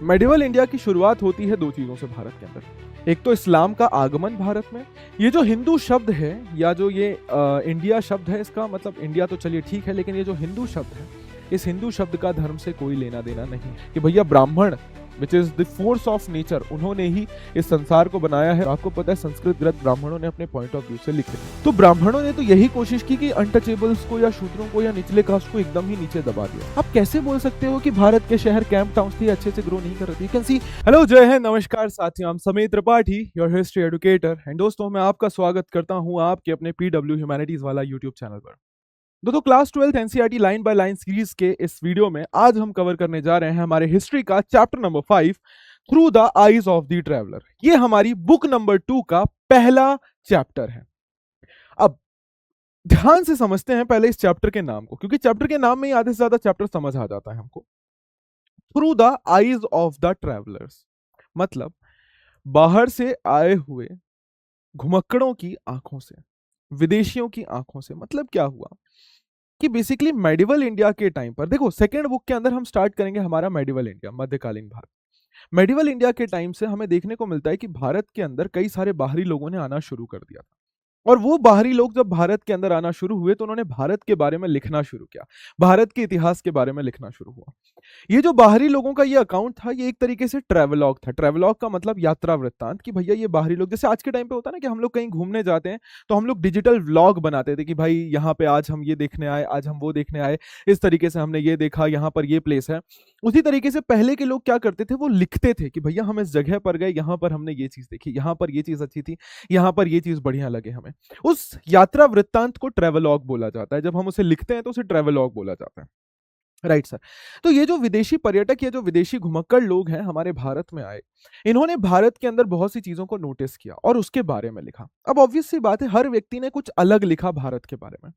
Medieval India की शुरुआत होती है दो चीजों से भारत के अंदर। एक तो इस्लाम का आगमन भारत में। ये जो हिंदू शब्द है या जो ये इंडिया शब्द है, इसका मतलब इंडिया तो चलिए ठीक है, लेकिन ये जो हिंदू शब्द है, इस हिंदू शब्द का धर्म से कोई लेना देना नहीं कि भैया ब्राह्मण which is the force of nature, उन्होंने ही इस संसार को बनाया है। आपको पता है संस्कृत ग्रंथ ब्राह्मणों ने अपने पॉइंट ऑफ व्यू से लिखे, तो ब्राह्मणों ने तो यही कोशिश की कि अनटचेबल्स को या शूद्रों को या निचले कास्ट को एकदम ही नीचे दबा दिया। आप कैसे बोल सकते हो कि भारत के शहर कैंप टाउन्स थी अच्छे से ग्रो नहीं कर रही? You can see. हेलो, जय हिंद, नमस्कार साथियों, I'm Sameer Tripathi, your history educator. And दोस्तों, मैं आपका स्वागत करता हूं आपके अपने पीडब्ल्यू ह्यूमैनिटीज वाला यूट्यूब चैनल पर। दोस्तों, class 12 NCERT line by line series के इस वीडियो में आज हम कवर करने जा रहे हैं हमारे हिस्ट्री का chapter number 5, through the eyes of the traveller. ये हमारी बुक नंबर 2 का पहला चैप्टर है। अब ध्यान से समझते हैं पहले इस चैप्टर के नाम को, क्योंकि चैप्टर के नाम में ही आधे से ज्यादा चैप्टर समझ आ जाता है हमको। Through the eyes of the travellers मतलब बाहर से आए हुए घुमक्कड़ों की आंखों से, विदेशियों की आंखों से। मतलब क्या हुआ कि बेसिकली मेडिवल इंडिया के टाइम पर, देखो सेकेंड बुक के अंदर हम स्टार्ट करेंगे हमारा मेडिवल इंडिया, मध्यकालीन भारत। मेडिवल इंडिया के टाइम से हमें देखने को मिलता है कि भारत के अंदर कई सारे बाहरी लोगों ने आना शुरू कर दिया था। और वो बाहरी लोग जब भारत के अंदर आना शुरू हुए तो उन्होंने भारत के बारे में लिखना शुरू किया, भारत के इतिहास के बारे में लिखना शुरू हुआ। ये जो बाहरी लोगों का ये अकाउंट था, ये एक तरीके से ट्रेवलॉग था। ट्रेवलॉग का मतलब यात्रा वृत्तांत, कि भैया ये बाहरी लोग, जैसे आज के टाइम पे होता है ना कि हम लोग कहीं घूमने जाते हैं तो हम लोग डिजिटल व्लॉग बनाते थे कि भाई यहाँ पे आज हम ये देखने आए, आज हम वो देखने आए, इस तरीके से हमने ये देखा, यहाँ पर ये प्लेस है। उसी तरीके से पहले के लोग क्या करते थे, वो लिखते थे कि भैया हम इस जगह पर गए, यहाँ पर हमने ये चीज देखी, यहाँ पर ये चीज अच्छी थी, यहाँ पर ये चीज बढ़िया लगे हमें। उस यात्रा वृत्तांत को ट्रेवलॉग बोला जाता है। जब हम उसे लिखते हैं तो उसे ट्रेवलॉग बोला जाता है। Right sir. तो ये जो विदेशी पर्यटक, ये जो विदेशी घुमक्कड़ लोग हैं हमारे भारत में आए, इन्होंने भारत के अंदर बहुत सी चीजों को नोटिस किया और उसके बारे में लिखा। अब ऑब्वियस सी बात है, हर व्यक्ति ने कुछ अलग लिखा भारत के बारे में।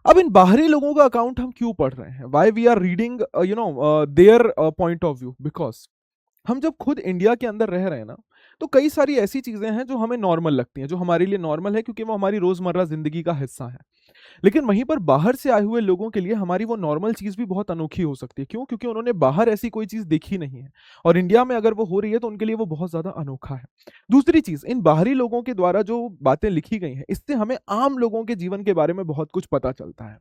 अब इन बाहरी लोगों का अकाउंट हम क्यों पढ़ रहे हैं? Why we are reading their point of view? Because हम जब खुद इंडिया के अंदर रह रहे हैं ना, तो कई सारी ऐसी चीजें हैं जो हमें नॉर्मल लगती हैं, जो हमारे लिए नॉर्मल है क्योंकि वो हमारी रोजमर्रा जिंदगी का हिस्सा है। लेकिन वहीं पर बाहर से आए हुए लोगों के लिए हमारी वो नॉर्मल चीज भी बहुत अनोखी हो सकती है। क्यों? क्योंकि उन्होंने बाहर ऐसी कोई चीज देखी नहीं है, और इंडिया में अगर वो हो रही है तो उनके लिए वो बहुत ज्यादा अनोखा है। दूसरी चीज, इन बाहरी लोगों के द्वारा जो बातें लिखी गई हैं, इससे हमें आम लोगों के जीवन के बारे में बहुत कुछ पता चलता है।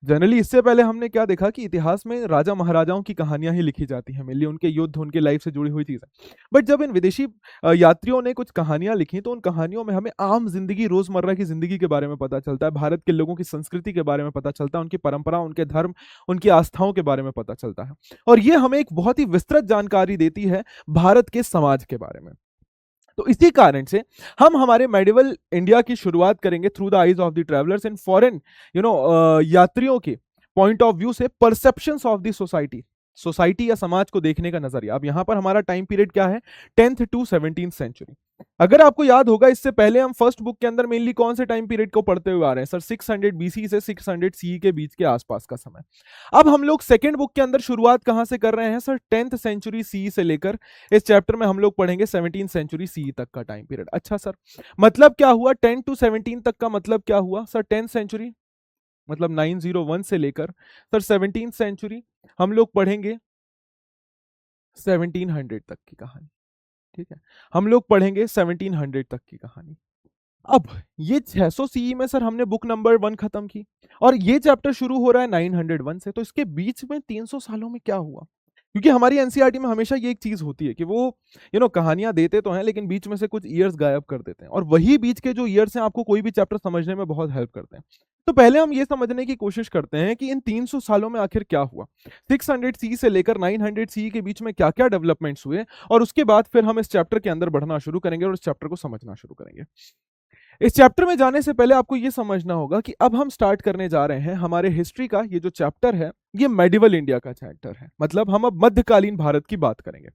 जनरली इससे पहले हमने क्या देखा कि इतिहास में राजा महाराजाओं की कहानियां ही लिखी जाती हैं, मेनली उनके युद्ध, उनके लाइफ से जुड़ी हुई चीजें। बट जब इन विदेशी यात्रियों ने कुछ कहानियां लिखी, तो उन कहानियों में हमें आम जिंदगी, रोजमर्रा की जिंदगी के बारे में पता चलता है, भारत के लोगों की संस्कृति के बारे में पता चलता है, उनकी परंपरा, उनके धर्म, उनकी आस्थाओं के बारे में पता चलता है। और ये हमें एक बहुत ही विस्तृत जानकारी देती है भारत के समाज के बारे में। तो इसी कारण से हम हमारे मेडिवल इंडिया की शुरुआत करेंगे through the eyes of the travellers in foreign, यात्रियों के पॉइंट ऑफ व्यू से, perceptions of the society, society या समाज को देखने का नजरिया। अब यहां पर हमारा टाइम पीरियड क्या है? 10th to 17th century. अगर आपको याद होगा, इससे पहले हम फर्स्ट बुक के अंदर मेनली कौन से टाइम पीरियड को पढ़ते हुए आ रहे हैं सर? 600 बीसी से 600 सीई के बीच के आसपास का समय। अब हम लोग सेकेंड बुक के अंदर शुरुआत कहां से कर रहे हैं सर? 10th सेंचुरी सीई से लेकर इस चैप्टर में हम लोग पढ़ेंगे 17th सेंचुरी सीई तक का टाइम पीरियड। अच्छा सर, मतलब क्या हुआ 10 to 17 तक का? मतलब क्या हुआ सर? 10th सेंचुरी मतलब 901 से लेकर सर 17th सेंचुरी हम लोग पढ़ेंगे 1700 तक की कहानी। ठीक है, हम लोग पढ़ेंगे 1700 तक की कहानी। अब ये 600 सीई में सर हमने बुक नंबर 1 खत्म की, और ये चैप्टर शुरू हो रहा है 901 से। तो इसके बीच में 300 सालों में क्या हुआ? क्योंकि हमारी एनसीईआरटी में हमेशा ये एक चीज होती है कि वो कहानियां देते तो हैं, लेकिन बीच में से कुछ ईयर्स गायब कर देते हैं, और वही बीच के जो ईयर्स हैं आपको कोई भी चैप्टर समझने में बहुत हेल्प करते हैं। तो पहले हम ये समझने की कोशिश करते हैं कि इन 300 सालों में आखिर क्या हुआ, 600 सी से लेकर 900 सी के बीच में क्या क्या डेवलपमेंट्स हुए, और उसके बाद फिर हम इस चैप्टर के अंदर बढ़ना शुरू करेंगे और इस चैप्टर को समझना शुरू करेंगे। इस चैप्टर में जाने से पहले आपको यह समझना होगा कि अब हम स्टार्ट करने जा रहे हैं हमारे हिस्ट्री का ये जो चैप्टर है, ये मेडिवल इंडिया का चैप्टर है। मतलब हम अब मध्यकालीन भारत की बात करेंगे।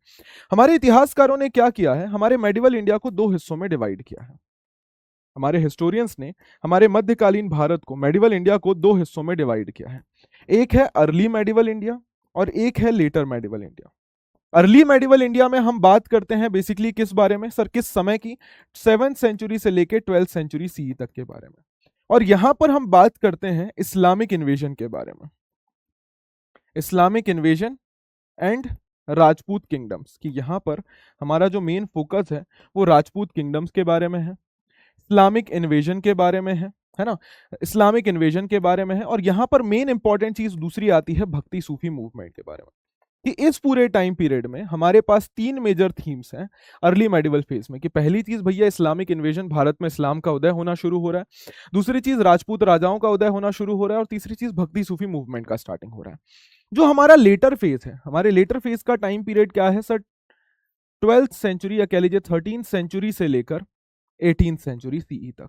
हमारे इतिहासकारों ने क्या किया है, हमारे मेडिवल इंडिया को दो हिस्सों में डिवाइड किया है। हमारे हिस्टोरियंस ने हमारे मध्यकालीन भारत को, मेडिवल इंडिया को, दो हिस्सों में डिवाइड किया है। एक है अर्ली मेडिवल इंडिया और एक है later medieval India. Early medieval India में हम बात करते हैं बेसिकली किस बारे में सर? किस समय की? 7th सेंचुरी से लेकर 12th सेंचुरी सीई तक के बारे में। और यहां पर हम बात करते हैं इस्लामिक इन्वेजन के बारे में, Islamic invasion and Rajput kingdoms, कि यहाँ पर हमारा जो मेन फोकस है वो राजपूत किंगडम्स के बारे में है, इस्लामिक इन्वेजन के बारे में है ना, इस्लामिक इन्वेजन के बारे में है। और यहाँ पर मेन इंपॉर्टेंट चीज दूसरी आती है भक्ति सूफी मूवमेंट के बारे में, कि इस पूरे टाइम पीरियड में हमारे पास तीन मेजर थीम्स हैं अर्ली मेडिवल फेज में, कि पहली चीज भैया इस्लामिक इन्वेजन, भारत में इस्लाम का उदय होना शुरू हो रहा है, दूसरी चीज राजपूत राजाओं का उदय होना शुरू हो रहा है, और तीसरी चीज भक्ति सूफी मूवमेंट का स्टार्टिंग हो रहा है। जो हमारा लेटर फेज है, हमारे लेटर फेज का टाइम पीरियड क्या है सर? 12th सेंचुरी या कह लीजिए 13th सेंचुरी से लेकर 18th सेंचुरी सीई तक,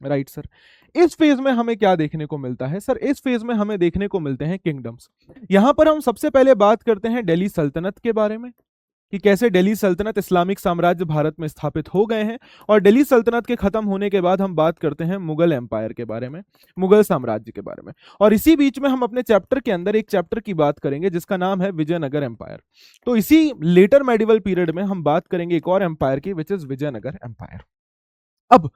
राइट सर। इस फेज में हमें क्या देखने को मिलता है सर? इस फेज में हमें देखने को मिलते हैं किंगडम्स। यहां पर हम सबसे पहले बात करते हैं दिल्ली सल्तनत के बारे में, कि कैसे दिल्ली सल्तनत इस्लामिक साम्राज्य भारत में स्थापित हो गए हैं। और दिल्ली सल्तनत के खत्म होने के बाद हम बात करते हैं मुगल एम्पायर के बारे में, मुगल साम्राज्य के बारे में। और इसी बीच में हम अपने चैप्टर के अंदर एक चैप्टर की बात करेंगे जिसका नाम है विजयनगर एम्पायर। तो इसी लेटर मेडिवल पीरियड में हम बात करेंगे एक और एम्पायर की, विच इज विजयनगर एम्पायर। अब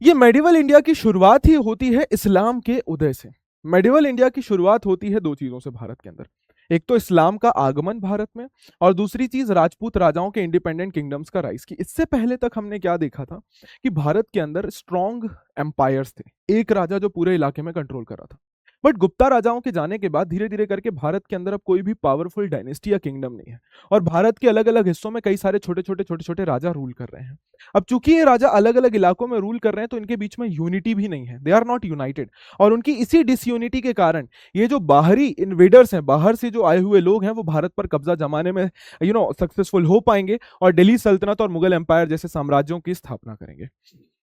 ये मेडिवल इंडिया की शुरुआत ही होती है इस्लाम के उदय से। मेडिवल इंडिया की शुरुआत होती है दो चीजों से भारत के अंदर, एक तो इस्लाम का आगमन भारत में, और दूसरी चीज राजपूत राजाओं के इंडिपेंडेंट किंगडम्स का राइज की। इससे पहले तक हमने क्या देखा था कि भारत के अंदर स्ट्रॉन्ग एम्पायर्स थे, एक राजा जो पूरे इलाके में कंट्रोल कर रहा था। बट गुप्ता राजाओं के जाने के बाद धीरे धीरे करके भारत के अंदर अब कोई भी पावरफुल डायनेस्टी या किंगडम नहीं है, और भारत के अलग अलग हिस्सों में कई सारे छोटे छोटे राजा रूल कर रहे हैं। अब चूंकि ये राजा अलग अलग इलाकों में रूल कर रहे हैं तो इनके बीच में यूनिटी भी नहीं है, दे आर नॉट यूनाइटेड। और उनकी इसी डिसयूनिटी के कारण ये जो बाहरी इन्वेडर्स हैं, बाहर से जो आए हुए लोग हैं, वो भारत पर कब्जा जमाने में सक्सेसफुल हो पाएंगे और दिल्ली सल्तनत और मुगल एम्पायर जैसे साम्राज्यों की स्थापना करेंगे।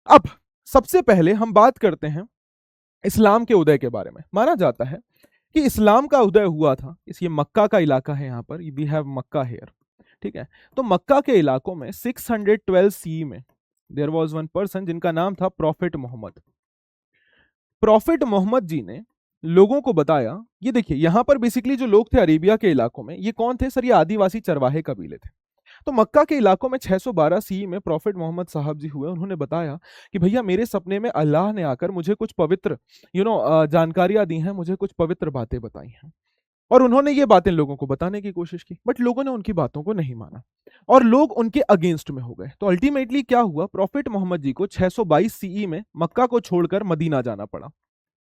अब सबसे पहले हम बात करते हैं इस्लाम के उदय के बारे में। माना जाता है कि इस्लाम का उदय हुआ था, ये मक्का का इलाका है, यहाँ पर वी हैव मक्का हेयर, ठीक है। तो मक्का के इलाकों में 612 सी में देयर वाज वन पर्सन जिनका नाम था प्रॉफिट मोहम्मद। प्रॉफिट मोहम्मद जी ने लोगों को बताया, ये देखिए यहाँ पर बेसिकली जो लोग थे अरेबिया के इलाकों में, ये कौन थे सर? ये आदिवासी चरवाहे कबीले थे। तो मक्का के इलाकों में 612 सी में प्रॉफिट मोहम्मद साहब जी हुए। उन्होंने बताया कि भैया मेरे सपने में अल्लाह ने आकर मुझे कुछ पवित्र जानकारियां दी हैं, मुझे कुछ पवित्र बातें बताई हैं। और उन्होंने ये बातें लोगों को बताने की कोशिश की, बट लोगों ने उनकी बातों को नहीं माना और लोग उनके अगेंस्ट में हो गए। तो अल्टीमेटली क्या हुआ? प्रॉफिट मोहम्मद जी को 622 सीई में मक्का को छोड़कर मदीना जाना पड़ा।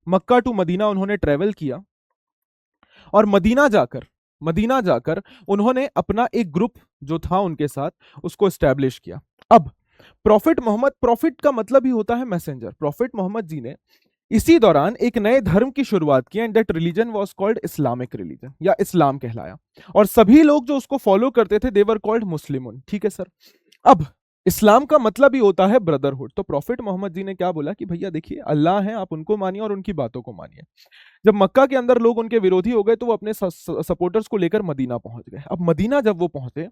मक्का टू मदीना उन्होंने ट्रेवल किया और मदीना जाकर उन्होंने अपना एक ग्रुप जो था उनके साथ उसको एस्टेब्लिश किया। अब प्रॉफिट का मतलब ही होता है मैसेंजर। प्रॉफिट मोहम्मद जी ने इसी दौरान एक नए धर्म की शुरुआत की and that religion was called Islamic religion, या इस्लाम कहलाया। और सभी लोग जो उसको फॉलो करते थे दे वर कॉल्ड मुस्लिमुन, ठीक है सर। अब इस्लाम का मतलब ही होता है ब्रदरहुड। तो प्रॉफिट मोहम्मद जी ने क्या बोला कि भैया देखिए अल्लाह है, आप उनको मानिए और उनकी बातों को मानिए। जब मक्का के अंदर लोग उनके विरोधी हो गए तो वो अपने सपोर्टर्स को लेकर मदीना पहुंच गए। अब मदीना जब वो पहुंचे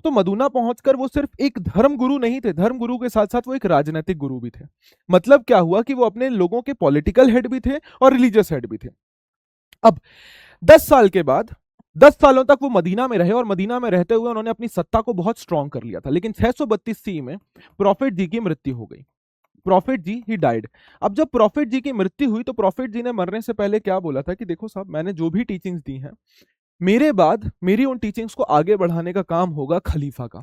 तो मदीना पहुंचकर वो सिर्फ एक धर्म गुरु नहीं थे, धर्म गुरु के साथ साथ वो एक राजनीतिक गुरु भी थे। मतलब क्या हुआ कि वो अपने लोगों के पॉलिटिकल हेड भी थे और रिलीजियस हेड भी थे। अब 10 साल के बाद 10 सालों तक वो मदीना में रहे और मदीना में रहते हुए उन्होंने अपनी सत्ता को बहुत स्ट्रांग कर लिया था। लेकिन 632 सी में प्रॉफिट जी की मृत्यु हो गई। Prophet ji he died. अब जब प्रॉफिट जी की मृत्यु हुई तो प्रॉफिट जी ने मरने से पहले क्या बोला था कि देखो साहब, मैंने जो भी टीचिंग्स दी हैं, मेरे बाद मेरी उन टीचिंग्स को आगे बढ़ाने का काम होगा खलीफा का।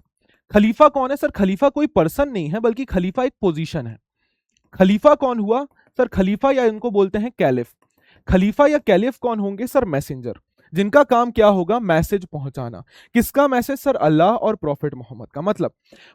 खलीफा कौन है सर? खलीफा कोई पर्सन नहीं है, बल्कि खलीफा एक पोजीशन है। खलीफा कौन हुआ सर? खलीफा या इनको बोलते हैं कैलिफ। खलीफा या कैलिफ कौन होंगे सर? मैसेंजर, जिनका काम क्या होगा? मैसेज पहुंचाना। किसका मैसेज सर? अल्लाह और प्रॉफिट मोहम्मद का। मतलब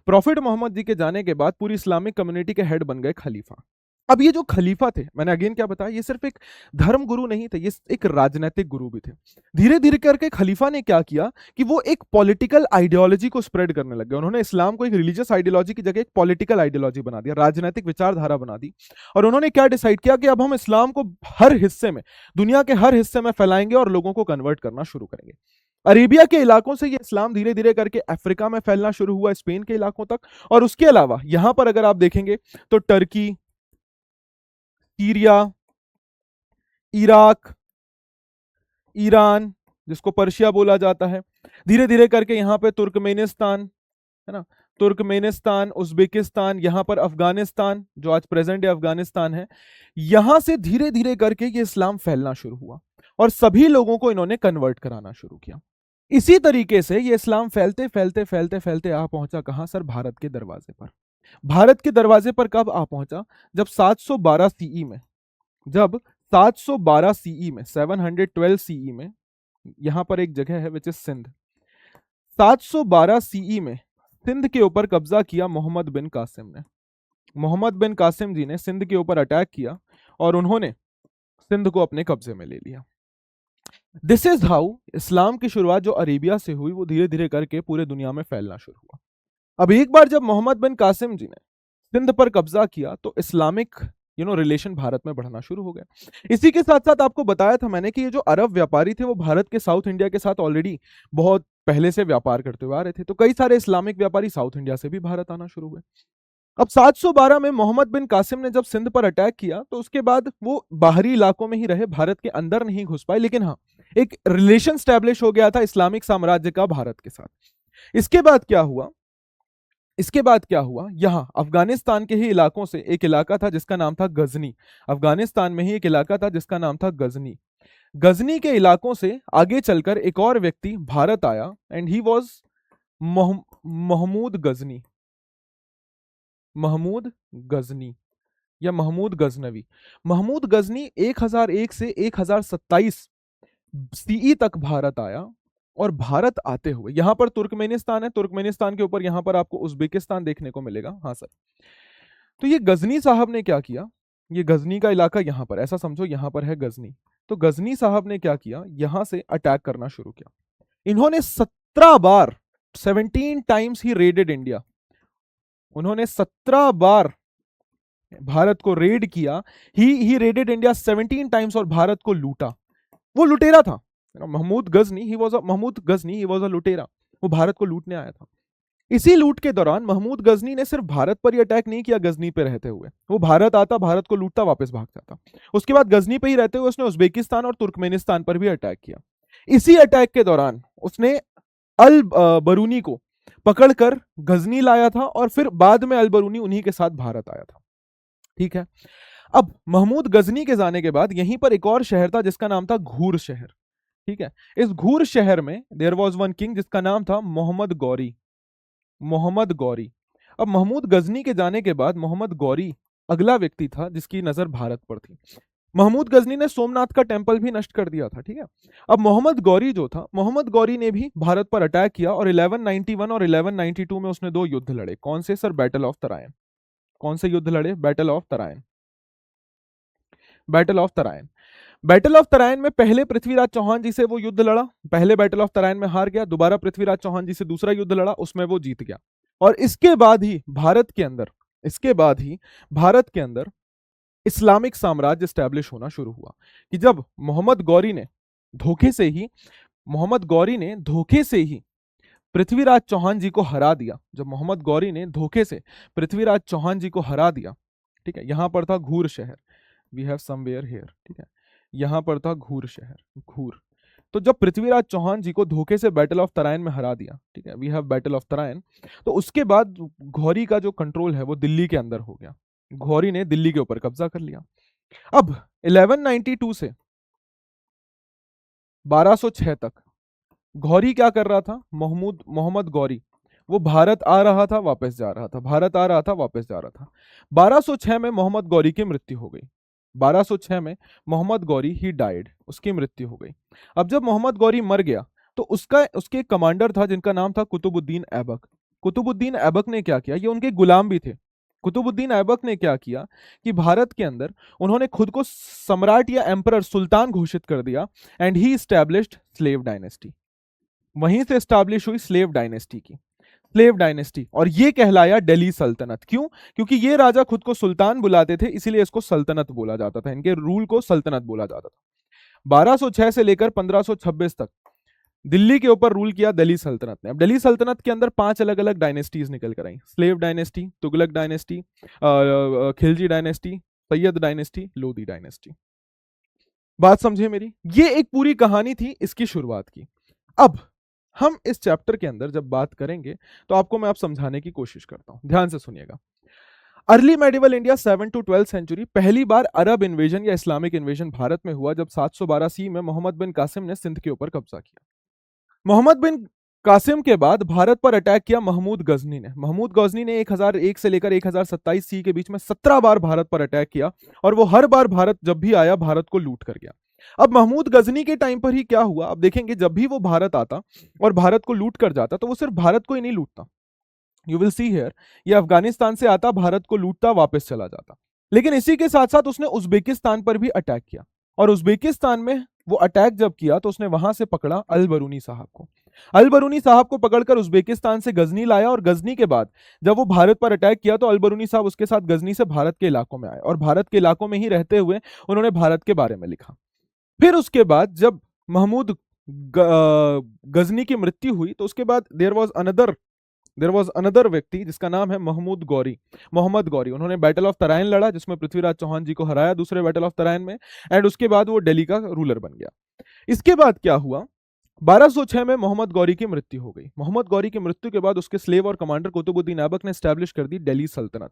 प्रॉफिट मोहम्मद जी के जाने के बाद पूरी इस्लामिक कम्युनिटी के हेड बन गए खलीफा। अब ये जो खलीफा थे, मैंने अगेन क्या बताया, ये सिर्फ एक धर्म गुरु नहीं थे, ये एक राजनीतिक गुरु भी थे। धीरे धीरे करके खलीफा ने क्या किया कि वो एक पॉलिटिकल आइडियोलॉजी को स्प्रेड करने लग गए। उन्होंने इस्लाम को एक रिलीजियस आइडियोलॉजी की जगह एक पॉलिटिकल आइडियोलॉजी बना दिया, राजनीतिक विचारधारा बना दी। और उन्होंने क्या डिसाइड किया कि अब हम इस्लाम को हर हिस्से में, दुनिया के हर हिस्से में फैलाएंगे और लोगों को कन्वर्ट करना शुरू करेंगे। अरेबिया के इलाकों से ये इस्लाम धीरे धीरे करके अफ्रीका में फैलना शुरू हुआ, स्पेन के इलाकों तक। और उसके अलावा यहां पर अगर आप देखेंगे तो टर्की, सीरिया, इराक, ईरान जिसको पर्शिया बोला जाता है, धीरे धीरे करके यहाँ पे तुर्कमेनिस्तान, है ना, तुर्कमेनिस्तान, उज्बेकिस्तान, यहाँ पर अफगानिस्तान जो आज प्रेजेंट डे अफगानिस्तान है, यहां से धीरे धीरे करके ये इस्लाम फैलना शुरू हुआ और सभी लोगों को इन्होंने कन्वर्ट कराना शुरू किया। इसी तरीके से ये इस्लाम फैलते फैलते फैलते फैलते आ पहुंचा कहां सर? भारत के दरवाजे पर। भारत के दरवाजे पर कब आ पहुंचा? जब 712 सीई में, जब 712 सीई में, 712 सीई में, यहां पर एक जगह है विच इज सिंध। 712 सीई में सिंध के ऊपर कब्जा किया मोहम्मद बिन कासिम ने। मोहम्मद बिन कासिम जी ने सिंध के ऊपर अटैक किया और उन्होंने सिंध को अपने कब्जे में ले लिया। दिस इज हाउ इस्लाम की शुरुआत जो अरेबिया से हुई वो धीरे धीरे करके पूरे दुनिया में फैलना शुरू हुआ। अब एक बार जब मोहम्मद बिन कासिम जी ने सिंध पर कब्जा किया तो इस्लामिक रिलेशन भारत में बढ़ना शुरू हो गया। इसी के साथ साथ आपको बताया था मैंने कि ये जो अरब व्यापारी थे वो भारत के साउथ इंडिया के साथ ऑलरेडी बहुत पहले से व्यापार करते हुए आ रहे थे, तो कई सारे इस्लामिक व्यापारी साउथ इंडिया से भी भारत आना शुरू हुए। अब 712 में मोहम्मद बिन कासिम ने जब सिंध पर अटैक किया तो उसके बाद वो बाहरी इलाकों में ही रहे, भारत के अंदर नहीं घुस पाए, लेकिन हाँ एक रिलेशन स्टैब्लिश हो गया था इस्लामिक साम्राज्य का भारत के साथ। इसके बाद क्या हुआ? इसके बाद क्या हुआ? यहां अफगानिस्तान के ही इलाकों से एक इलाका था जिसका नाम था गजनी। अफगानिस्तान में ही एक इलाका था जिसका नाम था गजनी। गजनी के इलाकों से आगे चलकर एक और व्यक्ति भारत आया and he was Mahmud Ghazni. Mahmud Ghazni या महमूद गजनवी। महमूद गजनी 1001 से 1027 सीई तक भारत आया और भारत आते हुए यहां पर तुर्कमेनिस्तान है, तुर्कमेनिस्तान के ऊपर यहां पर आपको उज्बेकिस्तान देखने को मिलेगा। हाँ सर। तो ये गजनी साहब ने क्या किया? ये गजनी का इलाका यहां पर, ऐसा समझो यहां पर है गजनी। तो गजनी साहब ने क्या किया? यहां से अटैक करना शुरू किया। इन्होंने 17 बार, 17 टाइम्स ही रेडेड इंडिया। उन्होंने 17 बार भारत को रेड किया। ही रेडेड इंडिया 17 टाइम्स और भारत को लूटा। वो लुटेरा था। Mahmud Ghazni he was a लुटेरा। वो भारत को लूटने आया था। इसी लूट के दौरान महमूद गजनी ने सिर्फ भारत पर ही अटैक नहीं किया। गजनी पे रहते हुए वो भारत आता, भारत को लूटता, वापस भाग जाता। उसके बाद गजनी पे ही रहते हुए उसने उज्बेकिस्तान और तुर्कमेनिस्तान पर भी अटैक किया। इसी अटैक के दौरान उसने अल बरूनी को पकड़कर गजनी लाया था और फिर बाद में अल बरूनी उन्हीं के साथ भारत आया था। ठीक है। अब महमूद गजनी के जाने के बाद यहीं पर एक और शहर था जिसका नाम था घूर शहर। ठीक है। इस घूर शहर में देयर वाज वन किंग जिसका नाम था मोहम्मद गौरी। मोहम्मद गौरी। अब महमूद गजनी के जाने के बाद मोहम्मद गौरी अगला व्यक्ति था जिसकी नजर भारत पर थी। महमूद गजनी ने सोमनाथ का टेंपल भी नष्ट कर दिया था। ठीक है। अब मोहम्मद गौरी जो था, मोहम्मद गौरी ने भी भारत पर अटैक किया और 1191 और 1192 में उसने 2 युद्ध लड़े। कौन से सर? Battle of Tarain. कौन से युद्ध लड़े? Battle of Tarain. Battle of Tarain. Battle of Tarain में पहले पृथ्वीराज चौहान जी से वो युद्ध लड़ा। पहले बैटल ऑफ तराइन में हार गया। दोबारा पृथ्वीराज चौहान जी से दूसरा युद्ध लड़ा, उसमें वो जीत गया। और इसके बाद ही भारत के अंदर इस्लामिक साम्राज्य स्टैब्लिश होना शुरू हुआ कि जब मोहम्मद गौरी ने धोखे से ही पृथ्वीराज चौहान जी को हरा दिया। जब मोहम्मद गौरी ने धोखे से पृथ्वीराज चौहान जी को हरा दिया। ठीक है। यहां पर था घूर शहर। We have somewhere here. ठीक है। यहां पर था घूर शहर, घूर। तो जब पृथ्वीराज चौहान जी को धोखे से बैटल ऑफ तराइन में हरा दिया, ठीक है, we have battle of Tarain, तो उसके बाद घौरी का जो कंट्रोल है वो दिल्ली के अंदर हो गया। घौरी ने दिल्ली के ऊपर कब्जा कर लिया। अब 1192 से 1206 तक घौरी क्या कर रहा था? मोहम्मद गौरी वो भारत आ रहा था, वापस जा रहा था, भारत आ रहा था, वापस जा रहा था। 1206 में मोहम्मद गौरी की मृत्यु हो गई। 1206 में मोहम्मद गौरी ही डाइड, उसकी मृत्यु हो गई। अब जब मोहम्मद गौरी मर गया तो उसके कमांडर था जिनका नाम था कुतुबुद्दीन ऐबक। कुतुबुद्दीन ऐबक ने क्या किया? ये उनके गुलाम भी थे। कुतुबुद्दीन ऐबक ने क्या किया कि भारत के अंदर उन्होंने खुद को सम्राट या एम्परर, सुल्तान घोषित कर दिया and he established slave dynasty. वहीं से एस्टैब्लिश हुई स्लेव डायनेस्टी की, स्लेव डायनेस्टी, और ये कहलाया दिल्ली सल्तनत। क्यों? क्योंकि ये राजा खुद को सुल्तान बुलाते थे, इसीलिए इसको सल्तनत बोला जाता था, इनके रूल को सल्तनत बोला जाता था। 1206 से लेकर 1526 तक दिल्ली के ऊपर रूल किया दिल्ली सल्तनत ने। अब दिल्ली सल्तनत के अंदर 5 अलग अलग डायनेस्टीज निकल कर आई। Slave dynasty, Tughlaq dynasty, Khilji dynasty, Sayyid dynasty, Lodhi dynasty. बात समझे मेरी? ये एक पूरी कहानी थी इसकी शुरुआत की। अब हम इस चैप्टर के अंदर जब बात करेंगे तो आपको मैं अब समझाने की कोशिश करता हूं, ध्यान से सुनिएगा। Early medieval India 7 to 12 century, पहली बार अरब इन्वेजन या इस्लामिक इन्वेजन भारत में हुआ जब 712 सी में मोहम्मद बिन कासिम ने सिंध के ऊपर कब्जा किया। मोहम्मद बिन कासिम के बाद भारत पर अटैक किया महमूद गजनी ने। महमूद गजनी ने 1001 से लेकर 1027 सी के बीच में 17 बार भारत पर अटैक किया और वो हर बार भारत जब भी आया भारत को लूट कर गया। अब महमूद गजनी के टाइम पर ही क्या हुआ, अब देखेंगे जब भी वो भारत आता और भारत को लूट कर जाता तो वो सिर्फ भारत को ही नहीं लूटता, यू विल सी हियर, ये अफगानिस्तान से आता, भारत को लूटता, वापस चला जाता। लेकिन इसी के साथ साथ उसने उज्बेकिस्तान पर भी अटैक किया और उज्बेकिस्तान में वो अटैक जब किया तो उसने वहां से पकड़ा अल बरूनी साहब को। अल बरूनी साहब को पकड़कर उज्बेकिस्तान से गजनी लाया और गजनी के बाद जब वो भारत पर अटैक किया तो अल बरूनी साहब उसके साथ गजनी से भारत के इलाकों में आए और भारत के इलाकों में ही रहते हुए उन्होंने भारत के बारे में लिखा। फिर उसके बाद जब महमूद गजनी की मृत्यु हुई तो उसके बाद देयर वॉज अनदर व्यक्ति जिसका नाम है मोहम्मद गौरी। उन्होंने बैटल ऑफ तराइन लड़ा जिसमें पृथ्वीराज चौहान जी को हराया दूसरे बैटल ऑफ तराइन में, एंड उसके बाद वो दिल्ली का रूलर बन गया। इसके बाद क्या हुआ, 1206 में मोहम्मद गौरी की मृत्यु हो गई। मोहम्मद गौरी की मृत्यु के बाद उसके स्लेव और कमांडर कुतुबुद्दीन ऐबक ने स्टैब्लिश कर दी दिल्ली सल्तनत।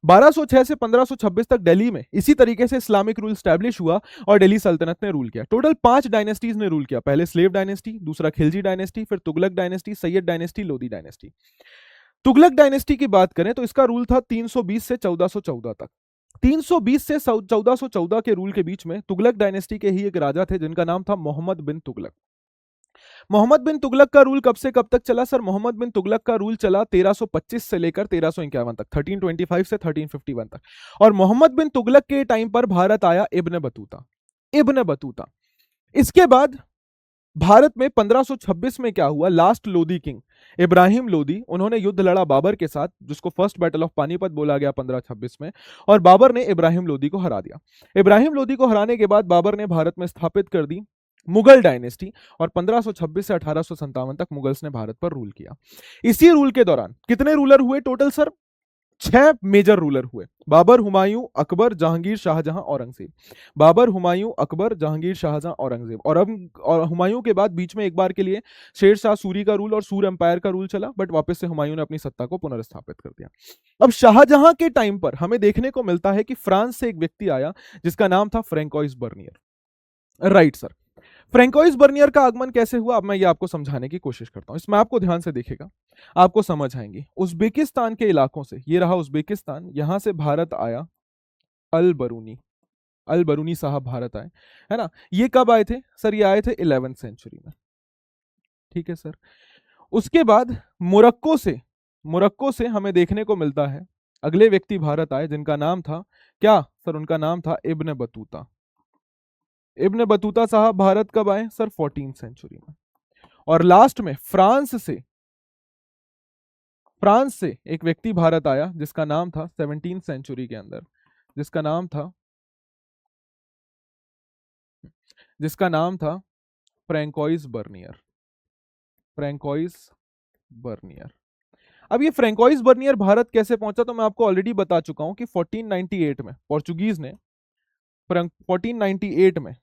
1206 से 1526 तक दिल्ली में इसी तरीके से इस्लामिक रूल स्टैब्लिश हुआ और दिल्ली सल्तनत ने रूल किया। टोटल 5 डायनेस्टीज ने रूल किया, पहले स्लेव डायनेस्टी, दूसरा खिलजी डायनेस्टी, फिर Tughlaq dynasty, Sayyid dynasty, Lodi dynasty. Tughlaq dynasty की बात करें तो इसका रूल था 320 से 1414 तक। 320 से 1414 के रूल के बीच में तुगलक डायनेस्टी के ही एक राजा थे जिनका नाम था मोहम्मद बिन तुगलक। मोहम्मद बिन तुगलक का रूल कब से कब तक चला सर? मोहम्मद बिन तुगलक का रूल चला 1325 से लेकर 1351 तक, 1325 से 1351 तक। और मोहम्मद बिन तुगलक के टाइम पर भारत आया इब्न बतूता। इसके बाद भारत में 1526 में क्या हुआ, लास्ट लोदी किंग इब्राहिम लोदी, उन्होंने युद्ध लड़ा बाबर के साथ जिसको फर्स्ट बैटल ऑफ पानीपत बोला गया 1526 में, और बाबर ने इब्राहिम लोदी को हरा दिया। इब्राहिम लोदी को हराने के बाद बाबर ने भारत में स्थापित कर दी मुगल डायनेस्टी और 1526 से 1857 तक मुगल्स ने भारत पर रूल किया। इसी रूल के दौरान कितने रूलर हुए टोटल सर? 6 मेजर रूलर हुए, बाबर, हुमायूं, अकबर, जहांगीर, शाहजहां, औरंगजेब। बाबर, हुमायूं, अकबर, जहांगीर, शाहजहां, औरंगजेब। और हुमायूं के बाद बीच में एक बार के लिए शेर शाह सूरी का रूल और सूर एम्पायर का रूल चला, बट वापस से हुमायूं ने अपनी सत्ता को पुनर्स्थापित कर दिया। अब शाहजहां के टाइम पर हमें देखने को मिलता है कि फ्रांस से एक व्यक्ति आया जिसका नाम था Francois Bernier. Right sir, Francois Bernier का आगमन कैसे हुआ, अब मैं ये आपको समझाने की कोशिश करता हूं। इस मैप को ध्यान से देखेगा, आपको समझ आएंगी। उज्बेकिस्तान के इलाकों से, ये रहा उज्बेकिस्तान, यहां से भारत आया अल बरूनी साहब भारत आए, है ना। ये कब आए थे सर? ये आए थे 11वीं सेंचुरी में, ठीक है सर। उसके बाद मोरक्को से हमें देखने को मिलता है अगले व्यक्ति भारत आए जिनका नाम था क्या सर? उनका नाम था इब्न बतूता साहब भारत कब आए सर? 14वीं सेंचुरी में। और लास्ट में फ्रांस से एक व्यक्ति भारत आया जिसका नाम था 17वीं सेंचुरी के अंदर, जिसका नाम था फ्रैंकोइस बर्नियर। अब ये फ्रैंकोइस बर्नियर भारत कैसे पहुंचा तो मैं आपको ऑलरेडी बता चुका हूं कि 1498 में पोर्चुगीज ने 1498 में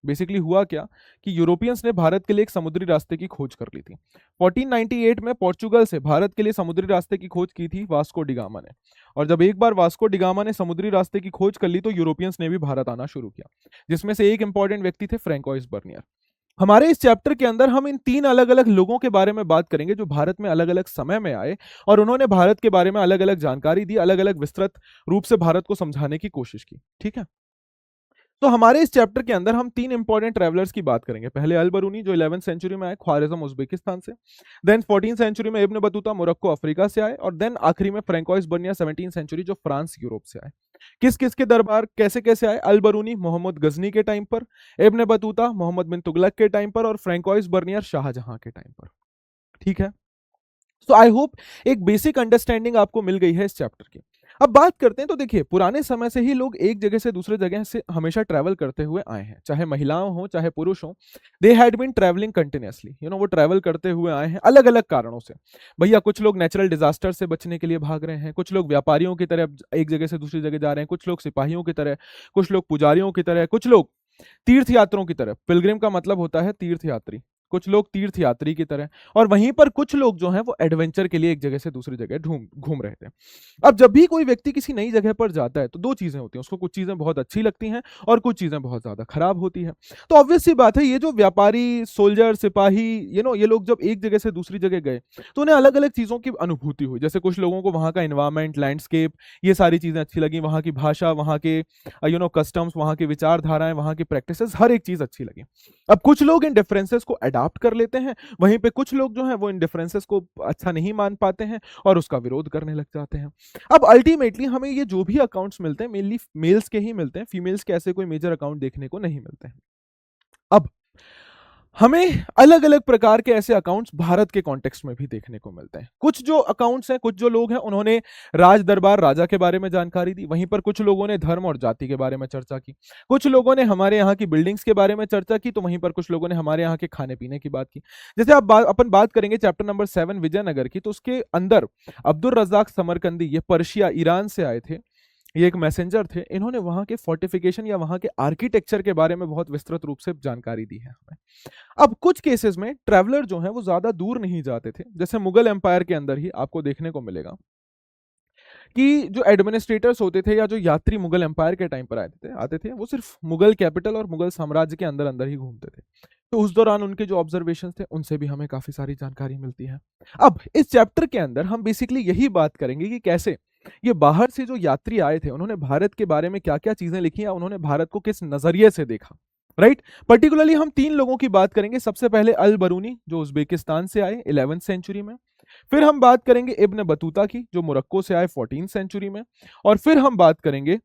बेसिकली हुआ क्या कि यूरोपियंस ने भारत के लिए एक समुद्री रास्ते की खोज कर ली थी। 1498 में पोर्चुगल से भारत के लिए समुद्री रास्ते की खोज की थी वास्को डिगामा ने, और जब एक बार वास्को डिगामा ने समुद्री रास्ते की खोज कर ली तो यूरोपियंस ने भी भारत आना शुरू किया, जिसमें से एक इंपॉर्टेंट व्यक्ति थे फ्रैंकोइस बर्नियर। हमारे इस चैप्टर के अंदर हम इन 3 अलग अलग लोगों के बारे में बात करेंगे जो भारत में अलग अलग समय में आए और उन्होंने भारत के बारे में अलग अलग जानकारी दी, अलग अलग विस्तृत रूप से भारत को समझाने की कोशिश की, ठीक है। तो हमारे इस चैप्टर के अंदर हम 3 इंपॉर्टेंट ट्रैवलर्स की बात करेंगे। पहले अल बरूनी जो 11वीं सेंचुरी में आए, ख्वारिज़्म उज्बेकिस्तान से, देन 14वीं सेंचुरी में इब्न बतूता मोरक्को अफ्रीका से आए, और देन आखिरी में फ्रैंकोइस बर्नियर 17वीं सेंचुरी जो फ्रांस यूरोप से आए। किस किस के दरबार कैसे कैसे आए? अल बरूनी मोहम्मद गजनी के टाइम पर, इब्न बतूता मोहम्मद बिन तुगलक के टाइम पर, और फ्रैंकोइस बर्नियर शाहजहां के टाइम पर, ठीक है। सो आई होप एक बेसिक अंडरस्टैंडिंग आपको मिल गई है इस चैप्टर की। अब बात करते हैं तो देखिए, पुराने समय से ही लोग एक जगह से दूसरे जगह से हमेशा ट्रैवल करते हुए आए हैं, चाहे महिलाओं हो चाहे पुरुष हो, they had been travelling continuously, वो ट्रैवल करते हुए आए हैं अलग अलग कारणों से। भैया कुछ लोग नेचुरल डिजास्टर से बचने के लिए भाग रहे हैं, कुछ लोग व्यापारियों की तरह एक जगह से दूसरी जगह जा रहे हैं, कुछ लोग सिपाहियों की तरह, कुछ लोग पुजारियों की तरह, कुछ लोग तीर्थ यात्रियों की तरह। पिलग्रिम का मतलब होता है तीर्थयात्री, कुछ लोग तीर्थ यात्री की तरह, और वहीं पर कुछ लोग जो हैं वो एडवेंचर के लिए एक जगह से दूसरी जगह घूम घूम रहे थे। अब जब भी कोई व्यक्ति किसी नई जगह पर जाता है तो दो चीजें होती हैं, उसको कुछ चीजें बहुत अच्छी लगती हैं और कुछ चीजें बहुत ज्यादा खराब होती हैं। तो ऑब्वियस सी बात है, ये जो व्यापारी, सोल्जर, सिपाही, ये लोग जब एक जगह से दूसरी जगह गए तो उन्हें अलग अलग चीजों की अनुभूति हुई। जैसे कुछ लोगों को वहाँ का एनवायरमेंट, लैंडस्केप, ये सारी चीजें अच्छी लगी, वहाँ की भाषा, वहाँ के कस्टम्स, वहाँ की विचारधाराएं, वहाँ की प्रैक्टिसेस, हर एक चीज अच्छी लगी। अब कुछ लोग इन डिफरेंसेस को अडॉप्ट कर लेते हैं, वहीं पे कुछ लोग जो हैं वो इन डिफरेंसेस को अच्छा नहीं मान पाते हैं और उसका विरोध करने लग जाते हैं। अब अल्टीमेटली हमें ये जो भी अकाउंट्स मिलते हैं मेनली मेल्स के ही मिलते हैं, फीमेल्स के ऐसे कोई मेजर अकाउंट देखने को नहीं मिलते हैं। अब हमें अलग अलग प्रकार के ऐसे अकाउंट्स भारत के कॉन्टेक्स्ट में भी देखने को मिलते हैं। कुछ जो अकाउंट्स हैं, कुछ जो लोग हैं, उन्होंने राज दरबार, राजा के बारे में जानकारी दी, वहीं पर कुछ लोगों ने धर्म और जाति के बारे में चर्चा की, कुछ लोगों ने हमारे यहाँ की बिल्डिंग्स के बारे में चर्चा की, तो वहीं पर कुछ लोगों ने हमारे यहाँ के खाने पीने की बात की। जैसे अपन बात करेंगे चैप्टर नंबर 7 विजयनगर की, तो उसके अंदर अब्दुल रज्जाक समरकंदी, ये पर्शिया, ईरान से आए थे, ये एक मैसेंजर थे। इन्होंने वहां के फोर्टिफिकेशन या वहां के आर्किटेक्चर के बारे में बहुत विस्तृत रूप से जानकारी दी है हमें। अब कुछ केसेस में ट्रैवलर जो है वो ज्यादा दूर नहीं जाते थे, जैसे मुगल एम्पायर के अंदर ही आपको देखने को मिलेगा कि जो एडमिनिस्ट्रेटर्स होते थे या जो यात्री मुगल एम्पायर के टाइम पर आते थे वो सिर्फ मुगल कैपिटल और मुगल साम्राज्य के अंदर अंदर ही घूमते थे। तो उस दौरान उनके जो ऑब्जर्वेशन थे उनसे भी हमें काफी सारी जानकारी मिलती है। अब इस चैप्टर के अंदर हम बेसिकली यही बात करेंगे कि कैसे ये बाहर से जो यात्री आए थे उन्होंने भारत के बारे में क्या क्या चीजें लिखी या उन्होंने भारत को किस नजरिए से देखा। राइट, पर्टिकुलरली हम 3 लोगों की बात करेंगे। सबसे पहले अल बरूनी, जो उज्बेकिस्तान से आए 11वीं सेंचुरी में। फिर हम बात करेंगे इब्न बतूता की, जो मोरक्को से आए 14वीं सेंचुरी में। और फिर हम बात करेंगे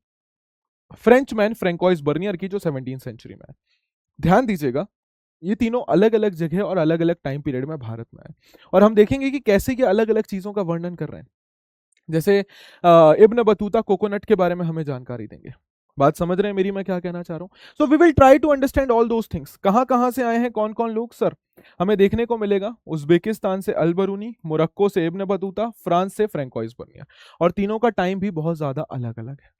फ्रेंचमैन फ्रेंकोइस बर्नियर की, जो 17वीं सेंचुरी में है। ध्यान दीजिएगा, ये तीनों अलग अलग जगह और अलग अलग टाइम पीरियड में भारत में आए, और हम देखेंगे कि कैसे ये अलग अलग चीजों का वर्णन कर रहे हैं। जैसे इब्न बतूता कोकोनट के बारे में हमें जानकारी देंगे। बात समझ रहे हैं मेरी, मैं क्या कहना चाह रहा हूं? So we will try to understand all those things. कहां कहां से आए हैं, कौन कौन लोग? सर, हमें देखने को मिलेगा उज्बेकिस्तान से अल बरूनी, मोरक्को से इब्न बतूता, फ्रांस से फ्रेंकोइस बर्नियर, और तीनों का टाइम भी बहुत ज्यादा अलग अलग है।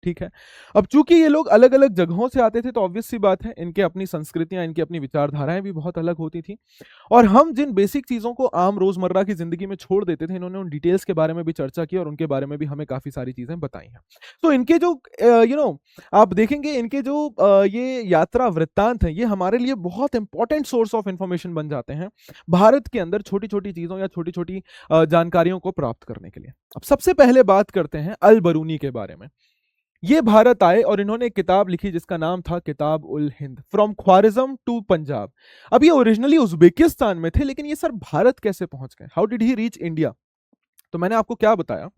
ठीक है। अब चूंकि ये लोग अलग अलग जगहों से आते थे तो ऑब्वियस सी बात है इनके अपनी संस्कृतियां, इनकी अपनी विचारधाराएं भी बहुत अलग होती थी, और हम जिन बेसिक चीजों को आम रोजमर्रा की जिंदगी में छोड़ देते थे, इन्होंने उन डिटेल्स के बारे में भी चर्चा की और उनके बारे में भी हमें काफी सारी चीजें बताई हैं। तो इनके जो आप देखेंगे, इनके जो ये यात्रा वृत्तांत हैं, ये हमारे लिए बहुत इंपॉर्टेंट सोर्स ऑफ इंफॉर्मेशन बन जाते हैं भारत के अंदर छोटी छोटी चीजों या छोटी छोटी जानकारियों को प्राप्त करने के लिए। अब सबसे पहले बात करते हैं अल बरूनी के बारे में। ये भारत आए और इन्होंने एक किताब लिखी जिसका नाम था किताब उल हिंद, फ्रॉम ख्वारिज्म टू पंजाब। अब ये ओरिजिनली उज्बेकिस्तान में थे, लेकिन ये सर भारत कैसे पहुंच गए? How did he reach India? तो मैंने आपको क्या बताया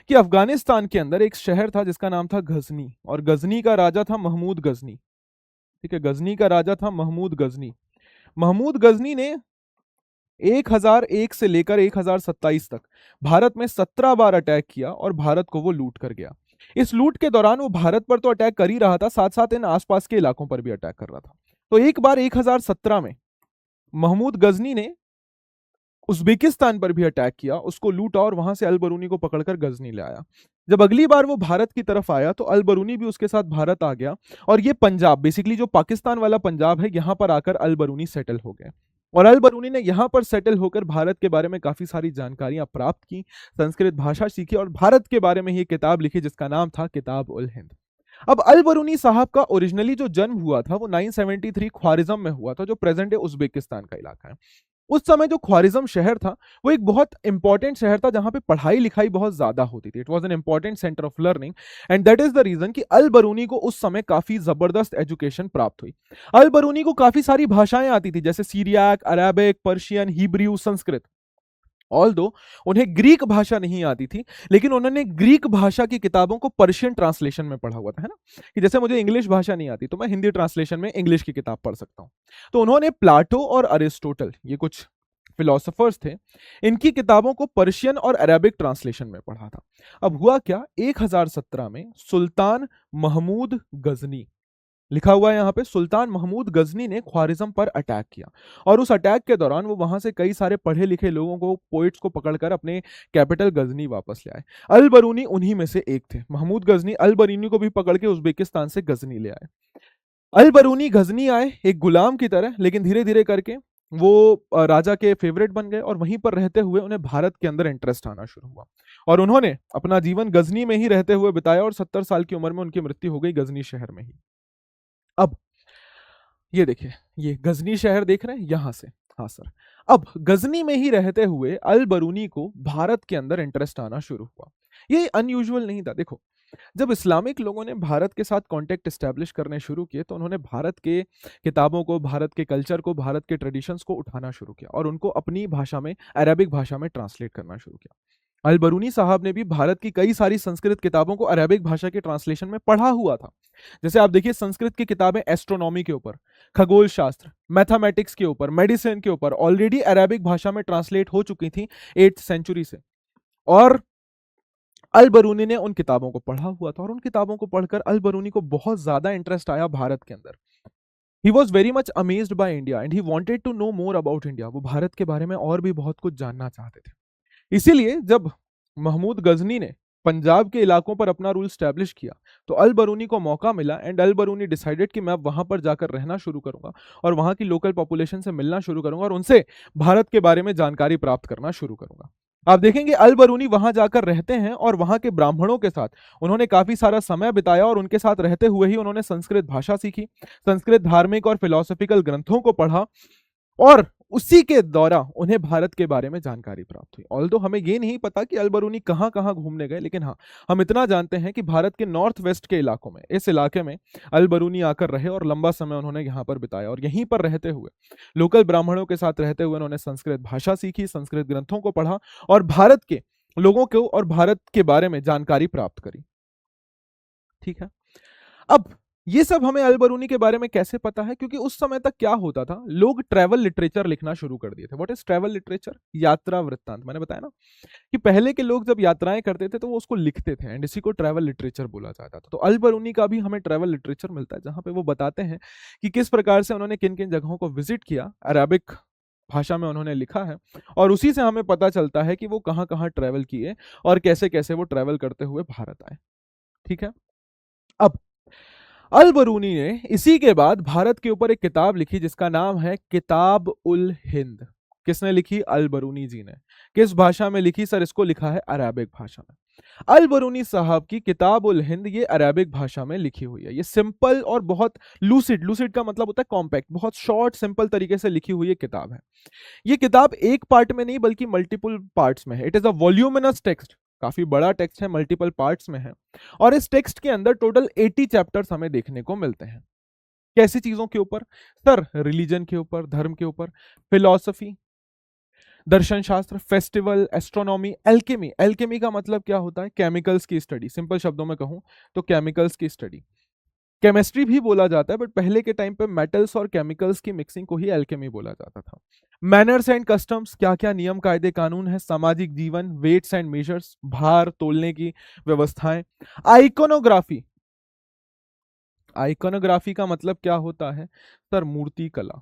कि अफगानिस्तान के अंदर एक शहर था जिसका नाम था गजनी, और गजनी का राजा था महमूद गजनी। ठीक है, गजनी का राजा था महमूद गजनी। महमूद गजनी ने 1001 से लेकर 1027 तक भारत में 17 बार अटैक किया और भारत को वो लूट कर गया। इस लूट के दौरान वो भारत पर तो अटैक कर ही रहा था, साथ साथ इन आसपास के इलाकों पर भी अटैक कर रहा था। तो एक बार 1017 में महमूद गजनी ने उज्बेकिस्तान पर भी अटैक किया, उसको लूटा और वहां से अल बरूनी को पकड़कर गजनी ले आया। जब अगली बार वो भारत की तरफ आया तो अल बरूनी भी उसके साथ भारत आ गया, और ये पंजाब, बेसिकली जो पाकिस्तान वाला पंजाब है, यहां पर आकर अल बरूनी सेटल हो गए। और अल बरूनी ने यहां पर सेटल होकर भारत के बारे में काफी सारी जानकारियां प्राप्त की, संस्कृत भाषा सीखी और भारत के बारे में ही किताब लिखी जिसका नाम था किताब उल हिंद। अब अल बरूनी साहब का ओरिजिनली जो जन्म हुआ था वो 973 ख्वारिज्म में हुआ था, जो प्रेजेंट डे उज्बेकिस्तान का इलाका है। उस समय जो ख्वारिज्म शहर था वो एक बहुत इंपॉर्टेंट शहर था जहां पे पढ़ाई लिखाई बहुत ज्यादा होती थी। It was an important centre of learning, and that is the reason कि अल बरूनी को उस समय काफी जबरदस्त एजुकेशन प्राप्त हुई। अल बरूनी को काफी सारी भाषाएं आती थी, जैसे Syriac, Arabic, Persian, Hebrew, Sanskrit. Although उन्हें ग्रीक भाषा नहीं आती थी, लेकिन उन्होंने ग्रीक भाषा की किताबों को पर्शियन ट्रांसलेशन में पढ़ा हुआ था, है ना, कि जैसे मुझे इंग्लिश भाषा नहीं आती तो मैं हिंदी ट्रांसलेशन में इंग्लिश की किताब पढ़ सकता हूं। तो उन्होंने प्लाटो और अरिस्टोटल, ये कुछ फिलोसोफर्स थे, इनकी किताबों को पर्शियन और अरेबिक ट्रांसलेशन में पढ़ा था। अब हुआ क्या, 1017 में सुल्तान महमूद गजनी, लिखा हुआ है यहाँ पे, सुल्तान महमूद गजनी ने ख्वारिज्म पर अटैक किया, और उस अटैक के दौरान वो वहां से कई सारे पढ़े लिखे लोगों को, पोइट्स को पकड़कर अपने कैपिटल गजनी वापस ले आए। अल बरूनी उन्हीं में से एक थे। महमूद गजनी अल बरूनी को भी पकड़ के उज्बेकिस्तान से गजनी ले आए। अल बरूनी गजनी आए एक गुलाम की तरह, लेकिन धीरे धीरे करके वो राजा के फेवरेट बन गए और वहीं पर रहते हुए उन्हें भारत के अंदर इंटरेस्ट आना शुरू हुआ और उन्होंने अपना जीवन गजनी में ही रहते हुए बिताया और 70 साल की उम्र में उनकी मृत्यु हो गई गजनी शहर में ही। अब ये देखिए, ये गजनी शहर देख रहे हैं यहां से। हाँ सर। अब गजनी में ही रहते हुए अल बरूनी को भारत के अंदर इंटरेस्ट आना शुरू हुआ। ये अनयूजुअल नहीं था। देखो, जब इस्लामिक लोगों ने भारत के साथ कांटेक्ट एस्टेब्लिश करने शुरू किए तो उन्होंने भारत के किताबों को, भारत के कल्चर को, भारत के ट्रेडिशंस को उठाना शुरू किया और उनको अपनी भाषा में, अरबिक भाषा में ट्रांसलेट करना शुरू किया। अल बरूनी साहब ने भी भारत की कई सारी संस्कृत किताबों को अरबिक भाषा के ट्रांसलेशन में पढ़ा हुआ था। जैसे आप देखिए, संस्कृत की किताबें एस्ट्रोनॉमी के ऊपर, खगोल शास्त्र, मैथमेटिक्स के ऊपर, मेडिसिन के ऊपर ऑलरेडी अरबिक भाषा में ट्रांसलेट हो चुकी थी 8th सेंचुरी से। और अल बरूनी ने उन किताबों को पढ़ा हुआ था और उन किताबों को पढ़कर अल बरूनी को बहुत ज्यादा इंटरेस्ट आया भारत के अंदर। He was very much amazed by India and he wanted to know more about India. वो भारत के बारे में और भी बहुत कुछ जानना चाहते थे। इसीलिए जब महमूद गजनी ने पंजाब के इलाकों पर अपना रूल स्टैब्लिश किया तो अल बरूनी को मौका मिला एंड अल बरूनी डिसाइडेड कि मैं वहां पर जाकर रहना शुरू करूंगा और वहां की लोकल पॉपुलेशन से मिलना शुरू करूंगा और उनसे भारत के बारे में जानकारी प्राप्त करना शुरू करूंगा। आप देखेंगे अल बरूनी वहां जाकर रहते हैं और वहां के ब्राह्मणों के साथ उन्होंने काफी सारा समय बिताया और उनके साथ रहते हुए ही उन्होंने संस्कृत भाषा सीखी, संस्कृत धार्मिक और फिलोसॉफिकल ग्रंथों को पढ़ा और उसी के दौरान उन्हें भारत के बारे में जानकारी प्राप्त हुई। ऑल्दो हमें ये नहीं पता कि अल बरूनी कहां कहां घूमने गए, लेकिन हाँ, हम इतना जानते हैं कि भारत के नॉर्थ वेस्ट के इलाकों में, इस इलाके में अल बरूनी आकर रहे और लंबा समय उन्होंने यहाँ पर बिताया और यहीं पर रहते हुए, लोकल ब्राह्मणों के साथ रहते हुए उन्होंने संस्कृत भाषा सीखी, संस्कृत ग्रंथों को पढ़ा और भारत के लोगों को और भारत के बारे में जानकारी प्राप्त करी। ठीक है। अब ये सब हमें अल बरूनी के बारे में कैसे पता है? क्योंकि उस समय तक क्या होता था, लोग ट्रैवल लिटरेचर लिखना शुरू कर दिए थे। What is travel literature? यात्रा वृत्तांत। मैंने बताया ना कि पहले के लोग जब यात्राएं करते थे तो वो उसको लिखते थे एंड इसी को ट्रैवल लिटरेचर बोला जाता था। तो अल बरूनी का भी हमें ट्रैवल लिटरेचर मिलता है जहां पे वो बताते हैं कि किस प्रकार से उन्होंने किन किन जगहों को विजिट किया, अरबिक भाषा में उन्होंने लिखा है और उसी से हमें पता चलता है कि वो कहाँ कहाँ ट्रैवल किए और कैसे कैसे वो ट्रैवल करते हुए भारत आए। ठीक है। अब अल बरूनी ने इसी के बाद भारत के ऊपर एक किताब लिखी जिसका नाम है किताब उल हिंद। किसने लिखी? अल बरूनी जी ने। किस भाषा में लिखी सर? इसको लिखा है अरबिक भाषा में। अल बरूनी साहब की किताब उल हिंद ये अरबिक भाषा में लिखी हुई है। ये सिंपल और बहुत लूसिड, लूसिड का मतलब होता है कॉम्पैक्ट, बहुत शॉर्ट सिंपल तरीके से लिखी हुई ये किताब है। ये किताब एक पार्ट में नहीं बल्कि मल्टीपल पार्ट्स में है। It is a voluminous text, काफी बड़ा टेक्स्ट है, मल्टीपल पार्ट्स में है और इस टेक्स्ट के अंदर टोटल 80 चैप्टर्स हमें देखने को मिलते हैं। कैसी चीजों के ऊपर सर? रिलीजन के ऊपर, धर्म के ऊपर, फिलॉसफी, दर्शन शास्त्र, फेस्टिवल, एस्ट्रोनॉमी, एल्केमी। एल्केमी का मतलब क्या होता है? केमिकल्स की स्टडी। सिंपल शब्दों में कहूं तो केमिकल्स की स्टडी। केमिस्ट्री भी बोला जाता है बट पहले के टाइम पे मेटल्स और केमिकल्स की मिक्सिंग को ही एल्केमी बोला जाता था। मैनर्स एंड कस्टम्स, क्या क्या नियम कायदे कानून है, सामाजिक जीवन, वेट्स एंड मेजर्स, भार तोलने की व्यवस्थाएं। आइकोनोग्राफी। आइकोनोग्राफी का मतलब क्या होता है सर? मूर्ति कला।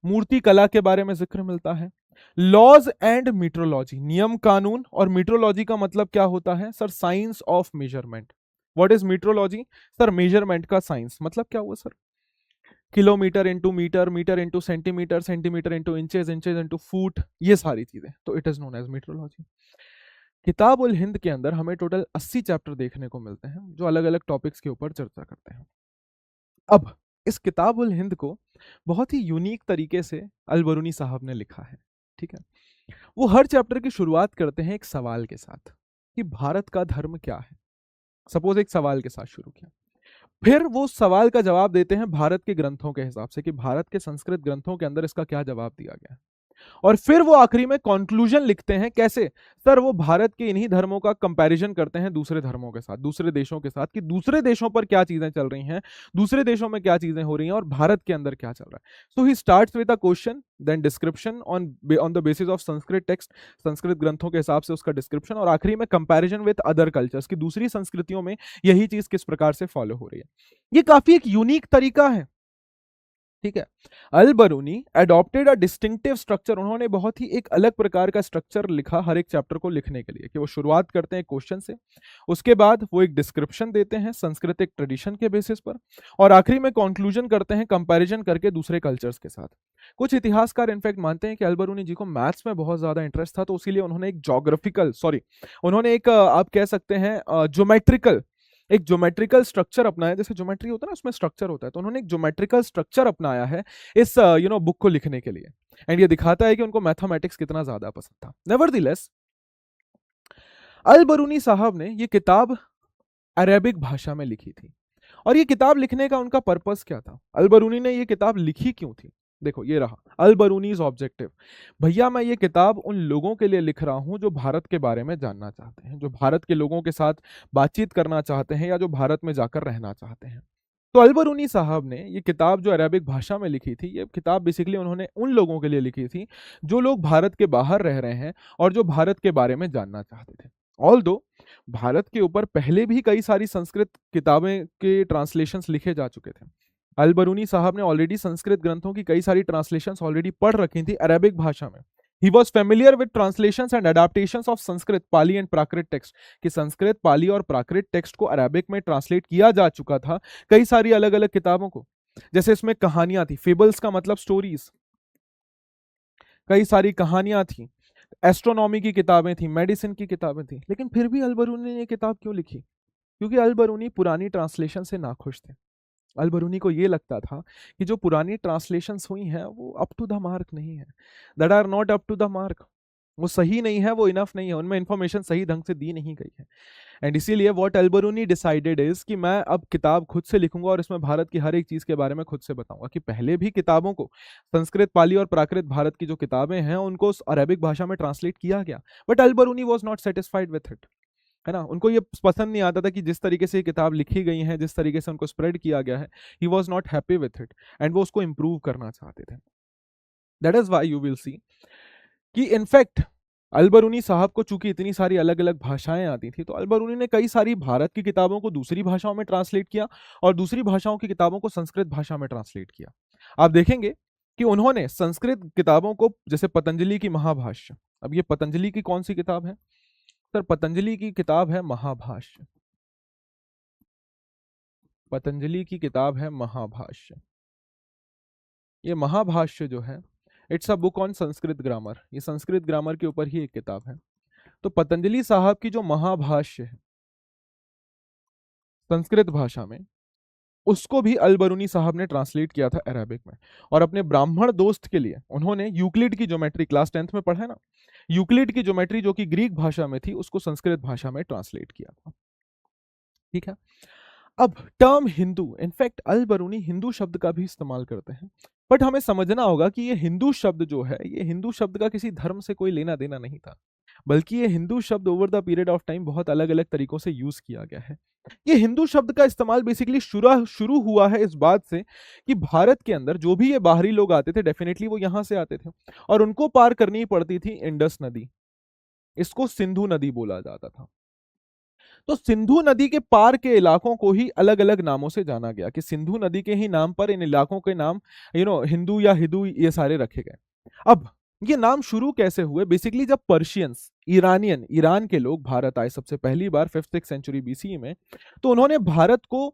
मूर्ति कला के बारे में जिक्र मिलता है। लॉज एंड मीट्रोलॉजी, नियम कानून, और मीट्रोलॉजी का मतलब क्या होता है sir? Science of measurement. What is metrology sir? Measurement का साइंस। मतलब क्या हुआ sir? Kilometre into metre, metre into centimetre, centimetre into inches, inches into foot, ये सारी चीजें, तो it is known as metrology. Kitab ul Hind के अंदर हमें टोटल 80 चैप्टर देखने को मिलते हैं जो अलग अलग टॉपिक्स के ऊपर चर्चा करते हैं। अब इस किताब उल हिंद को बहुत ही यूनिक तरीके से अल बरूनी साहब ने लिखा है। ठीक है। वो हर चैप्टर की शुरुआत करते हैं एक सवाल के साथ कि भारत का धर्म क्या है। सपोज एक सवाल के साथ शुरू किया, फिर वो सवाल का जवाब देते हैं भारत के ग्रंथों के हिसाब से कि भारत के संस्कृत ग्रंथों के अंदर इसका क्या जवाब दिया गया है। और फिर वो आखिरी में कंक्लूजन लिखते हैं। कैसे सर? वो भारत के इन्हीं धर्मों का कंपैरिजन करते हैं दूसरे धर्मों के साथ, दूसरे देशों के साथ, कि दूसरे देशों पर क्या चीजें चल रही हैं, दूसरे देशों में क्या चीजें हो रही हैं और भारत के अंदर क्या चल रहा है। So he starts with a question, then description on the basis of Sanskrit text, Sanskrit ग्रंथों के हिसाब से उसका डिस्क्रिप्शन, और आखिरी में कंपैरिजन विद अदर कल्चर्स की दूसरी संस्कृतियों में यही चीज किस प्रकार से फॉलो हो रही है। ये काफी एक यूनिक तरीका है ठीक है। Al Biruni adopted a distinctive structure, उन्होंने बहुत ही एक अलग प्रकार का स्ट्रक्चर लिखा हर एक चैप्टर को लिखने के लिए, कि वो शुरुआत करते हैं क्वेश्चन से, उसके बाद वो एक डिस्क्रिप्शन देते हैं सांस्कृतिक ट्रेडिशन के बेसिस पर, और आखिरी में कंक्लूजन करते हैं कंपैरिजन करके दूसरे कल्चर्स के साथ। कुछ इतिहासकार इनफैक्ट मानते हैं कि अल बरूनी जी को मैथ्स में बहुत ज्यादा इंटरेस्ट था, तो इसीलिए उन्होंने एक जोग्राफिकल सॉरी उन्होंने एक आप कह सकते हैं ज्योमेट्रिकल एक ज्योमेट्रिकल स्ट्रक्चर अपनाया, जैसे ज्योमेट्री होता है ना उसमें स्ट्रक्चर होता है, तो उन्होंने एक ज्योमेट्रिकल स्ट्रक्चर अपनाया है इस बुक को लिखने के लिए। एंड ये दिखाता है कि उनको मैथमेटिक्स कितना ज्यादा पसंद था। नेवरदीलेस अल बरूनी साहब ने ये किताब अरेबिक भाषा में लिखी थी। और ये किताब लिखने का उनका पर्पस क्या था, अल बरूनी ने ये किताब लिखी क्यों थी? देखो ये रहा अल बरूनीज ऑब्जेक्टिव। भैया मैं ये किताब उन लोगों के लिए लिख रहा हूं जो भारत के बारे में जानना चाहते हैं, जो भारत के लोगों के साथ बातचीत करना चाहते हैं, या जो भारत में जाकर रहना चाहते हैं। तो अल बरूनी साहब ने ये किताब जो अरेबिक भाषा में लिखी थी, ये किताब बेसिकली उन्होंने उन लोगों के लिए लिखी थी जो लोग भारत के बाहर रह रहे हैं और जो भारत के बारे में जानना चाहते थे। ऑल दो भारत के ऊपर पहले भी कई सारी संस्कृत किताबें के ट्रांसलेशंस लिखे जा चुके थे। अल बरूनी साहब ने ऑलरेडी संस्कृत ग्रंथों की कई सारी ट्रांसलेशंस ऑलरेडी पढ़ रखी थी अरेबिक भाषा में। He was familiar with translations and adaptations of Sanskrit, Pali and Prakrit text, कि संस्कृत, पाली और प्राकृत टेक्स्ट को अरेबिक में ट्रांसलेट किया जा चुका था कई सारी अलग अलग किताबों को। जैसे इसमें कहानियां थी, फेबल्स का मतलब स्टोरीज, कई सारी कहानियां थी, एस्ट्रोनॉमी की किताबें थी, मेडिसिन की किताबें थी। लेकिन फिर भी अल बरूनी ने ये किताब क्यों लिखी? क्योंकि अल बरूनी पुरानी ट्रांसलेशन से नाखुश थे। अल बरूनी को ये लगता था कि जो पुरानी ट्रांसलेशंस हुई हैं वो अप टू द मार्क नहीं है, that are not up to the mark, वो सही नहीं है, वो इनफ नहीं है, उनमें इंफॉर्मेशन सही ढंग से दी नहीं गई है। एंड इसीलिए what Al Biruni decided is कि मैं अब किताब खुद से लिखूंगा और इसमें भारत की हर एक चीज के बारे में खुद से बताऊंगा। कि पहले भी किताबों को संस्कृत, पाली और प्राकृत भारत की जो किताबें हैं उनको अरेबिक भाषा में ट्रांसलेट किया गया, but Al Biruni was not satisfied with it, है ना। उनको ये पसंद नहीं आता था कि जिस तरीके से ये किताब लिखी गई है, जिस तरीके से उनको स्प्रेड किया गया है, he was not happy with it and वो उसको इंप्रूव करना चाहते थे। That is why you will see कि इनफैक्ट अल बरूनी साहब को चूंकि इतनी सारी अलग अलग भाषाएं आती थी, तो अल बरूनी ने कई सारी भारत की किताबों को दूसरी भाषाओं में ट्रांसलेट किया और दूसरी भाषाओं की किताबों को संस्कृत भाषा में ट्रांसलेट किया। आप देखेंगे कि उन्होंने संस्कृत किताबों को, जैसे पतंजलि की महाभाष्य, अब ये पतंजलि की कौन सी किताब है सर? पतंजलि की किताब है महाभाष्य। पतंजलि की किताब है महाभाष्य। ये महाभाष्य जो है it's a book on Sanskrit grammar, ये संस्कृत ग्रामर के ऊपर ही एक किताब है। तो पतंजलि साहब की जो महाभाष्य है संस्कृत भाषा में, उसको भी अल बरूनी साहब ने ट्रांसलेट किया था अरेबिक में। और अपने ब्राह्मण दोस्त के लिए उन्होंने यूक्लिड की ज्योमेट्री, क्लास 10th में पढ़ा है ना, यूक्लिड की ज्योमेट्री जो कि ग्रीक भाषा में थी, उसको संस्कृत भाषा में ट्रांसलेट किया था। ठीक है। अब टर्म हिंदू, इनफैक्ट अल बरूनी हिंदू शब्द का भी इस्तेमाल करते हैं, बट हमें समझना होगा कि ये हिंदू शब्द जो है, ये हिंदू शब्द का किसी धर्म से कोई लेना देना नहीं था, बल्कि ये हिंदू शब्द over the period of time बहुत अलग अलग तरीकों से यूज किया गया है। ये हिंदू शब्द का इस्तेमाल बेसिकली शुरू हुआ है इस बात से कि भारत के अंदर जो भी ये बाहरी लोग आते थे, डेफिनेटली वो यहां से आते थे और उनको पार करनी पड़ती थी इंडस नदी, इसको सिंधु नदी बोला जाता था। तो सिंधु नदी के पार के इलाकों को ही अलग अलग नामों से जाना गया, कि सिंधु नदी के ही नाम पर इन इलाकों के नाम हिंदू या हिदू ये सारे रखे गए। अब ये नाम शुरू कैसे हुए? बेसिकली जब पर्शियंस, ईरान के लोग भारत आए सबसे पहली बार 5th-6th सेंचुरी बीसी में, तो उन्होंने भारत को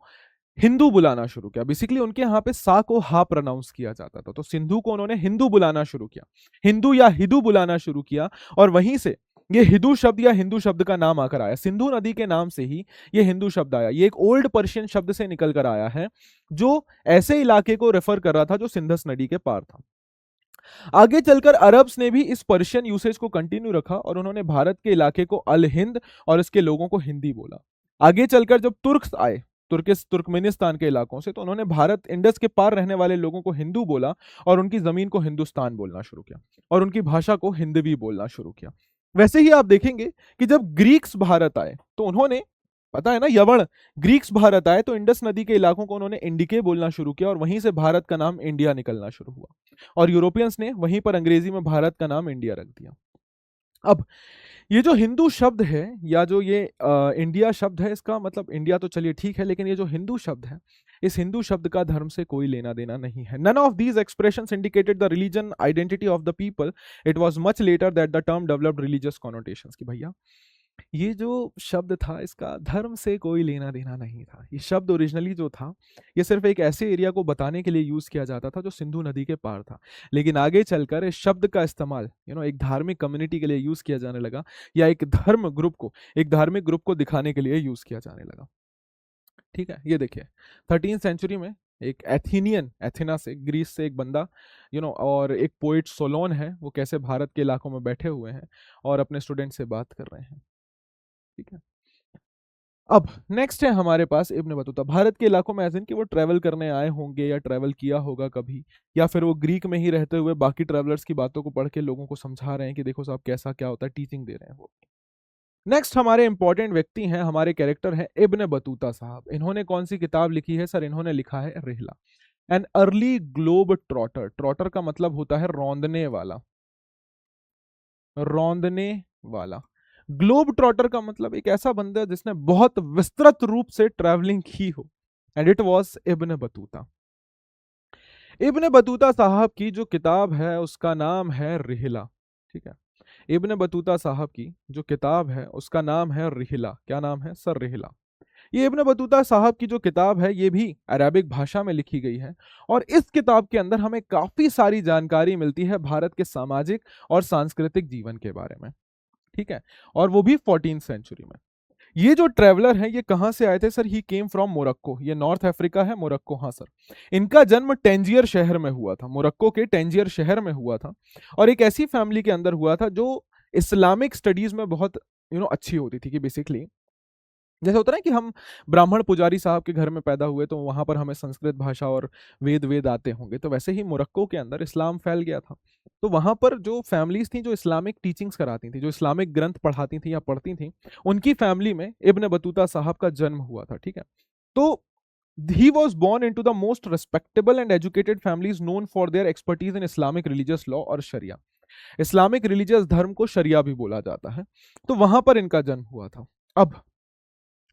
हिंदू बुलाना शुरू किया। बेसिकली उनके यहाँ पे सा को हा प्रोनाउंस किया जाता था, तो सिंधु को उन्होंने हिंदू बुलाना शुरू किया, हिंदू या हिदू बुलाना शुरू किया, और वहीं से ये हिंदू शब्द या हिंदू शब्द का नाम आकर आया। सिंधु नदी के नाम से ही ये हिंदू शब्द आया। ये एक ओल्ड पर्शियन शब्द से निकल कर आया है जो ऐसे इलाके को रेफर कर रहा था जो सिंधस नदी के पार था। आगे चलकर अरब्स ने भी इस पर्शियन यूसेज को कंटिन्यू रखा और उन्होंने भारत के इलाके को अल हिंद और इसके लोगों को हिंदी बोला। आगे चलकर जब तुर्क्स आए तुर्कमेनिस्तान के इलाकों से, तो उन्होंने भारत इंडस के पार रहने वाले लोगों को हिंदू बोला और उनकी जमीन को हिंदुस्तान बोलना शुरू किया और उनकी भाषा को हिंदवी बोलना शुरू किया। वैसे ही आप देखेंगे कि जब ग्रीक्स भारत आए तो उन्होंने, पता है ना, यवण ग्रीक्स भारत आए तो इंडस नदी के इलाकों को उन्होंने इंडिके बोलना शुरू किया और वहीं से भारत का नाम इंडिया निकलना शुरू हुआ और यूरोपियंस ने वहीं पर अंग्रेजी में भारत का नाम इंडिया रख दिया। अब ये जो हिंदू शब्द है या जो ये इंडिया शब्द है, इसका मतलब इंडिया तो चलिए ठीक है, लेकिन ये जो हिंदू शब्द है इस हिंदू शब्द का धर्म से कोई लेना देना नहीं है. None of these expressions indicated the religion identity of the people. It was much later that the term developed religious connotations. कि भैया ये जो शब्द था इसका धर्म से कोई लेना देना नहीं था. ये शब्द ओरिजिनली जो था ये सिर्फ एक ऐसे एरिया को बताने के लिए यूज किया जाता था जो सिंधु नदी के पार था. लेकिन आगे चलकर इस शब्द का इस्तेमाल एक धार्मिक कम्युनिटी के लिए यूज किया जाने लगा, या एक धार्मिक ग्रुप को दिखाने के लिए यूज किया जाने लगा. ठीक है, ये देखिए 13th सेंचुरी में एक एथेना से, ग्रीस से एक बंदा और एक पोइट सोलोन है, वो कैसे भारत के इलाकों में बैठे हुए हैं और अपने स्टूडेंट से बात कर रहे हैं. ठीक है, अब नेक्स्ट है हमारे पास इब्न बतूता. भारत के इलाकों में एज इन कि वो ट्रैवल करने आए होंगे या ट्रैवल किया होगा कभी, या फिर वो ग्रीक में ही रहते हुए बाकी ट्रैवलर्स की बातों को पढ़ के लोगों को समझा रहे हैं कि देखो साहब कैसा क्या होता है, टीचिंग दे रहे हैं वो. नेक्स्ट हमारे इंपॉर्टेंट व्यक्ति हैं, हमारे कैरेक्टर हैं इब्न बतूता साहब. इन्होंने कौन सी किताब लिखी है सर? इन्होंने लिखा है Rihla, an early globe trotter. Trotter का मतलब होता है रौंदने वाला, रौंदने वाला. ग्लोब ट्रॉटर का मतलब एक ऐसा बंदा जिसने बहुत विस्तृत रूप से ट्रैवलिंग की हो, and it was Ibn Battuta. Ibn Battuta साहब की जो किताब है उसका नाम है रिहला. ठीक है, इब्न बतूता साहब की जो किताब है उसका नाम है रिहला. क्या नाम है सर? रिहला. ये इब्न बतूता साहब की जो किताब है ये भी अरबिक भाषा में लिखी गई है, और इस किताब के अंदर हमें काफी सारी जानकारी मिलती है भारत के सामाजिक और सांस्कृतिक जीवन के बारे में. ठीक है, और वो भी 14th सेंचुरी में. ये जो ट्रेवलर है ये कहां से आए थे sir? He came from Morocco. ये नॉर्थ अफ्रीका है, मोरक्को. हाँ सर. इनका जन्म टेंजियर शहर में हुआ था, मोरक्को के टेंजियर शहर में हुआ था, और एक ऐसी फैमिली के अंदर हुआ था जो इस्लामिक स्टडीज में बहुत अच्छी होती थी. कि बेसिकली जैसे होता है ना कि हम ब्राह्मण पुजारी साहब के घर में पैदा हुए तो वहां पर हमें संस्कृत भाषा और वेद आते होंगे, तो वैसे ही मोरक्को के अंदर इस्लाम फैल गया था. तो वहां पर जो फैमिलीज थी जो इस्लामिक टीचिंग्स कराती थी, जो इस्लामिक ग्रंथ पढ़ाती थी या पढ़ती थी, उनकी फैमिली में इब्न बतूता साहब का जन्म हुआ था. ठीक है, तो he was born into the most respectable and educated families known for their expertise in Islamic religious law और शरिया. इस्लामिक रिलीजियस धर्म को शरिया भी बोला जाता है. तो वहां पर इनका जन्म हुआ था. अब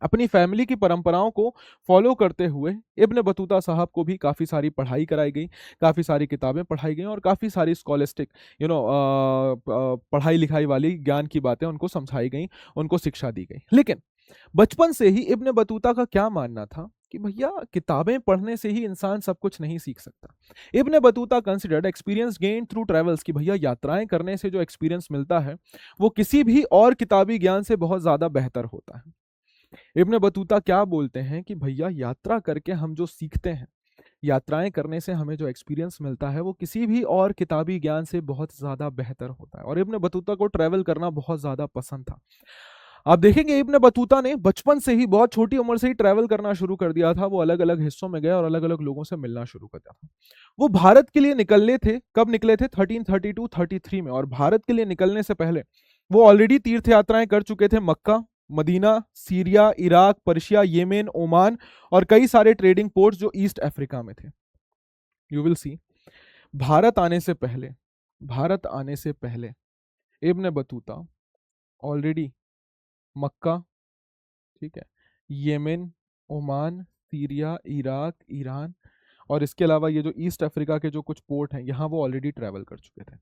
अपनी फैमिली की परंपराओं को फॉलो करते हुए इब्न बतूता साहब को भी काफ़ी सारी पढ़ाई कराई गई, काफ़ी सारी किताबें पढ़ाई गई, और काफ़ी सारी स्कॉलिस्टिक पढ़ाई लिखाई वाली ज्ञान की बातें उनको समझाई गई, उनको शिक्षा दी गई. लेकिन बचपन से ही इब्न बतूता का क्या मानना था कि भैया किताबें पढ़ने से ही इंसान सब कुछ नहीं सीख सकता. Ibn Battuta considered experience gain through travels, कि भैया यात्राएं करने से जो एक्सपीरियंस मिलता है वो किसी भी और किताबी ज्ञान से बहुत ज़्यादा बेहतर होता है. इब्न बतूता क्या बोलते हैं कि भैया यात्रा करके हम जो सीखते हैं, यात्राएं करने से हमें जो एक्सपीरियंस मिलता है वो किसी भी और किताबी ज्ञान से बहुत ज़्यादा बेहतर होता है. और इब्न बतूता को ट्रैवल करना बहुत ज़्यादा पसंद था. आप देखेंगे इब्न बतूता ने बचपन से ही, बहुत छोटी उम्र से ही ट्रैवल करना शुरू कर दिया था. वो अलग अलग हिस्सों में गए और अलग अलग लोगों से मिलना शुरू कर दिया था. वो भारत के लिए निकलने थे, कब निकले थे? 1332-33 में. और भारत के लिए निकलने से पहले वो ऑलरेडी तीर्थ यात्राएं कर चुके थे. Mecca, Medina, Syria, Iraq, Persia, Yemen, Oman, और कई सारे ट्रेडिंग पोर्ट्स जो ईस्ट अफ्रीका में थे. यू विल सी, भारत आने से पहले इब्न बतूता ऑलरेडी मक्का, ठीक है, Yemen, Oman, Syria, Iraq, Iran, और इसके अलावा ये जो ईस्ट अफ्रीका के जो कुछ पोर्ट हैं यहाँ वो ऑलरेडी ट्रैवल कर चुके थे.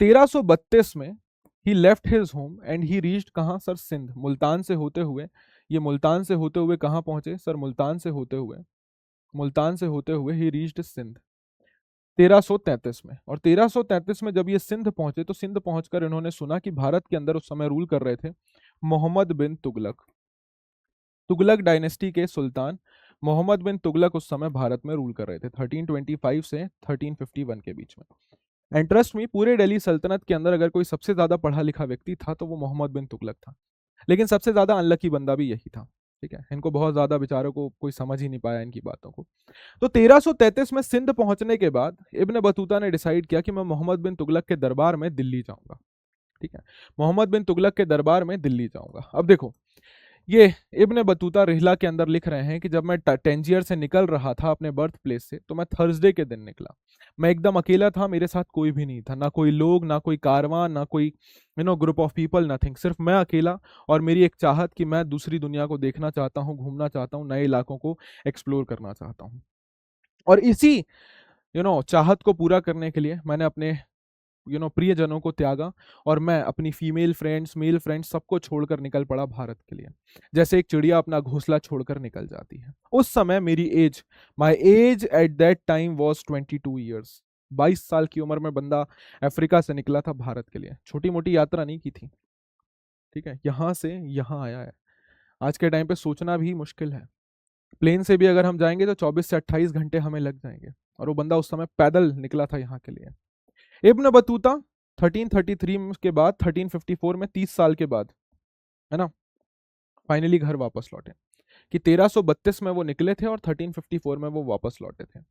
1332 में ही left his home and he reached कहाँ सर? सिंध. मुल्तान से होते हुए, ये मुल्तान से होते हुए कहाँ पहुंचे सर? मुल्तान से होते हुए ही रीच्ड सिंध 1333 में. और 1333 में जब ये सिंध पहुंचे तो सिंध पहुंचकर इन्होंने सुना कि भारत के अंदर उस समय रूल कर रहे थे मोहम्मद बिन तुगलक. तुगलक डायनेस्टी के सुल्तान मोहम्मद बिन तुगलक उस समय भारत में रूल कर रहे थे 1325 से 1351 के बीच में. एंड ट्रस्ट में पूरे दिल्ली सल्तनत के अंदर अगर कोई सबसे ज्यादा पढ़ा लिखा व्यक्ति था तो वो मोहम्मद बिन तुगलक था. लेकिन सबसे ज्यादा अनलकी बंदा भी यही था. ठीक है, इनको बहुत ज्यादा बेचारों को कोई समझ ही नहीं पाया इनकी बातों को. तो 1333 में सिंध पहुंचने के बाद इब्न बतूता ने डिसाइड किया कि मैं मोहम्मद बिन तुगलक के दरबार में दिल्ली जाऊंगा. ठीक है, मोहम्मद बिन तुगलक के दरबार में दिल्ली जाऊंगा. अब देखो ये इब्न बतूता रिहला के अंदर लिख रहे हैं कि जब मैं टंजियर से निकल रहा था अपने बर्थ प्लेस से, तो मैं थर्सडे के दिन निकला। मैं एकदम अकेला था, मेरे साथ कोई भी नहीं था, ना कोई लोग, ना कोई कारवां, ना कोई ग्रुप ऑफ पीपल, नथिंग। सिर्फ मैं अकेला और मेरी एक चाहत कि मैं दूसरी दुनिया को देखना चाहता हूँ, घूमना चाहता हूँ, नए इलाकों को एक्सप्लोर करना चाहता हूँ। और इसी चाहत को पूरा करने के लिए मैंने अपने प्रियजनों को त्यागा और मैं अपनी फीमेल फ्रेंड्स, मेल फ्रेंड्स, सबको छोड़कर निकल पड़ा भारत के लिए, जैसे एक चिड़िया अपना घोंसला छोड़कर निकल जाती है। उस समय मेरी age, my age at that time was 22 years. 22 साल की उम्र में बंदा अफ्रीका से निकला था भारत के लिए। छोटी मोटी यात्रा नहीं की थी, ठीक है, यहां से यहां आया है। आज के टाइम पे सोचना भी मुश्किल है। प्लेन से भी अगर हम जाएंगे तो 24 से 28 घंटे हमें लग जाएंगे, और वो बंदा उस समय पैदल निकला था यहाँ के लिए। इब्न बतूता 1333 के बाद 1354 में 30 साल के बाद, है ना, फाइनली घर वापस लौटे। कि 1332 में वो निकले थे और 1354 में वो वापस लौटे थे।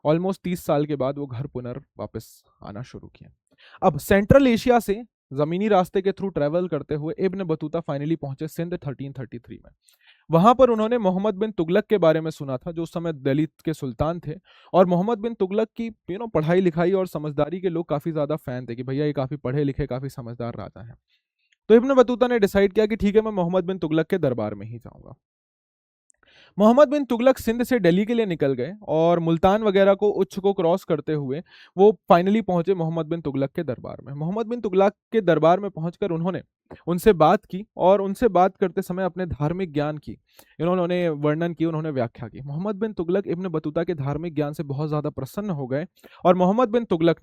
ऑलमोस्ट 30 साल के बाद वो घर पुनर् वापस आना शुरू किया। अब सेंट्रल एशिया से जमीनी रास्ते के थ्रू ट्रेवल करते हुए इब्न बतूता फाइनली पहुंचे सिंध 1333 में। वहां पर उन्होंने मोहम्मद बिन तुगलक के बारे में सुना था, जो उस समय दिल्ली के सुल्तान थे। और मोहम्मद बिन तुगलक की पढ़ाई लिखाई और समझदारी के लोग काफी ज्यादा फैन थे कि भैया ये काफी पढ़े लिखे, काफी समझदार राजा है। तो इब्न बतूता ने डिसाइड किया कि ठीक है, मैं मोहम्मद बिन तुगलक के दरबार में ही जाऊंगा। मोहम्मद बिन तुगलक सिंध से दिल्ली के लिए निकल गए और मुल्तान वगैरह को, उच्च को क्रॉस करते हुए वो फाइनली पहुंचे मोहम्मद बिन तुगलक के दरबार में। मोहम्मद बिन तुगलक के दरबार में पहुंचकर उन्होंने उनसे बात की और उनसे बात करते समय अपने धार्मिक ज्ञान की उन्होंने वर्णन की, उन्होंने व्याख्या की। मोहम्मद बिन तुगलक इब्न बतूता के धार्मिक ज्ञान से बहुत ज्यादा प्रसन्न हो गए और मोहम्मद बिन तुगलक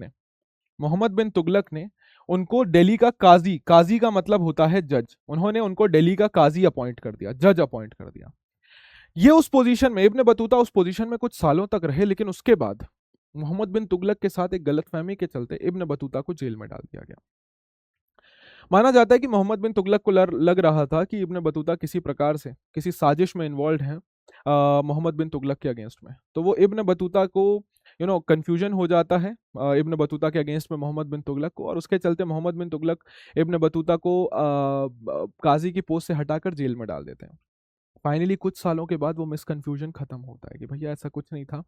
ने उनको दिल्ली का काजी, काजी का मतलब होता है जज, उन्होंने उनको दिल्ली का काजी अपॉइंट कर दिया, जज अपॉइंट कर दिया। ये उस पोजीशन में, इब्न बतूता उस पोजीशन में कुछ सालों तक रहे, लेकिन उसके बाद मोहम्मद बिन तुगलक के साथ एक गलतफहमी के चलते इब्न बतूता को जेल में डाल दिया गया। माना जाता है कि मोहम्मद बिन तुगलक को लग रहा था कि इब्न बतूता किसी प्रकार से किसी साजिश में इन्वॉल्व हैं मोहम्मद बिन तुगलक के अगेंस्ट में। तो वो इब्न बतूता को कंफ्यूजन हो जाता है इब्न बतूता के अगेंस्ट में मोहम्मद बिन तुगलक को, और उसके चलते मोहम्मद बिन तुगलक इब्न बतूता को काजी की पोस्ट से हटाकर जेल में डाल देते हैं। फाइनली कुछ सालों के बाद वो मिसकन्फ्यूजन खत्म होता है कि भैया ऐसा कुछ नहीं था।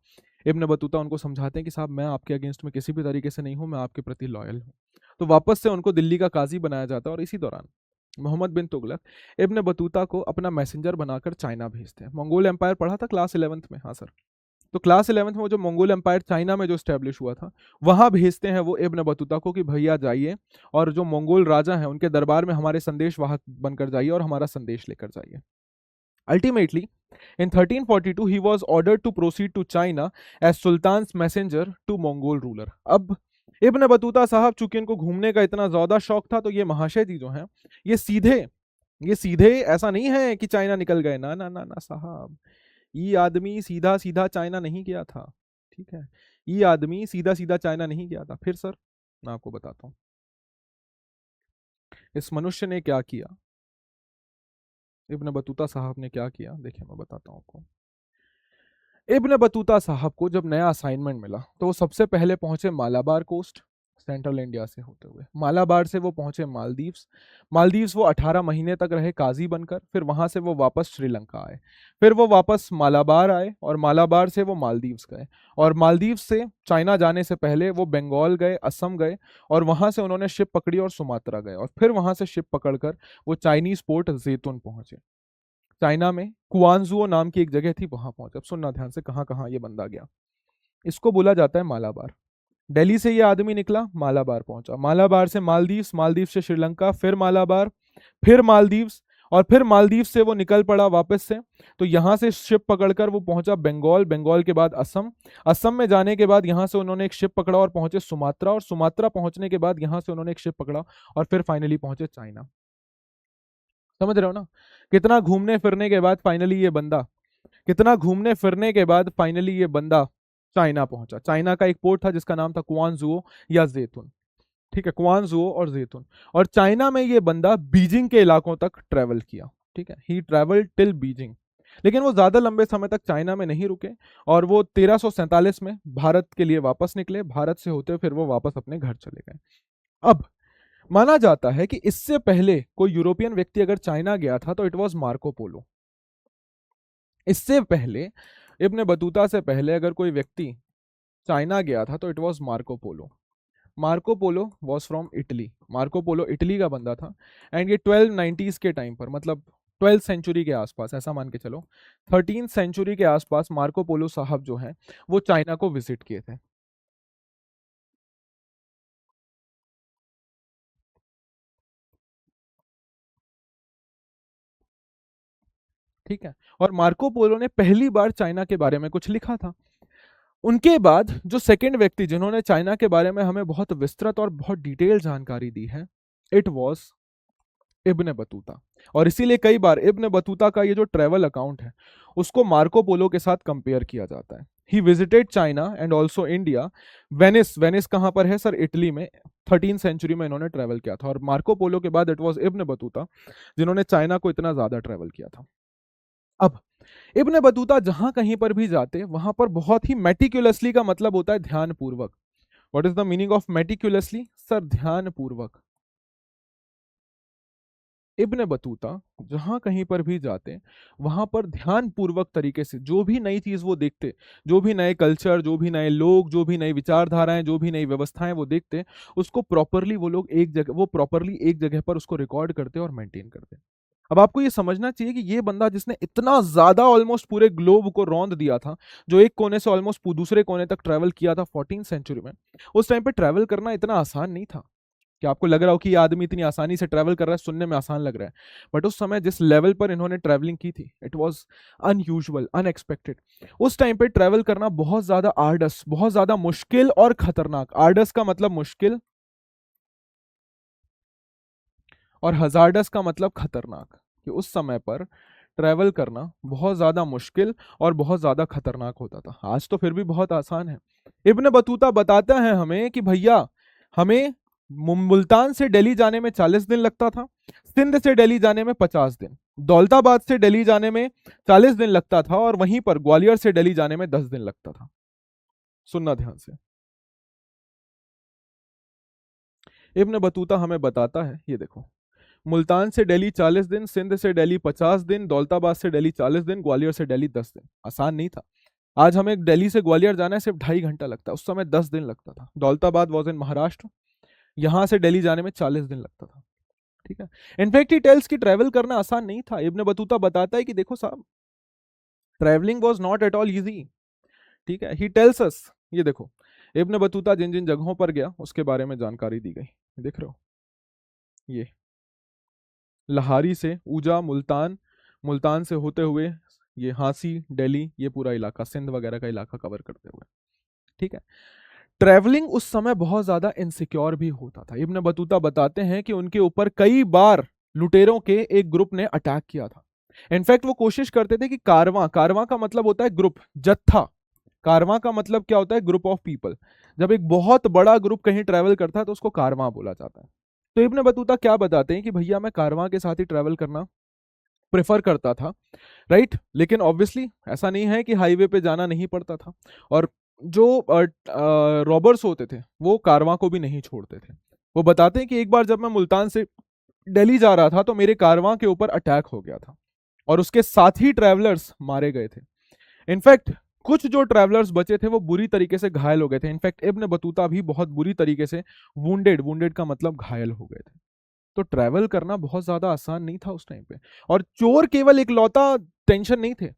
इब्न बतूता उनको समझाते हैं कि साहब मैं आपके अगेंस्ट में किसी भी तरीके से नहीं हूं, मैं आपके प्रति लॉयल हूं। तो वापस से उनको दिल्ली का काजी बनाया जाता है और इसी दौरान मोहम्मद बिन तुगलक इब्न बतूता को अपना मैसेंजर बनाकर चाइना भेजते हैं। मंगोल एम्पायर पढ़ा था क्लास 11th में, हाँ सर। तो क्लास 11th में वो जो मंगोल एम्पायर चाइना में जो स्टैब्लिश हुआ था, वहां भेजते हैं वो इब्न बतूता को कि भैया जाइए और जो मंगोल राजा हैं उनके दरबार में हमारे संदेश वाहक बनकर जाइए और हमारा संदेश लेकर जाइए। Ultimately, in 1342, he was ordered to proceed to China as Sultan's messenger to Mongol ruler. अब इब्न बतूता साहब चूंकि इनको घूमने का इतना ज्यादा शौक था, तो ये महाशय जी जो हैं ये सीधे ऐसा नहीं है कि चाइना निकल गए, ना ना ना ना साहब। ये आदमी सीधा सीधा चाइना नहीं गया था, ठीक है, ये आदमी सीधा सीधा चाइना नहीं गया था। फिर सर मैं आपको बताता हूँ इस मनुष्य ने क्या किया, इब्न बतूता साहब ने क्या किया। देखिए मैं बताता हूँ आपको। इब्न बतूता साहब को जब नया असाइनमेंट मिला तो वो सबसे पहले पहुंचे मालाबार कोस्ट, सेंट्रल इंडिया से होते हुए। मालाबार से वो पहुंचे मालदीव्स। मालदीव्स वो 18 महीने तक रहे काजी बनकर। फिर वहां से वो वापस श्रीलंका आए। फिर वो वापस मालाबार आए और मालाबार से वो मालदीव्स गए। और मालदीव्स से चाइना जाने से पहले वो बंगाल गए, असम गए, और वहां से उन्होंने शिप पकड़ी और सुमात्रा गए। और फिर वहां से शिप पकड़कर वो चाइनीज पोर्ट जैतून पहुंचे। चाइना में कुआंजुओ नाम की एक जगह थी, वहां पहुंचे। अब सुनना ध्यान से कहां कहां ये बंदा गया। इसको बोला जाता है मालाबार। दिल्ली से ये आदमी निकला, मालाबार पहुंचा, मालाबार से मालदीव्स, मालदीव से श्रीलंका, फिर मालाबार, फिर मालदीव्स, और फिर मालदीव से वो निकल पड़ा वापस से। तो यहां से शिप पकड़कर वो पहुंचा बंगाल, बंगाल के बाद असम, असम में जाने के बाद यहां से उन्होंने एक शिप पकड़ा और पहुंचे सुमात्रा, और सुमात्रा पहुंचने के बाद यहां से उन्होंने एक शिप पकड़ा और फिर फाइनली पहुंचे चाइना। समझ रहे हो ना, कितना घूमने फिरने के बाद फाइनली ये बंदा, कितना घूमने फिरने के बाद फाइनली ये बंदा चाइना पहुंचा। चाइना का एक पोर्ट था जिसका नाम था कुआंजुओ या जैतून, ठीक है, कुआंजुओ और जैतून। और चाइना में ये बंदा बीजिंग के इलाकों तक ट्रेवल किया, ठीक है, ही ट्रेवल टिल बीजिंग। लेकिन वो ज्यादा लंबे समय तक चाइना में नहीं रुके और वो 1347 में भारत के लिए वापस निकले। भारत से होते फिर वो वापस अपने घर चले गए। अब माना जाता है कि इससे पहले कोई यूरोपियन व्यक्ति अगर चाइना गया था तो इट वॉज मार्को पोलो। इससे पहले, इब्न बतूता से पहले अगर कोई व्यक्ति चाइना गया था तो it was Marco Polo. Marco Polo was from Italy. Marco Polo Italy का बंदा था। एंड ये 1290s के टाइम पर, मतलब 12th सेंचुरी के आसपास, ऐसा मान के चलो 13th सेंचुरी के आसपास मार्को पोलो साहब जो हैं वो चाइना को विजिट किए थे। ठीक है। और मार्को पोलो ने पहली बार चाइना के बारे में कुछ लिखा था। उनके बाद जो सेकंड व्यक्ति जिन्होंने चाइना के बारे में हमें बहुत विस्तृत और बहुत डिटेल जानकारी दी है, इट वॉज इब्न बतूता। और इसीलिए कई बार इब्न बतूता का ये जो ट्रेवल अकाउंट है उसको मार्को पोलो के साथ कंपेयर किया जाता है। He visited China and also India. Venice, Venice कहाँ पर है सर? इटली में। 13th सेंचुरी में इन्होंने ट्रेवल किया था। और मार्को पोलो के बाद इट वॉज इब्न बतूता जिन्होंने चाइना को इतना ज्यादा ट्रेवल किया था। अब इब्न बतूता जहां कहीं पर भी जाते वहां पर बहुत ही मेटिकुलसली का मतलब होता है ध्यान पूर्वक। What is the meaning of meticulously sir? ध्यान पूर्वक। इब्न बतूता जहां कहीं पर भी जाते वहां पर ध्यान पूर्वक तरीके से जो भी नई चीज वो देखते, जो भी नए कल्चर, जो भी नए लोग, जो भी नई विचारधाराएं, जो भी नई व्यवस्थाएं वो देखते, उसको प्रॉपरली वो लोग एक जगह, वो प्रॉपरली एक जगह पर उसको रिकॉर्ड करते और मेंटेन करते। अब आपको ये समझना चाहिए कि ये बंदा जिसने इतना ज्यादा ऑलमोस्ट पूरे ग्लोब को रौंद दिया था, जो एक कोने से ऑलमोस्ट दूसरे कोने तक ट्रेवल किया था 14th सेंचुरी में, उस टाइम पे ट्रेवल करना इतना आसान नहीं था। कि आपको लग रहा हो कि ये आदमी इतनी आसानी से ट्रैवल कर रहा है, सुनने में आसान लग रहा है, बट उस समय जिस लेवल पर इन्होंने ट्रैवलिंग की थी, इट वाज अनयूजुअल, अनएक्सपेक्टेड। उस टाइम पे ट्रैवल करना बहुत ज्यादा आर्डस, बहुत ज्यादा मुश्किल और खतरनाक। आर्डस का मतलब मुश्किल और हजार्डस का मतलब खतरनाक। कि उस समय पर ट्रैवल करना बहुत ज्यादा मुश्किल और बहुत ज्यादा खतरनाक होता था। आज तो फिर भी बहुत आसान है। इब्न बतूता बताते हैं हमें कि भैया हमें मुल्तान से दिल्ली जाने में 40 दिन लगता था, सिंध से दिल्ली जाने में 50 दिन, दौलताबाद से दिल्ली जाने में 40 दिन लगता था, और वहीं पर ग्वालियर से दिल्ली जाने में 10 दिन लगता था। सुनना ध्यान से। इब्न बतूता हमें बताता है, ये देखो, मुल्तान से दिल्ली 40 दिन, सिंध से दिल्ली 50 दिन, दौलताबाद से दिल्ली 40 दिन, ग्वालियर से दिल्ली 10 दिन। आसान नहीं था। आज हमें दिल्ली से ग्वालियर जाना है, सिर्फ 2.5 घंटा लगता है, उस समय 10 दिन लगता था। दौलताबाद वॉज इन महाराष्ट्र, यहां से दिल्ली जाने में 40 दिन लगता था। ठीक है। इनफैक्ट ही टेल्स की ट्रैवल करना आसान नहीं था। इब्न बतूता बताता है कि देखो साहब, travelling was not at all easy. ठीक है। ही टेल्स अस, ये देखो, इब्न बतूता जिन जिन जगहों पर गया उसके बारे में जानकारी दी गई। देख रहे हो, ये लहारी से ऊजा, मुल्तान, मुल्तान से होते हुए ये हांसी, दिल्ली, ये पूरा इलाका, सिंध वगैरह का इलाका कवर करते हुए। ठीक है। ट्रैवलिंग उस समय बहुत ज्यादा इनसिक्योर भी होता था। इब्न बतूता बताते हैं कि उनके ऊपर कई बार लुटेरों के एक ग्रुप ने अटैक किया था। इनफैक्ट वो कोशिश करते थे कि कारवां, कारवां का मतलब होता है ग्रुप, जत्था। कारवां का मतलब क्या होता है? Group of people. जब एक बहुत बड़ा ग्रुप कहीं ट्रैवल करता है तो उसको कारवां बोला जाता है। तो इब्न बतूता क्या बताते हैं कि भैया मैं कारवां के साथ ही ट्रैवल करना प्रेफर करता था, राइट। लेकिन ऑब्वियसली ऐसा नहीं है कि हाईवे पे जाना नहीं पड़ता था। और जो रॉबर्स होते थे वो कारवां को भी नहीं छोड़ते थे। वो बताते हैं कि एक बार जब मैं मुल्तान से दिल्ली जा रहा था तो मेरे कारवां के ऊपर अटैक हो गया था और उसके साथ ही ट्रैवलर्स मारे गए थे। इनफैक्ट कुछ जो ट्रैवलर्स बचे थे वो बुरी तरीके से घायल हो गए थे। इनफैक्ट इब्न बतूता भी बहुत बुरी तरीके से वुंडेड, वुंडेड का मतलब घायल हो गए थे। तो ट्रैवल करना बहुत ज्यादा आसान नहीं था उस टाइम पे। और चोर केवल एक लौता टेंशन नहीं थे।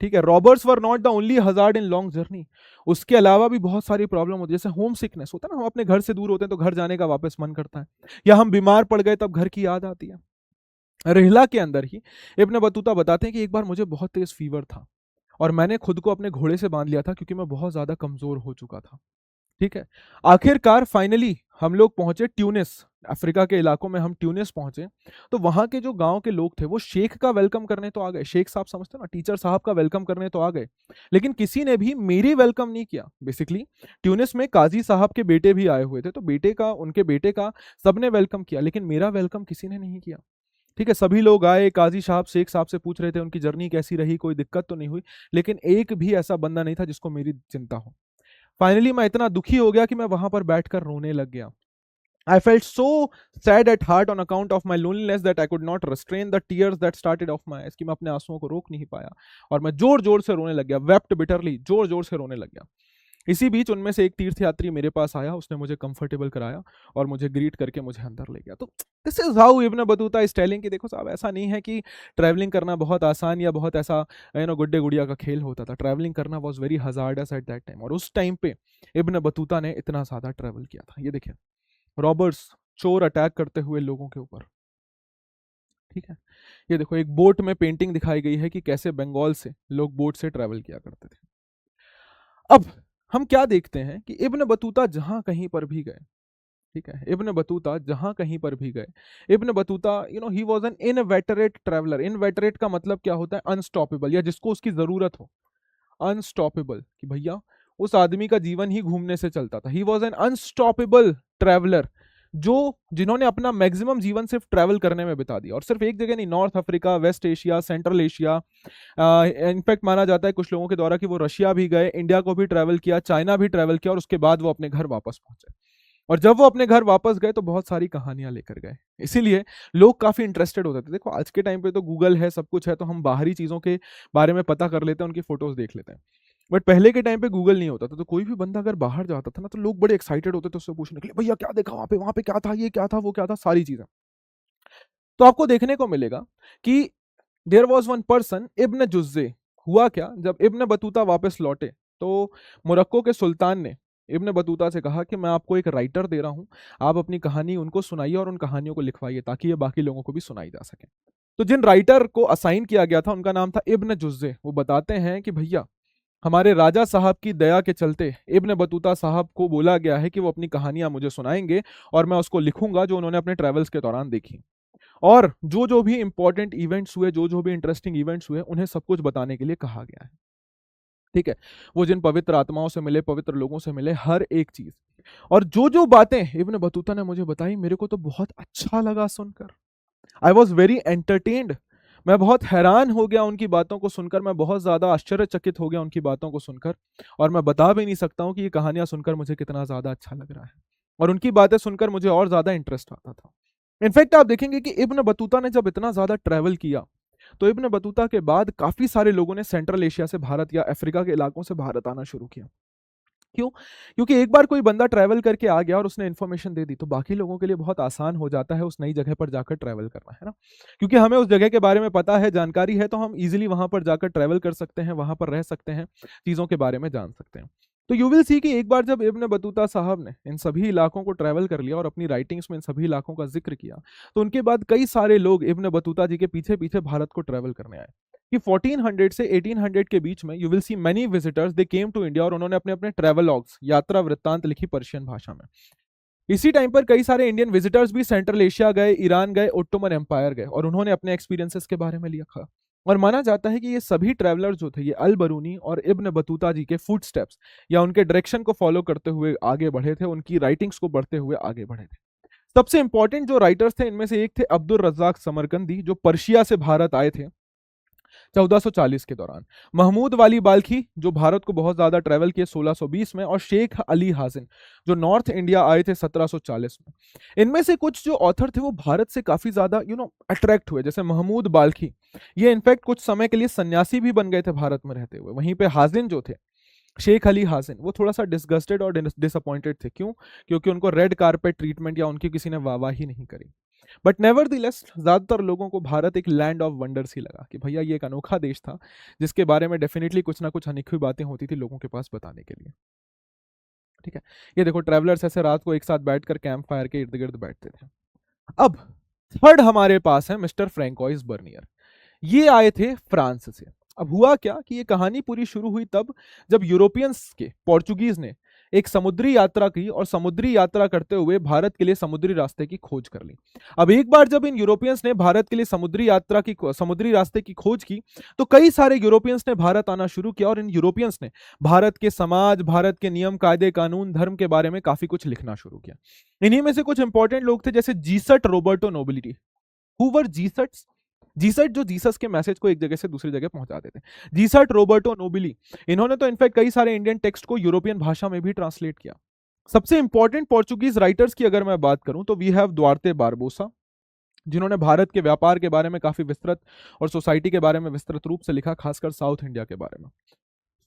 ठीक है। Robbers were not the only hazard in long journey. उसके अलावा भी बहुत सारी प्रॉब्लम होती है, जैसे होम सिकनेस होता है ना, हम अपने घर से दूर होते हैं तो घर जाने का वापस मन करता है, या हम बीमार पड़ गए तब घर की याद आती है। रिहला के अंदर ही इब्न बतूता बताते हैं कि एक बार मुझे बहुत तेज फीवर था और मैंने खुद को अपने घोड़े से बांध लिया था क्योंकि मैं बहुत ज्यादा कमजोर हो चुका था। ठीक है। आखिरकार फाइनली हम लोग पहुंचे ट्यूनिस, अफ्रीका के इलाकों में हम ट्यूनिस पहुंचे। तो वहां के जो गांव के लोग थे वो शेख का वेलकम करने तो आ गए, शेख साहब समझते हो ना, टीचर साहब का वेलकम करने तो आ गए, लेकिन किसी ने भी मेरी वेलकम नहीं किया। बेसिकली ट्यूनिस में काजी साहब के बेटे भी आए हुए थे, तो बेटे का, उनके बेटे का सबने वेलकम किया, लेकिन मेरा वेलकम किसी ने नहीं किया। ठीक है। सभी लोग आए, काजी साहब शेख साहब से पूछ रहे थे उनकी जर्नी कैसी रही, कोई दिक्कत तो नहीं हुई, लेकिन एक भी ऐसा बंदा नहीं था जिसको मेरी चिंता हो। फाइनली मैं इतना दुखी हो गया कि मैं वहां पर बैठकर रोने लग गया। I felt so sad at heart on account of my loneliness that I could not restrain the tears that started off my eyes, कि मैं अपने आंसुओं को रोक नहीं पाया और मैं जोर जोर से रोने लग गया, wept bitterly, जोर जोर से रोने लग गया। इसी बीच उनमें से एक तीर्थयात्री मेरे पास आया, उसने मुझे कंफर्टेबल कराया और मुझे ग्रीट करके मुझे अंदर ले गया। तो this is how Ibn Battuta is telling कि देखो साहब, ऐसा नहीं है कि ट्रैवलिंग करना बहुत आसान या बहुत ऐसा गुड्डे गुड़िया का खेल होता था। ट्रैवलिंग करना was very hazardous eight that time, और उस टाइम पे इब्न बतूता ने इतना ज्यादा ट्रैवल किया था। ये देखिए, रॉबर्स, चोर अटैक करते हुए लोगों के ऊपर, ठीक है। ये देखो, एक बोट में पेंटिंग दिखाई गई है कि कैसे बंगाल से लोग बोट से ट्रैवल किया करते थे। अब हम क्या देखते हैं कि इब्न बतूता जहां कहीं पर भी गए, ठीक है, इब्न बतूता जहां कहीं पर भी गए, Ibn Battuta he was an inveterate traveller. Inveterate का मतलब क्या होता है? अनस्टॉपेबल, या जिसको उसकी जरूरत हो। अनस्टॉपेबल, कि भैया उस आदमी का जीवन ही घूमने से चलता था। He was an unstoppable traveller, जिन्होंने अपना मैक्सिमम जीवन सिर्फ ट्रैवल करने में बिता दिया, और सिर्फ एक जगह नहीं, North Africa, West Asia, Central Asia. In fact माना जाता है कुछ लोगों के द्वारा कि वो रशिया भी गए, इंडिया को भी ट्रैवल किया, चाइना भी ट्रैवल किया, और उसके बाद वो अपने घर वापस पहुंचे। और जब वो अपने घर वापस गए तो बहुत सारी कहानियां लेकर गए, इसीलिए लोग काफी इंटरेस्टेड होते थे। देखो आज के टाइम पे तो गूगल है, सब कुछ है, तो हम बाहरी चीजों के बारे में पता कर लेते हैं, उनकी फोटोज देख लेते हैं। बट पहले के टाइम पे गूगल नहीं होता था, तो कोई भी बंदा अगर बाहर जाता था ना, तो लोग बड़े एक्साइटेड होते थे उससे पूछने के लिए, भैया क्या देखा वहां पे क्या था, ये क्या था, वो क्या था, सारी चीजें। तो आपको देखने को मिलेगा कि देयर वॉज वन पर्सन इब्न जुज्जे। हुआ क्या, जब इब्न बतूता वापस लौटे तो मोरक्को के सुल्तान ने इब्न बतूता से कहा कि मैं आपको एक राइटर दे रहा हूं, आप अपनी कहानी उनको सुनाइए और उन कहानियों को लिखवाइए ताकि ये बाकी लोगों को भी सुनाई जा सके। तो जिन राइटर को असाइन किया गया था उनका नाम था इब्न जुज्जे। वो बताते हैं कि भैया, हमारे राजा साहब की दया के चलते इब्न बतूता साहब को बोला गया है कि वो अपनी कहानियां मुझे सुनाएंगे और मैं उसको लिखूंगा जो उन्होंने अपने ट्रेवल्स के दौरान देखी। और जो भी इंपॉर्टेंट इवेंट्स हुए, जो भी इंटरेस्टिंग इवेंट्स हुए, उन्हें सब कुछ बताने के लिए कहा गया है, ठीक है। वो जिन पवित्र आत्माओं से मिले, पवित्र लोगों से मिले, हर एक चीज। और जो बातें इब्न बतूता ने मुझे बताई, मेरे को तो बहुत अच्छा लगा सुनकर। I was very entertained. मैं बहुत हैरान हो गया उनकी बातों को सुनकर, मैं बहुत ज्यादा आश्चर्यचकित हो गया उनकी बातों को सुनकर। और मैं बता भी नहीं सकता हूँ कि ये कहानियां सुनकर मुझे कितना ज्यादा अच्छा लग रहा है, और उनकी बातें सुनकर मुझे और ज्यादा इंटरेस्ट आता था। इनफैक्ट आप देखेंगे कि इब्न बतूता ने जब इतना ज्यादा ट्रैवल किया, तो इब्न बतूता के बाद काफी सारे लोगों ने सेंट्रल एशिया से भारत या अफ्रीका के इलाकों से भारत आना शुरू किया। क्यों? क्योंकि एक बार कोई बंदा ट्रैवल करके आ गया और उसने इन्फॉर्मेशन दे दी, तो बाकी लोगों के लिए बहुत आसान हो जाता है उस नई जगह पर जाकर ट्रैवल करना, है ना। क्योंकि हमें उस जगह के बारे में पता है, जानकारी है, तो हम इजीली वहां पर जाकर ट्रैवल कर सकते हैं, वहां पर रह सकते हैं, चीजों के बारे में जान सकते हैं। तो यू विल सी कि एक बार जब इब्न बतूता साहब ने इन सभी इलाकों को ट्रैवल कर लिया और अपनी राइटिंग्स में इन सभी इलाकों का जिक्र किया, तो उनके बाद कई सारे लोग इब्न बतूता जी के पीछे पीछे भारत को ट्रैवल करने आए। कि 1400 से 1800 के बीच में you will see many visitors they came to India, और उन्होंने अपने अपने ट्रैवलॉग्स, यात्रा वृत्तांत लिखी पर्शियन भाषा में। इसी टाइम पर कई सारे इंडियन विजिटर्स भी सेंट्रल एशिया गए, ईरान गए, ओटोमन एम्पायर गए, और उन्होंने अपने एक्सपीरियंसेस के बारे में लिखा। और माना जाता है कि ये सभी ट्रैवलर्स जो थे, ये अल बरूनी और इब्न बतूता जी के फुटस्टेप्स या उनके डायरेक्शन को फॉलो करते हुए आगे बढ़े थे, उनकी राइटिंग्स को बढ़ते हुए आगे बढ़े थे। सबसे इंपॉर्टेंट जो राइटर्स थे, इनमें से एक थे अब्दुल रज्जाक समरकंदी, जो पर्शिया से भारत आए थे 1440 के दौरान। महमूद वाली बाल्खी, जो भारत को बहुत ज्यादा ट्रैवल किए 1620 में। और शेख अली हाजिन, जो नॉर्थ इंडिया आए थे 1740 में। इनमें से कुछ जो ऑथर थे वो भारत से काफी ज्यादा अट्रैक्ट हुए। जैसे महमूद बाल्खी, ये इनफैक्ट कुछ समय के लिए सन्यासी भी बन गए थे भारत में रहते हुए। वहीं पे हाजिन जो थे, शेख अली हाजिन, वो थोड़ा सा डिसगस्टेड और डिसअपॉइंटेड थे। क्यों? क्योंकि उनको रेड कारपेट ट्रीटमेंट या उनकी किसी ने वाहवाही नहीं करी। बट नेवरदिलेस ज्यादातर लोगों को भारत एक लैंड ऑफ वंडर्स ही लगा, कि भैया ये एक अनोखा देश था जिसके बारे में डेफिनेटली कुछ ना कुछ अनोखी बातें होती थी लोगों के पास बताने के लिए, ठीक है। ये देखो, ट्रैवलर्स ऐसे रात को एक साथ बैठकर कैंप फायर के इर्द गिर्द बैठते थे। अब थर्ड हमारे पास है मिस्टर फ्रैंकोइस बर्नियर। ये आए थे फ्रांस से। अब हुआ क्या कि ये कहानी पूरी शुरू हुई तब जब यूरोपियंस के, पोर्चुगीज ने एक समुद्री यात्रा की, और समुद्री यात्रा करते हुए भारत के लिए समुद्री रास्ते की खोज कर ली। अब एक बार जब इन यूरोपियंस ने भारत के लिए समुद्री रास्ते की खोज की, तो कई सारे यूरोपियंस ने भारत आना शुरू किया, और इन यूरोपियंस ने भारत के समाज, भारत के नियम कायदे कानून, धर्म के बारे में काफी कुछ लिखना शुरू किया। इन्हीं में से कुछ इंपॉर्टेंट लोग थे, जैसे Jesuit Roberto nobility. Who were Jesuits? Jesuit जो जीसस के मैसेज को एक जगह से दूसरी जगह पहुंचाते थे। जीसट रोबर्टो नोबिली, इन्होंने तो इनफैक्ट कई सारे इंडियन टेक्स्ट को यूरोपियन भाषा में भी ट्रांसलेट किया। सबसे इंपॉर्टेंट पोर्चुगीज राइटर्स की अगर मैं बात करूं तो वी हैव दुआर्ते बारबोसा, जिन्होंने भारत के व्यापार के बारे में काफी विस्तृत और सोसाइटी के बारे में विस्तृत रूप से लिखा, खासकर साउथ इंडिया के बारे में।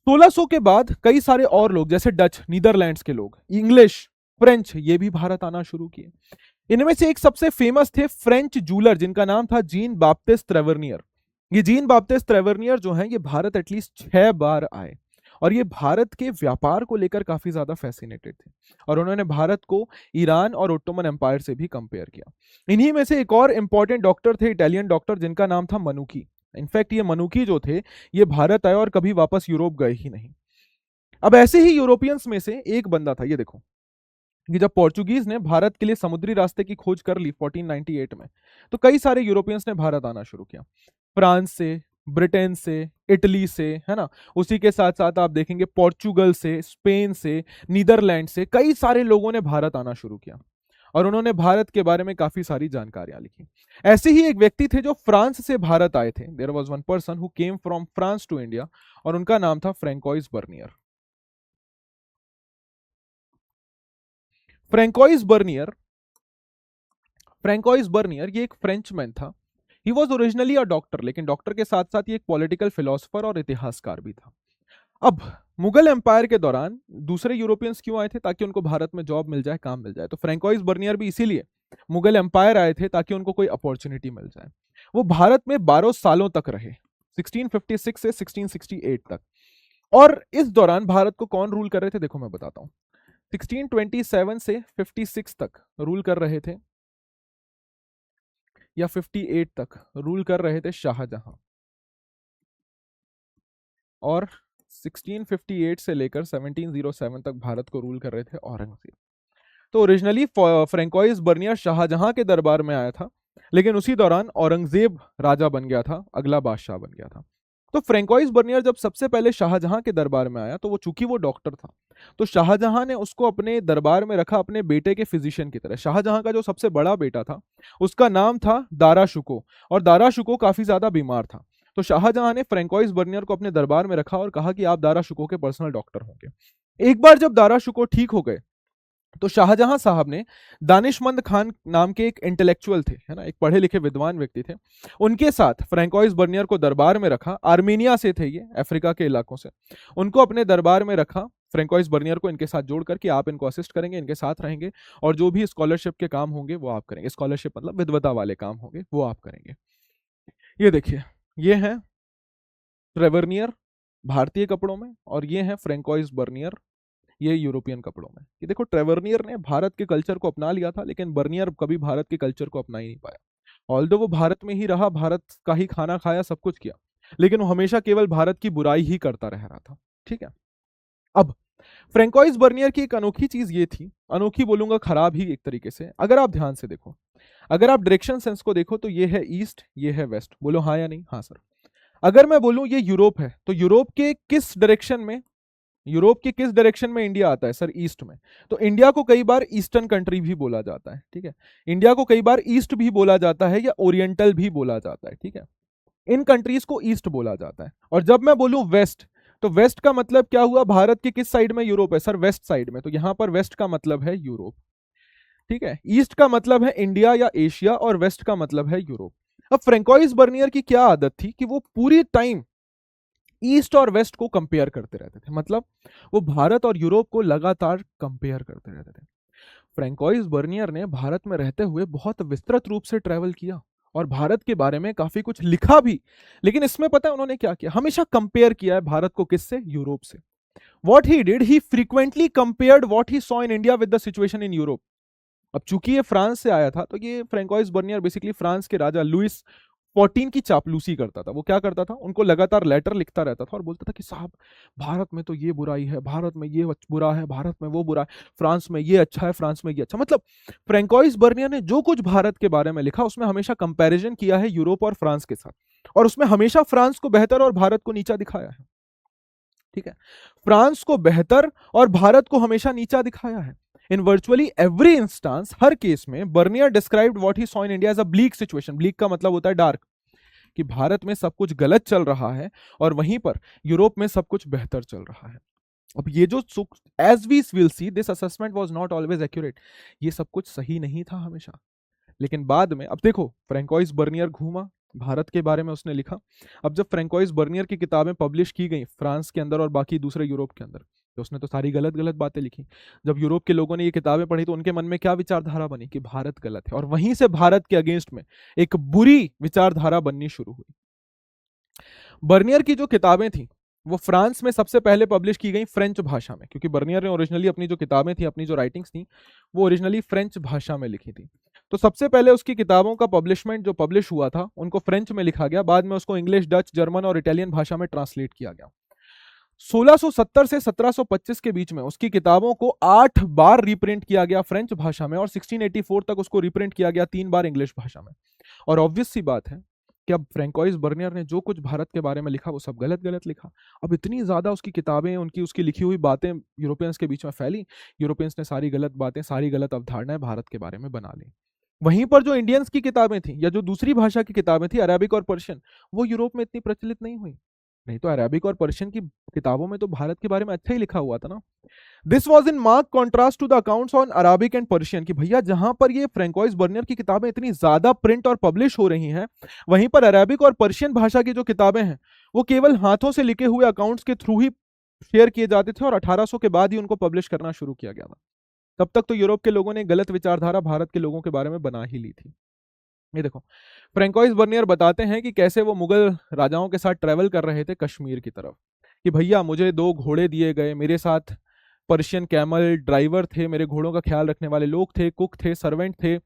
1600 के बाद कई सारे और लोग जैसे डच, नीदरलैंड्स के लोग, इंग्लिश, फ्रेंच, ये भी भारत आना शुरू किए। इनमें से एक सबसे फेमस थे फ्रेंच जूलर, जिनका नाम था जीन बाप्टिस्ट ट्रेवर्नियर। ये जीन बाप्टिस्ट ट्रेवर्नियर जो है ये भारत एटलीस्ट 6 बार आए और ये भारत के व्यापार को लेकर काफी ज्यादा फैसिनेटेड थे और उन्होंने भारत को ईरान और ओटोमन एम्पायर से भी कंपेयर किया। इन्हीं में से एक और इंपॉर्टेंट डॉक्टर थे, इटालियन डॉक्टर, जिनका नाम था मनुकी। इनफैक्ट ये मनुकी जो थे ये भारत आए और कभी वापस यूरोप गए ही नहीं। अब ऐसे ही यूरोपियंस में से एक बंदा था, ये देखो, कि जब पोर्चुगीज ने भारत के लिए समुद्री रास्ते की खोज कर ली 1498 में, तो कई सारे यूरोपियंस ने भारत आना शुरू किया, फ्रांस से, ब्रिटेन से, इटली से, है ना। उसी के साथ साथ आप देखेंगे पोर्चुगल से, स्पेन से, नीदरलैंड से कई सारे लोगों ने भारत आना शुरू किया और उन्होंने भारत के बारे में काफी सारी जानकारियां लिखी। ऐसे ही एक व्यक्ति थे जो फ्रांस से भारत आए थे। There was one person who came from France to India और उनका नाम था Francois Bernier. Francois Bernier, Francois Bernier ये एक फ्रेंचमैन था। He was originally a doctor, लेकिन डॉक्टर के साथ साथ ये एक पॉलिटिकल फिलोसफर और इतिहासकार भी था। अब मुगल एम्पायर के दौरान दूसरे यूरोपियंस क्यों आए थे? ताकि उनको भारत में जॉब मिल जाए, काम मिल जाए। तो फ्रैंकोइस बर्नियर भी इसीलिए मुगल एम्पायर आए थे ताकि उनको कोई अपॉर्चुनिटी मिल जाए। वो भारत में 12 सालों तक रहे, 1656 से 1668 तक। और इस दौरान भारत को कौन रूल कर रहे थे? देखो मैं बताता हूं। 1627 से 56 तक रूल कर रहे थे, या 58 तक रूल कर रहे थे शाहजहां, और 1658 से लेकर 1707 तक भारत को रूल कर रहे थे औरंगजेब। तो ओरिजिनली फ्रैंकोइस बर्नियर शाहजहां के दरबार में आया था, लेकिन उसी दौरान औरंगजेब राजा बन गया था, अगला बादशाह बन गया था। तो फ्रैंकोइस बर्नियर जब सबसे पहले शाहजहां के दरबार में आया, तो वो चूंकि वो डॉक्टर था, तो शाहजहां ने उसको अपने दरबार में रखा अपने बेटे के फिजिशियन की तरह। शाहजहां का जो सबसे बड़ा बेटा था उसका नाम था दारा शुको, और दारा शुको काफी ज्यादा बीमार था। तो शाहजहां ने फ्रैंकोइस बर्नियर को अपने दरबार में रखा और कहा कि आप दारा शुको के पर्सनल डॉक्टर होंगे। एक बार जब दारा शुको ठीक हो गए, तो शाहजहां साहब ने दानिशमंद खान नाम के एक इंटेलेक्चुअल थे, है ना, एक पढ़े लिखे विद्वान व्यक्ति थे, उनके साथ फ्रैंकोइस बर्नियर को दरबार में रखा। आर्मीनिया से थे ये, अफ्रीका के इलाकों से। उनको अपने दरबार में रखा, फ्रैंकोइस बर्नियर को इनके साथ जोड़कर कि आप इनको असिस्ट करेंगे, इनके साथ रहेंगे, और जो भी स्कॉलरशिप के काम होंगे वो आप करेंगे। स्कॉलरशिप मतलब विद्वता वाले काम होंगे वो आप करेंगे। ये देखिए, ये है ट्रेवर्नियर भारतीय कपड़ों में, और ये है फ्रैंकोइस बर्नियर ये यूरोपियन कपड़ों में। ये देखो, ट्रेवर्नियर ने भारत के कल्चर को अपना लिया था, लेकिन बर्नियर कभी भारत के कल्चर को अपना ही नहीं पाया। ऑल्दो वो भारत में ही रहा, भारत का ही खाना खाया, सब कुछ किया, लेकिन वो हमेशा केवल भारत की बुराई ही करता रह रहा था। ठीक है। अब फ्रैंकोइस बर्नियर की एक अनोखी चीज ये थी, अनोखी बोलूंगा, खराब ही एक तरीके से। अगर आप ध्यान से देखो, अगर आप डायरेक्शन सेंस को देखो, तो ये है ईस्ट, ये है वेस्ट। बोलो हाँ या नहीं? हाँ सर। अगर मैं बोलूं ये यूरोप है, तो यूरोप के किस डायरेक्शन में, यूरोप के किस डायरेक्शन में इंडिया आता है? सर ईस्ट में। तो इंडिया को कई बार ईस्टर्न कंट्री भी बोला जाता है। ठीक है, इंडिया को कई बार ईस्ट भी बोला जाता है या ओरिएंटल भी बोला जाता है। ठीक है, इन कंट्रीज को ईस्ट बोला जाता है। और जब मैं बोलूं वेस्ट, तो वेस्ट का मतलब क्या हुआ? भारत के किस साइड में यूरोप है? सर वेस्ट साइड में। तो यहां पर वेस्ट का मतलब है यूरोप। ठीक है, ईस्ट का मतलब है इंडिया या एशिया, और वेस्ट का मतलब है यूरोप। अब फ्रैंकोइस बर्नियर की क्या आदत थी कि वो पूरी टाइम ईस्ट और वेस्ट को कंपेयर करते रहते थे। मतलब वो भारत और यूरोप को लगातार कंपेयर करते रहते थे। फ्रैंकोइस बर्नियर ने भारत में रहते हुए बहुत विस्तृत रूप से ट्रैवल किया और भारत के बारे में काफी कुछ लिखा भी, लेकिन इसमें पता है उन्होंने क्या किया? हमेशा कंपेयर किया है भारत को किससे? यूरोप से। What he did, he frequently compared what he saw in India with the situation in Europe. अब चूंकि ये फ्रांस से आया था, तो ये फ्रैंकोइस बर्नियर बेसिकली फ्रांस के राजा लुइस 14 की चापलूसी करता था। वो क्या करता था? उनको लगातार लेटर लिखता रहता था और बोलता था कि साहब, भारत में तो ये बुराई है, भारत में ये बुरा है, भारत में वो बुरा है, फ्रांस में ये अच्छा है, फ्रांस में ये अच्छा। मतलब फ्रैंकोइस बर्नियर ने जो कुछ भारत के बारे में लिखा, उसमें हमेशा कंपैरिजन किया है यूरोप और फ्रांस के साथ, और उसमें हमेशा फ्रांस को बेहतर और भारत को नीचा दिखाया है। ठीक है, फ्रांस को बेहतर और भारत को हमेशा नीचा दिखाया है। इन वर्चुअली एवरी इंस्टांस, हर केस में, Bernier described what he saw in India as a bleak situation. Bleak का मतलब होता है डार्क, कि भारत में सब कुछ गलत चल रहा है और वहीं पर यूरोप में सब कुछ बेहतर चल रहा है। अब ये जो as we will see this assessment was not always accurate, ये सब कुछ सही नहीं था हमेशा। लेकिन बाद में अब देखो, फ्रैंकोइस बर्नियर घूमा, भारत के बारे में उसने लिखा। अब जब फ्रैंकोइस बर्नियर की किताबें पब्लिश की गई फ्रांस के अंदर और बाकी दूसरे यूरोप के अंदर, तो उसने तो सारी गलत गलत बातें लिखी। जब यूरोप के लोगों ने ये किताबें पढ़ी तो उनके मन में क्या विचारधारा बनी कि भारत गलत है, और वहीं से भारत के अगेंस्ट में एक बुरी विचारधारा बननी शुरू हुई। बर्नियर की जो किताबें थी वो फ्रांस में सबसे पहले पब्लिश की गई फ्रेंच भाषा में, क्योंकि बर्नियर ने ओरिजिनली अपनी जो किताबें थी, अपनी जो राइटिंग्स थी, वो ओरिजिनली फ्रेंच भाषा में लिखी थी। तो सबसे पहले उसकी किताबों का पब्लिशमेंट जो पब्लिश हुआ था उनको फ्रेंच में लिखा गया, बाद में उसको इंग्लिश, डच, जर्मन और इटालियन भाषा में ट्रांसलेट किया गया। 1670 से 1725 के बीच में उसकी किताबों को 8 बार रीप्रिंट किया गया फ्रेंच भाषा में, और 1684 तक उसको रीप्रिंट किया गया 3 बार इंग्लिश भाषा में। और ऑब्वियस सी बात है कि अब फ्रैंकोइस बर्नियर ने जो कुछ भारत के बारे में लिखा वो सब गलत गलत लिखा। अब इतनी ज्यादा उसकी किताबें, उसकी लिखी हुई बातें यूरोपियंस के बीच में फैली, यूरोपियंस ने सारी गलत बातें, सारी गलत अवधारणाएं भारत के बारे में बना ली। वहीं पर जो इंडियंस की किताबें थी या जो दूसरी भाषा की किताबें थी, अरेबिक और पर्शियन, वो यूरोप में इतनी प्रचलित नहीं हुई। नहीं तो अरेबिक और पर्शियन की किताबों में तो भारत के बारे में अच्छा ही लिखा हुआ था ना। This was in marked contrast to the accounts on Arabic and Persian, कि भैया जहां पर ये फ्रैंकोइस बर्नियर की किताबें इतनी ज्यादा प्रिंट और पब्लिश हो रही हैं, वहीं पर अरेबिक और पर्शियन भाषा की जो किताबें हैं वो केवल हाथों से लिखे हुए अकाउंट्स के थ्रू ही शेयर किए जाते थे, और 1800 के बाद ही उनको पब्लिश करना शुरू किया गया था। तब तक तो यूरोप के लोगों ने गलत विचारधारा भारत के लोगों के बारे में बना ही ली थी। ये देखो, फ्रैंकोइस बर्नियर बताते हैं कि कैसे वो मुगल राजाओं के साथ ट्रेवल कर रहे थे कश्मीर की तरफ, कि भैया मुझे 2 घोड़े दिए गए, मेरे साथ पर्शियन कैमल ड्राइवर थे, मेरे घोड़ों का ख्याल रखने वाले लोग थे, कुक थे, सर्वेंट थे,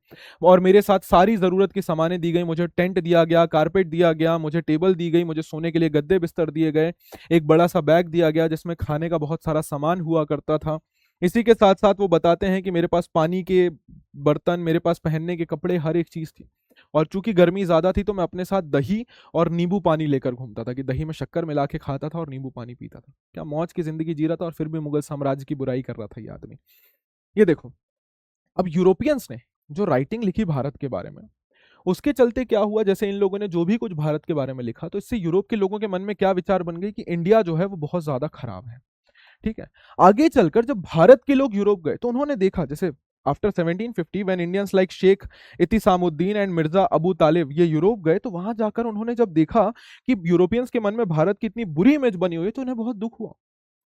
और मेरे साथ सारी ज़रूरत की सामानें दी गई, मुझे टेंट दिया गया, कारपेट दिया गया, मुझे टेबल दी गई, मुझे सोने के लिए गद्दे बिस्तर दिए गए, एक बड़ा सा बैग दिया गया जिसमें खाने का बहुत सारा सामान हुआ करता था। इसी के साथ साथ वो बताते हैं कि मेरे पास पानी के बर्तन, मेरे पास पहनने के कपड़े, हर एक चीज़ थी। और चूंकि गर्मी ज़्यादा थी तो मैं अपने साथ दही और नींबू पानी लेकर घूमता था, कि दही में शक्कर मिला के खाता था और नींबू पानी पीता था। क्या मौज की जिंदगी जी रहा था, और फिर भी मुगल साम्राज्य की बुराई कर रहा था ये आदमी। ये देखो, अब यूरोपियंस ने जो राइटिंग लिखी भारत के बारे में, उसके चलते क्या हुआ, जैसे इन लोगों ने जो भी कुछ भारत के बारे में लिखा, तो इससे यूरोप के लोगों के मन में क्या विचार बन गई कि इंडिया जो है वो बहुत ज्यादा खराब है। ठीक है, आगे चलकर जब भारत के लोग यूरोप गए तो उन्होंने देखा, जैसे after 1750 when Indians like Sheikh Itisamuddin and Mirza Abu Talib ये यूरोप गए, तो वहां जाकर उन्होंने जब देखा कि यूरोपियंस के मन में भारत की इतनी बुरी इमेज बनी हुई है, तो उन्हें बहुत दुख हुआ,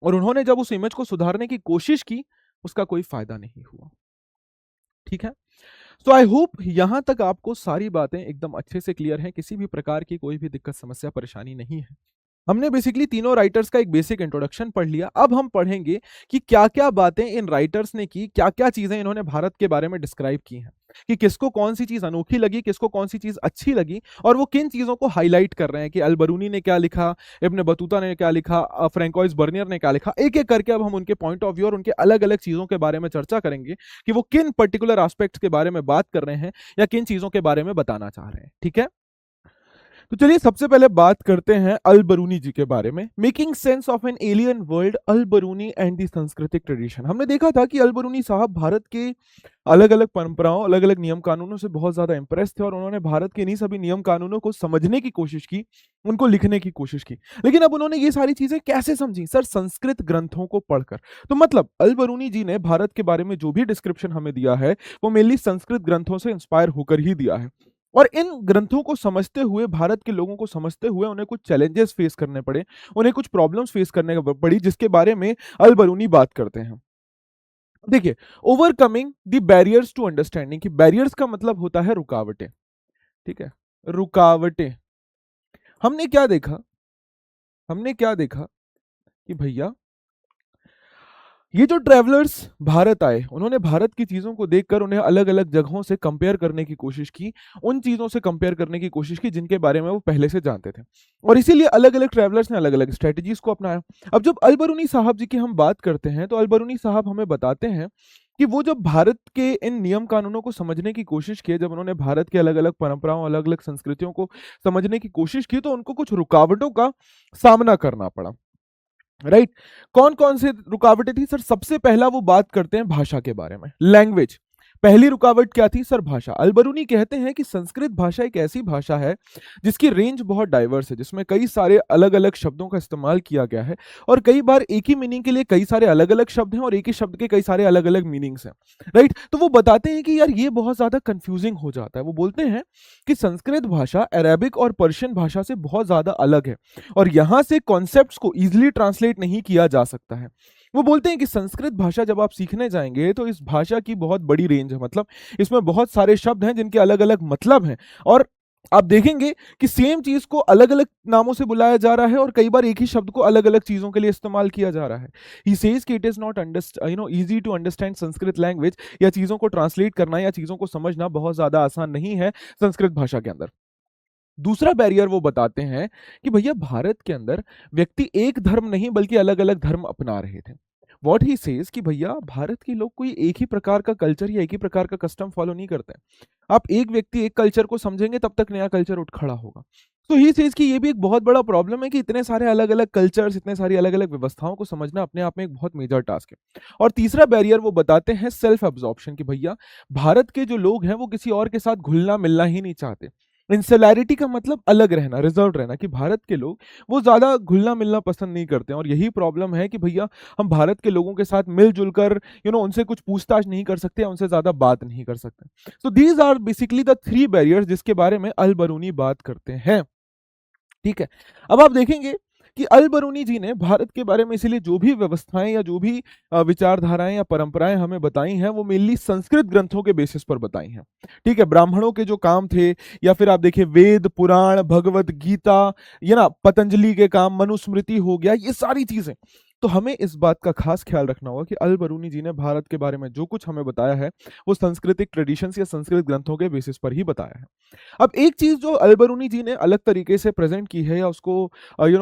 और उन्होंने जब उस इमेज को सुधारने की कोशिश की, उसका कोई फायदा नहीं हुआ। ठीक है, तो आई होप यहां तक आपको सारी बातें एकदम अच्छे से क्लियर हैं, किसी भी प्रकार की कोई भी दिक्कत, समस्या, परेशानी नहीं है। हमने बेसिकली तीनों राइटर्स का एक बेसिक इंट्रोडक्शन पढ़ लिया। अब हम पढ़ेंगे कि क्या क्या बातें इन राइटर्स ने की, क्या क्या चीजें इन्होंने भारत के बारे में डिस्क्राइब की हैं, कि किसको कौन सी चीज अनोखी लगी, किसको कौन सी चीज अच्छी लगी, और वो किन चीजों को हाईलाइट कर रहे हैं, कि अलबरूनी ने क्या लिखा, इब्न बतूता ने क्या लिखा, फ्रैंकोइस बर्नियर ने क्या लिखा। एक एक करके अब हम उनके पॉइंट ऑफ व्यू और उनके अलग अलग चीजों के बारे में चर्चा करेंगे, कि वो किन पर्टिकुलर एस्पेक्ट्स के बारे में बात कर रहे हैं या किन चीजों के बारे में बताना चाह रहे हैं। ठीक है, तो चलिए सबसे पहले बात करते हैं अल बरूनी जी के बारे में। Making sense of an alien world, Al Biruni and the सांस्कृतिक ट्रेडिशन। हमने देखा था कि अल बरूनी साहब भारत के अलग अलग परंपराओं, अलग अलग नियम कानूनों से बहुत ज्यादा इंप्रेस थे, और उन्होंने भारत के इन्हीं सभी नियम कानूनों को समझने की कोशिश की, उनको लिखने की कोशिश की। लेकिन अब उन्होंने ये सारी चीजें कैसे समझी? सर, संस्कृत ग्रंथों को पढ़कर। तो मतलब अल बरूनी जी ने भारत के बारे में जो भी डिस्क्रिप्शन हमें दिया है वो मेनली संस्कृत ग्रंथों से इंस्पायर होकर ही दिया है। और इन ग्रंथों को समझते हुए, भारत के लोगों को समझते हुए, उन्हें कुछ चैलेंजेस फेस करने पड़े, उन्हें कुछ प्रॉब्लम्स फेस करने पड़ी, जिसके बारे में अल बरूनी बात करते हैं। देखिए, overcoming the barriers to understanding, कि बैरियर्स का मतलब होता है रुकावटें। ठीक है, रुकावटें। हमने क्या देखा, हमने क्या देखा कि भैया ये जो ट्रैवलर्स भारत आए, उन्होंने भारत की चीजों को देखकर उन्हें अलग अलग जगहों से कंपेयर करने की कोशिश की, उन चीजों से कंपेयर करने की कोशिश की जिनके बारे में वो पहले से जानते थे, और इसीलिए अलग अलग ट्रैवलर्स ने अलग अलग स्ट्रेटजीज को अपनाया। अब जब अल बरूनी साहब जी की हम बात करते हैं, तो अल बरूनी साहब हमें बताते हैं कि वो जब भारत के इन नियम कानूनों को समझने की कोशिश की, जब उन्होंने भारत के अलग अलग परंपराओं, अलग अलग संस्कृतियों को समझने की कोशिश की, तो उनको कुछ रुकावटों का सामना करना पड़ा। राइट, कौन कौन से रुकावटें थी? सर, सबसे पहला वो बात करते हैं भाषा के बारे में, लैंग्वेज। पहली रुकावट क्या थी सर? भाषा। अल-बरूनी कहते हैं कि संस्कृत भाषा एक ऐसी भाषा है जिसकी रेंज बहुत डाइवर्स है, जिसमें कई सारे अलग-अलग शब्दों का इस्तेमाल किया गया है और कई बार एक ही मीनिंग के लिए कई सारे अलग-अलग शब्द हैं और एक ही शब्द के कई सारे अलग-अलग मीनिंग्स हैं, राइट? तो वो बताते हैं कि यार ये बहुत ज़्यादा कन्फ्यूजिंग हो जाता है। वो बोलते हैं कि संस्कृत भाषा अरेबिक और पर्शियन भाषा से बहुत ज़्यादा अलग है और यहाँ से कॉन्सेप्ट्स को ईज़िली ट्रांसलेट नहीं किया जा सकता है। वो बोलते हैं कि संस्कृत भाषा जब आप सीखने जाएँगे तो इस भाषा की बहुत बड़ी रेंज है, मतलब इसमें बहुत सारे शब्द हैं जिनके अलग-अलग मतलब हैं और आप देखेंगे कि सेम चीज़ को अलग-अलग नामों से बुलाया जा रहा है और कई बार एक ही शब्द को अलग-अलग चीज़ों के लिए इस्तेमाल किया जा रहा है। ही सेज कि it is not easy to understand Sanskrit language, या चीज़ों को ट्रांसलेट करना या चीज़ों को समझना बहुत ज़्यादा आसान नहीं है संस्कृत भाषा के अंदर। दूसरा बैरियर वो बताते हैं कि भैया भारत के अंदर व्यक्ति एक धर्म नहीं बल्कि अलग-अलग धर्म अपना रहे थे। व्हाट ही सेज कि भैया भारत के लोग कोई एक ही प्रकार का कल्चर या एक ही प्रकार का कस्टम फॉलो नहीं करते हैं। आप एक व्यक्ति एक कल्चर को समझेंगे तब तक नया कल्चर उठ खड़ा होगा। तो ही सेज कि ये भी एक बहुत बड़ा प्रॉब्लम है कि इतने सारे अलग-अलग कल्चर्स, इतने सारी अलग-अलग व्यवस्थाओं को समझना अपने आप में एक बहुत मेजर टास्क है। और तीसरा बैरियर वो बताते हैं सेल्फ एब्जॉर्प्शन, कि भैया भारत के जो लोग हैं वो किसी और के साथ घुलना-मिलना ही नहीं चाहते। इंसुलैरिटी का मतलब अलग रहना, रिजर्व रहना, कि भारत के लोग वो ज़्यादा घुलना-मिलना पसंद नहीं करते हैं और यही प्रॉब्लम है कि भैया हम भारत के लोगों के साथ मिल-जुल कर उनसे कुछ पूछताछ नहीं कर सकते या उनसे ज़्यादा बात नहीं कर सकते। So these are basically the 3 barriers जिसके बारे में अल-बरूनी बात करते हैं। ठीक है। अब आप देखेंगे कि अल-बरूनी जी ने भारत के बारे में इसीलिए जो भी व्यवस्थाएँ या जो भी विचारधाराएँ या परंपराएँ हमें बताई हैं, वो मेनली संस्कृत ग्रंथों के बेसिस पर बताई हैं। ठीक है? ब्राह्मणों के जो काम थे या फिर आप देखिए वेद, पुराण, भगवत गीता, ये ना पतंजलि के काम, मनुस्मृति हो गया, ये सारी चीज़ें। तो हमें इस बात का खास ख्याल रखना होगा कि अल-बरूनी जी ने भारत के बारे में जो कुछ हमें बताया है, वो सांस्कृतिक ट्रेडिशंस या संस्कृत ग्रंथों के बेसिस पर ही बताया है। अब एक चीज़ जो अल-बरूनी जी ने अलग तरीके से प्रेज़ेंट की है या उसको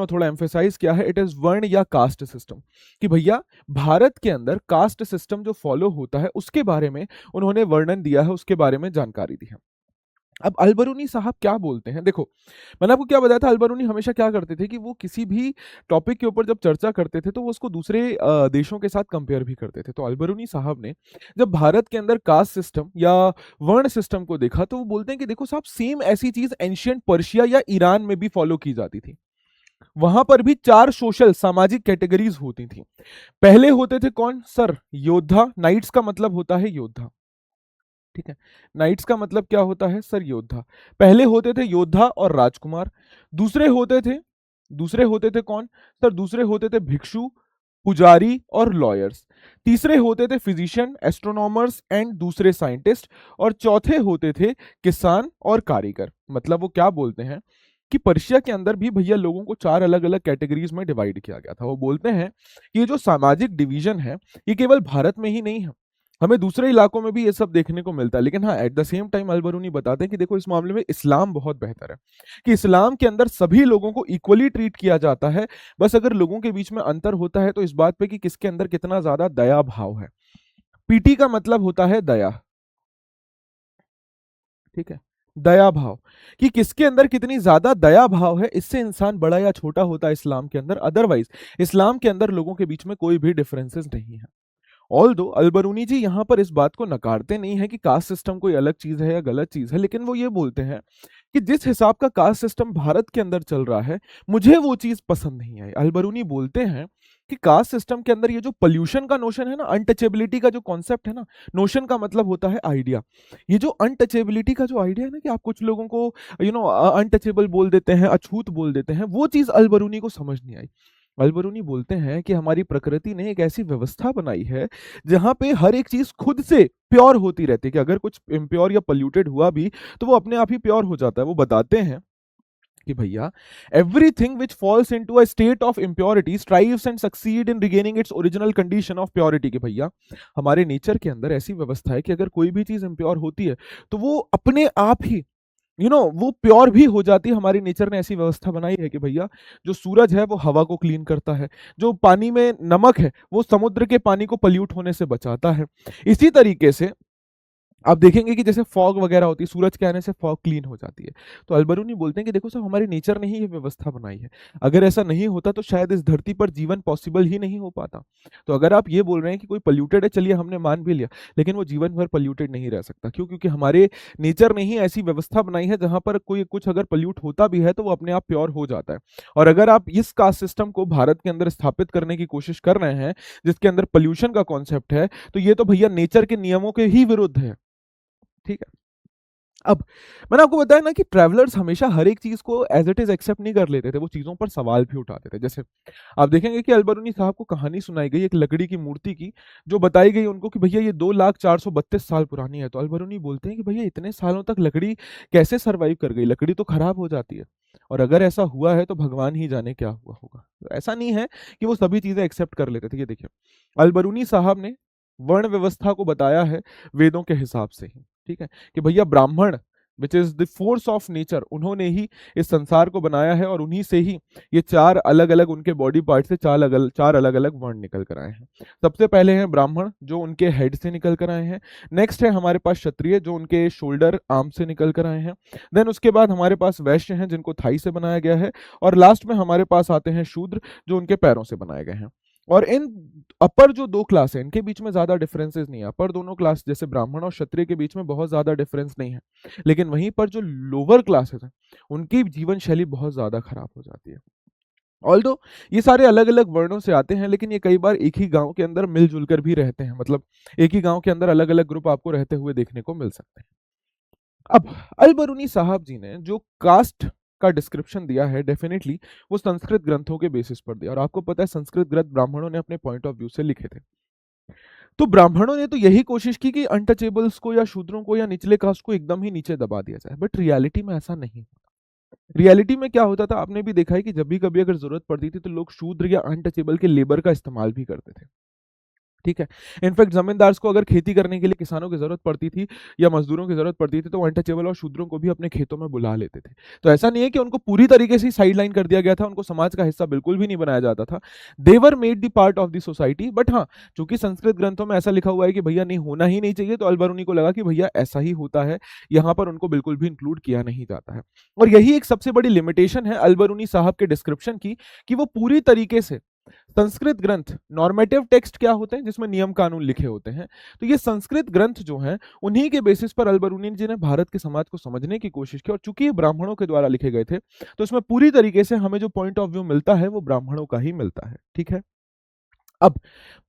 थोड़ा एम्फसाइज़ किया है, इट इज़ वर्ण या कास्ट सिस्टम, कि भैया भारत के अंदर कास्ट सिस्टम जो फ़ॉलो होता है, उसके बारे में उन्होंने वर्णन दिया है, उसके बारे में जानकारी दी है। अब अल-बरूनी साहब क्या बोलते हैं, देखो मैंने आपको क्या बताया था, अल-बरूनी हमेशा क्या करते थे कि वो किसी भी टॉपिक के ऊपर जब चर्चा करते थे तो वो उसको दूसरे देशों के साथ कंपेयर भी करते थे। तो अल-बरूनी साहब ने जब भारत के अंदर कास्ट सिस्टम या वर्ण सिस्टम को देखा तो वो बोलते हैं कि देखो साहब, सेम ऐसी चीज एंशिएंट पर्शिया या ईरान में भी फॉलो की जाती थी। वहां पर भी 4 सोशल सामाजिक कैटेगरीज होती थी। पहले होते थे कौन सर? योद्धा। नाइट्स का मतलब होता है योद्धा। ठीक है? नाइट्स का मतलब क्या होता है सर? योद्धा। पहले होते थे योद्धा और राजकुमार। दूसरे होते थे दूसरे होते थे कौन सर? दूसरे होते थे भिक्षु, पुजारी और लॉयर्स। तीसरे होते थे फिजिशियन, एस्ट्रोनॉमर्स एंड दूसरे साइंटिस्ट। और चौथे होते थे किसान और कारीगर। मतलब वो क्या बोलते हैं कि पर्शिया के अंदर भी भैया लोगों को 4 अलग अलग कैटेगरीज में डिवाइड किया गया था। वो बोलते हैं कि ये जो सामाजिक डिवीजन है, ये केवल भारत में ही नहीं है, हमें दूसरे इलाकों में भी ये सब देखने को मिलता है। लेकिन हाँ, eight the same time Al-Biruni बताते हैं कि देखो इस मामले में इस्लाम बहुत बेहतर है, कि इस्लाम के अंदर सभी लोगों को इक्वली ट्रीट किया जाता है। बस अगर लोगों के बीच में अंतर होता है तो इस बात पे कि किसके अंदर कितना ज्यादा दया भाव है। पीटी का मतलब होता है दया। ठीक है? दया भाव, कि किसके अंदर कितनी ज्यादा दया भाव है, इससे इंसान बड़ा या छोटा होता है इस्लाम के अंदर। अदरवाइज इस्लाम के अंदर लोगों के बीच में कोई भी डिफरेंसेस नहीं है। ऑल्दो अल-बरूनी जी यहाँ पर इस बात को नकारते नहीं है कि कास्ट सिस्टम कोई अलग चीज है या गलत चीज है, लेकिन वो ये बोलते हैं कि जिस हिसाब का कास्ट सिस्टम भारत के अंदर चल रहा है, मुझे वो चीज पसंद नहीं आई। अल-बरूनी बोलते हैं कि कास्ट सिस्टम के अंदर ये जो पोल्यूशन का नोशन है ना, अनटचेबिलिटी का जो कॉन्सेप्ट है ना, नोशन का मतलब होता है आइडिया। ये जो अनटचेबिलिटी का जो आइडिया है ना, कि आप कुछ लोगों को अनटचेबल बोल देते हैं, अछूत बोल देते हैं, वो चीज अल-बरूनी को समझ नहीं आई। अल-बरूनी बोलते हैं कि हमारी प्रकृति ने एक ऐसी व्यवस्था बनाई है जहां पे हर एक चीज खुद से प्योर होती रहती है, कि अगर कुछ इम्प्योर या पोल्यूटेड हुआ भी तो वो अपने आप ही प्योर हो जाता है। वो बताते हैं कि भैया everything which falls into a state of impurity strives and succeed in regaining its original condition of purity. कि भैया हमारे नेचर के अंदर ऐसी व्यवस्था है कि अगर कोई भी चीज इम्प्योर होती है तो वो अपने आप ही वो प्योर भी हो जाती है। हमारी नेचर ने ऐसी व्यवस्था बनाई है कि भैया जो सूरज है वो हवा को क्लीन करता है, जो पानी में नमक है वो समुद्र के पानी को पल्यूट होने से बचाता है। इसी तरीके से आप देखेंगे कि जैसे फॉग वगैरह होती है, सूरज के आने से फॉग क्लीन हो जाती है। तो अलबरूनी बोलते हैं कि देखो साहब, हमारे नेचर ने ही ये व्यवस्था बनाई है। अगर ऐसा नहीं होता तो शायद इस धरती पर जीवन पॉसिबल ही नहीं हो पाता। तो अगर आप ये बोल रहे हैं कि कोई पोल्यूटेड है, चलिए हमने मान भी लिया, लेकिन वो जीवन भर पोल्यूटेड नहीं रह सकता। क्यों? क्योंकि हमारे नेचर ने ही ऐसी व्यवस्था बनाई है जहां पर कोई कुछ अगर पोल्यूट होता भी है तो वो अपने आप प्योर हो जाता है। और अगर आप इस कास्ट सिस्टम को भारत के अंदर स्थापित करने की कोशिश कर रहे हैं, जिसके अंदर पोल्यूशन का कॉन्सेप्ट है, तो ये तो भैया नेचर के नियमों के ही विरुद्ध है। ठीक है। अब मैंने आपको बताया ना कि ट्रैवलर्स हमेशा हर एक चीज को एज इट इज एक्सेप्ट नहीं कर लेते थे, वो चीजों पर सवाल भी उठाते थे। जैसे आप देखेंगे कि अलबरूनी साहब को कहानी सुनाई गई एक लकड़ी की मूर्ति की, जो बताई गई उनको कि भैया ये 2,04,32 साल पुरानी है। तो अलबरूनी बोलते हैं कि भैया इतने सालों तक लकड़ी कैसे सरवाइव कर गई, लकड़ी तो खराब हो जाती है। और अगर ऐसा हुआ है तो भगवान ही जाने क्या हुआ होगा। तो ऐसा नहीं है कि वो सभी चीजें एक्सेप्ट कर लेते थे। ये देखिए, अलबरूनी साहब ने वर्ण व्यवस्था को बताया है वेदों के हिसाब से ही। ठीक है, कि भैया ब्राह्मण which is the force of nature, उन्होंने ही इस संसार को बनाया है, और उन्हीं से ही ये चार अलग अलग उनके बॉडी पार्ट से चार अलग अलग वर्ण निकल कर आए हैं। सबसे पहले हैं ब्राह्मण, जो उनके हेड से निकल कर आए हैं। नेक्स्ट है हमारे पास क्षत्रिय, जो उनके शोल्डर आर्म से निकल कर आए हैं। देन उसके बाद हमारे पास वैश्य हैं, जिनको थाई से बनाया गया है। और लास्ट में हमारे पास आते हैं शूद्र, जो उनके पैरों से बनाए गए हैं। और इन अपर जो दो क्लास है, इनके बीच में ज्यादा डिफरेंसेस नहीं है। अपर दोनों क्लास जैसे ब्राह्मण और क्षत्रिय के बीच में बहुत ज्यादा डिफरेंस नहीं है, लेकिन वहीं पर जो लोअर क्लासेस हैं, उनकी जीवन शैली बहुत ज्यादा खराब हो जाती है। ऑल्दो ये सारे अलग अलग वर्णों से आते हैं, लेकिन ये कई बार एक ही गांव के अंदर मिलजुल कर भी रहते हैं। मतलब एक ही गांव के अंदर अलग अलग ग्रुप आपको रहते हुए देखने को मिल सकते हैं। अब अलबरूनी साहब जी ने जो कास्ट का डिस्क्रिप्शन दिया है, डेफिनेटली वो संस्कृत ग्रंथों के बेसिस पर दिया। और आपको पता है संस्कृत ग्रंथ ब्राह्मणों ने अपने पॉइंट ऑफ व्यू से लिखे थे। तो ब्राह्मणों ने तो यही कोशिश की कि अनटचेबल्स को या शूद्रों को या निचले कास्ट को एकदम ही नीचे दबा दिया जाए, बट रियलिटी में ऐसा नहीं। रियलिटी में क्या होता था, आपने भी देखा है कि जब भी कभी अगर जरूरत पड़ती थी तो लोग शूद्र या अनटचेबल के लेबर का इस्तेमाल भी करते थे। ठीक है। इनफैक्ट जमींदार को अगर खेती करने के लिए किसानों की जरूरत पड़ती थी या मजदूरों की जरूरत पड़ती थी, तो अनटचेबल और शूद्रों को भी अपने खेतों में बुला लेते थे। तो ऐसा नहीं है कि उनको पूरी तरीके से साइड लाइन कर दिया गया था, उनको समाज का हिस्सा बिल्कुल भी नहीं बनाया जाता था। They were made the part of the society. But हाँ, चूंकि संस्कृत ग्रंथों में ऐसा लिखा हुआ है कि भैया नहीं होना ही नहीं चाहिए, तो अलबरूनी को लगा कि भैया ऐसा ही होता है, यहाँ पर उनको बिल्कुल भी इंक्लूड किया नहीं जाता है। और यही एक सबसे बड़ी लिमिटेशन है अलबरूनी साहब के डिस्क्रिप्शन की, कि वो पूरी तरीके से संस्कृत ग्रंथ, नॉर्मेटिव टेक्स्ट क्या होते हैं जिसमें नियम कानून लिखे होते हैं, तो ये संस्कृत ग्रंथ जो हैं उन्हीं के बेसिस पर अलबरूनी जी ने भारत के समाज को समझने की कोशिश की। और चूंकि ये ब्राह्मणों के द्वारा लिखे गए थे, तो इसमें पूरी तरीके से हमें जो पॉइंट ऑफ व्यू मिलता है वो ब्राह्मणों का ही मिलता है। ठीक है। अब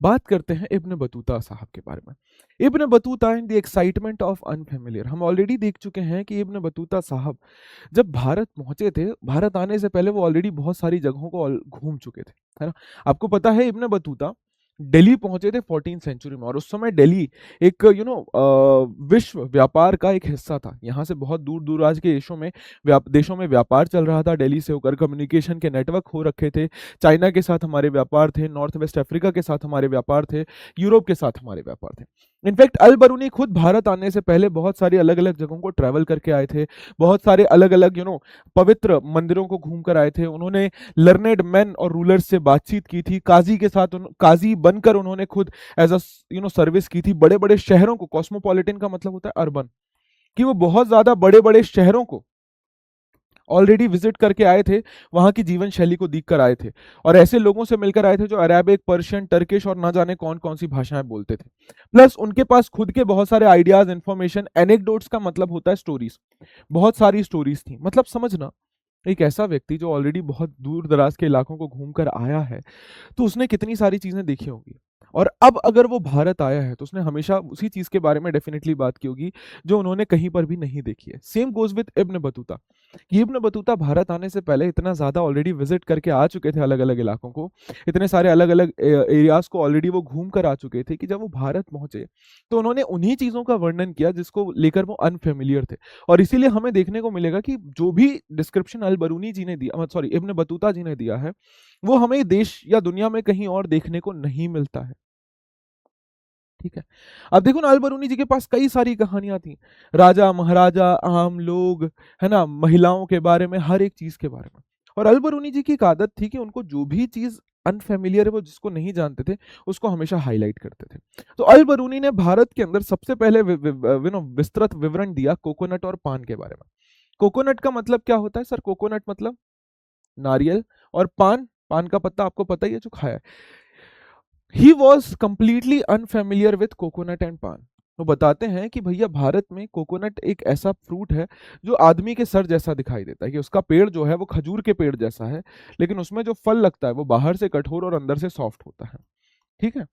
बात करते हैं इब्न बतूता साहब के बारे में। Ibn Battuta in the excitement of unfamiliar, हम ऑलरेडी देख चुके हैं कि इब्न बतूता साहब जब भारत पहुंचे थे, भारत आने से पहले वो ऑलरेडी बहुत सारी जगहों को घूम चुके थे, है ना। आपको पता है इब्न बतूता दिल्ली पहुंचे थे 14th सेंचुरी में, और उस समय दिल्ली एक विश्व व्यापार का एक हिस्सा था। यहाँ से बहुत दूर दूर आज के देशों में व्यापार चल रहा था। दिल्ली से होकर कम्युनिकेशन के नेटवर्क हो रखे थे। चाइना के साथ हमारे व्यापार थे, नॉर्थ वेस्ट अफ्रीका के साथ हमारे व्यापार थे, यूरोप के साथ हमारे व्यापार थे। इनफैक्ट अल बरूनी खुद भारत आने से पहले बहुत सारी अलग अलग जगहों को ट्रैवल करके आए थे, बहुत सारे अलग अलग पवित्र मंदिरों को घूम कर आए थे। उन्होंने लर्नेड मैन और रूलर्स से बातचीत की थी, काजी के साथ काजी बनकर उन्होंने खुद एज अ सर्विस की थी। बड़े बड़े शहरों को, कॉस्मोपॉलिटन का मतलब होता है अर्बन, कि वो बहुत ज्यादा बड़े बड़े शहरों को ऑलरेडी विजिट करके आए थे, वहां की जीवन शैली को देख कर आए थे, और ऐसे लोगों से मिलकर आए थे जो अरेबिक, पर्शियन, टर्किश और ना जाने कौन कौन सी भाषाएं बोलते थे। प्लस उनके पास खुद के बहुत सारे आइडियाज, इंफॉर्मेशन, एनेक्डोट्स का मतलब होता है स्टोरीज, बहुत सारी स्टोरीज थी। मतलब समझना, एक ऐसा व्यक्ति जो ऑलरेडी बहुत दूर दराज के इलाकों को घूम कर आया है, तो उसने कितनी सारी चीजें देखी होंगी। और अब अगर वो भारत आया है तो उसने हमेशा उसी चीज के बारे में डेफिनेटली बात की होगी जो उन्होंने कहीं पर भी नहीं देखी है। Same goes with Ibn Battuta. Ibn Battuta Bharat आने से पहले इतना ज्यादा ऑलरेडी विजिट करके आ चुके थे अलग अलग इलाकों को, इतने सारे अलग अलग एरियाज को ऑलरेडी वो घूम कर आ चुके थे, कि जब वो भारत पहुंचे तो उन्होंने उन्हीं चीजों का वर्णन किया जिसको लेकर वो अनफेमिलियर थे। और इसीलिए हमें देखने को मिलेगा कि जो भी डिस्क्रिप्शन अल बरूनी जी ने दिया, सॉरी इब्न बतूता जी ने दिया है, वो हमें देश या दुनिया में कहीं और देखने को नहीं मिलता है। ठीक है। अब देखो ना, अल बरूनी जी के पास कई सारी कहानियां थी, राजा महाराजा, आम लोग, है ना, महिलाओं के बारे में, हर एक चीज के बारे में। और अल बरूनी जी की एक आदत थी कि उनको जो भी चीज अनफेमिलियर है, वो जिसको नहीं जानते थे, उसको हमेशा हाईलाइट करते थे। तो अल बरूनी ने भारत के अंदर सबसे पहले विस्तृत विवरण दिया कोकोनट और पान के बारे में। कोकोनट का मतलब क्या होता है सर? कोकोनट मतलब नारियल, और पान, पान का पत्ता आपको पता ही है जो खाया है। He was completely unfamiliar with coconut and पान। वो बताते हैं कि भैया भारत में कोकोनट एक ऐसा फ्रूट है जो आदमी के सर जैसा दिखाई देता है, कि उसका पेड़ जो है वो खजूर के पेड़ जैसा है, लेकिन उसमें जो फल लगता है वो बाहर से कठोर और अंदर से सॉफ्ट होता है। ठीक है,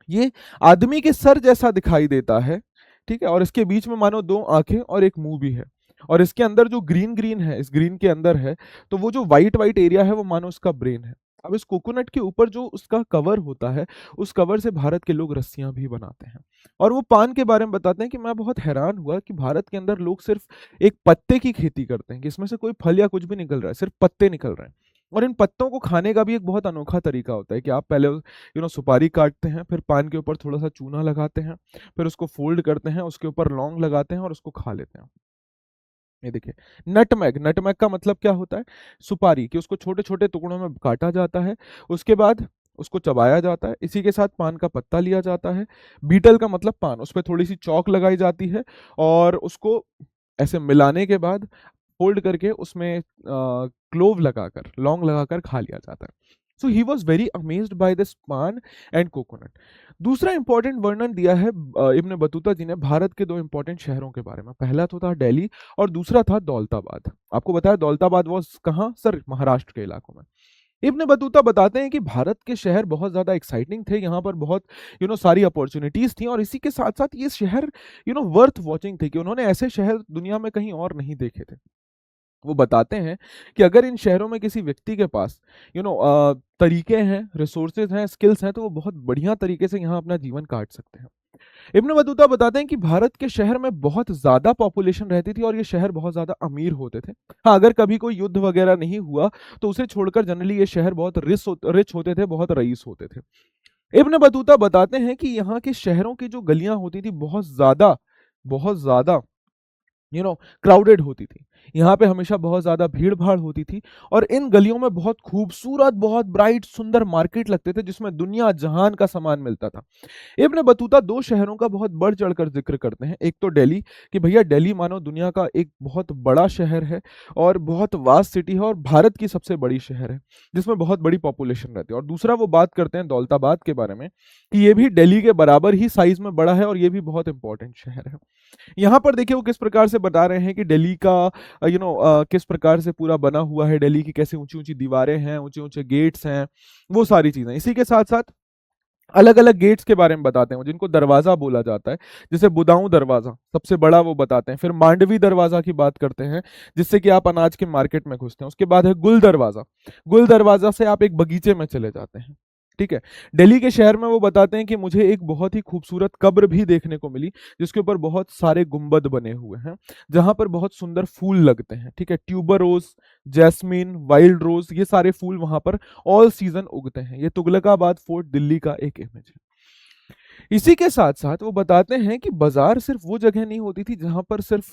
ये आदमी के सर जैसा दिखाई देता है। ठीक है, और इसके बीच में मानो दो आंखें और एक मुंह भी है, और इसके अंदर जो ग्रीन ग्रीन है, इस ग्रीन के अंदर है, तो वो जो व्हाइट व्हाइट एरिया है वो मानो उसका ब्रेन है। अब इस कोकोनट के ऊपर जो उसका कवर होता है, उस कवर से भारत के लोग रस्सियां भी बनाते हैं। और वो पान के बारे में बताते हैं कि मैं बहुत हैरान हुआ कि भारत के अंदर लोग सिर्फ एक पत्ते की खेती करते हैं, कि इसमें से कोई फल या कुछ भी निकल रहा है, सिर्फ पत्ते निकल रहे हैं। और इन पत्तों को खाने का भी एक बहुत अनोखा तरीका होता है, कि आप पहले सुपारी काटते हैं, फिर पान के ऊपर थोड़ा सा चूना लगाते हैं, फिर उसको फोल्ड करते हैं, उसके ऊपर लौंग लगाते हैं और उसको खा लेते हैं। ये देखिए, नटमैग, नटमैग का मतलब क्या होता है? सुपारी, कि उसको छोटे छोटे टुकड़ों में काटा जाता है, उसके बाद उसको चबाया जाता है, इसी के साथ पान का पत्ता लिया जाता है। बीटल का मतलब पान, उस पर थोड़ी सी चौक लगाई जाती है, और उसको ऐसे मिलाने के बाद फोल्ड करके उसमें क्लोव लगाकर, लौंग लगाकर खा लिया जाता है। So he was very amazed by this paan and coconut. दूसरा इंपॉर्टेंट वर्णन दिया है इब्न बतूता जी ने भारत के दो इंपॉर्टेंट शहरों के बारे में। पहला तो था दिल्ली, और दूसरा था दौलताबाद। आपको बताया दौलताबाद वॉज कहाँ सर? महाराष्ट्र के इलाकों में। इब्न बतूता बताते हैं कि भारत के शहर बहुत ज्यादा एक्साइटिंग थे, यहाँ पर बहुत सारी अपॉर्चुनिटीज थी, और इसी के साथ साथ ये शहर वर्थ वॉचिंग थे, कि उन्होंने ऐसे शहर दुनिया में कहीं और नहीं देखे थे। वो बताते हैं कि अगर इन शहरों में किसी व्यक्ति के पास तरीके हैं, रिसोर्सेज हैं, स्किल्स हैं, तो वो बहुत बढ़िया तरीके से यहाँ अपना जीवन काट सकते हैं। इब्न बतूता बताते हैं कि भारत के शहर में बहुत ज्यादा पॉपुलेशन रहती थी, और ये शहर बहुत ज्यादा अमीर होते थे। हाँ, अगर कभी कोई युद्ध वगैरह नहीं हुआ तो उसे छोड़कर जनरली ये शहर बहुत रिच होते थे, बहुत रईस होते थे। इब्न बतूता बताते हैं कि यहाँ के शहरों की जो गलियां होती थी बहुत ज्यादा क्राउडेड होती थी। यहाँ पे हमेशा बहुत ज्यादा भीड़ भाड़ होती थी, और इन गलियों में बहुत खूबसूरत, बहुत ब्राइट, सुंदर मार्केट लगते थे, जिसमें दुनिया जहान का सामान मिलता था। इब्न बतूता दो शहरों का बहुत बढ़ चढ़कर जिक्र करते हैं। एक तो दिल्ली, कि भैया दिल्ली मानो दुनिया का एक बहुत बड़ा शहर है, और बहुत वास्ट सिटी है, और भारत की सबसे बड़ी शहर है, जिसमें बहुत बड़ी पॉपुलेशन रहती है। और दूसरा वो बात करते हैं दौलताबाद के बारे में, कि ये भी दिल्ली के बराबर ही साइज में बड़ा है, और ये भी बहुत इंपॉर्टेंट शहर है। यहाँ पर देखिए वो किस प्रकार से बता रहे हैं कि दिल्ली का किस प्रकार से पूरा बना हुआ है, दिल्ली की कैसे ऊंची ऊंची दीवारें हैं, ऊंचे ऊंचे गेट्स हैं, वो सारी चीजें। इसी के साथ साथ अलग अलग गेट्स के बारे में बताते हैं, जिनको दरवाजा बोला जाता है। जैसे बुदाऊं दरवाजा सबसे बड़ा, वो बताते हैं। फिर मांडवी दरवाजा की बात करते हैं, जिससे कि आप अनाज के मार्केट में घुसते हैं। उसके बाद है गुल दरवाजा, गुल दरवाजा से आप एक बगीचे में चले जाते हैं। ठीक है, दिल्ली के शहर में वो बताते हैं कि मुझे एक बहुत ही खूबसूरत कब्र भी देखने को मिली, जिसके ऊपर बहुत सारे गुंबद बने हुए हैं, जहां पर बहुत सुंदर फूल लगते हैं। ठीक है, ट्यूबर रोज, जैस्मिन, वाइल्ड रोज, ये सारे फूल वहां पर ऑल सीजन उगते हैं। ये तुगलकाबाद फोर्ट दिल्ली का एक इमेज है। इसी के साथ साथ वो बताते हैं कि बाजार सिर्फ वो जगह नहीं होती थी जहां पर सिर्फ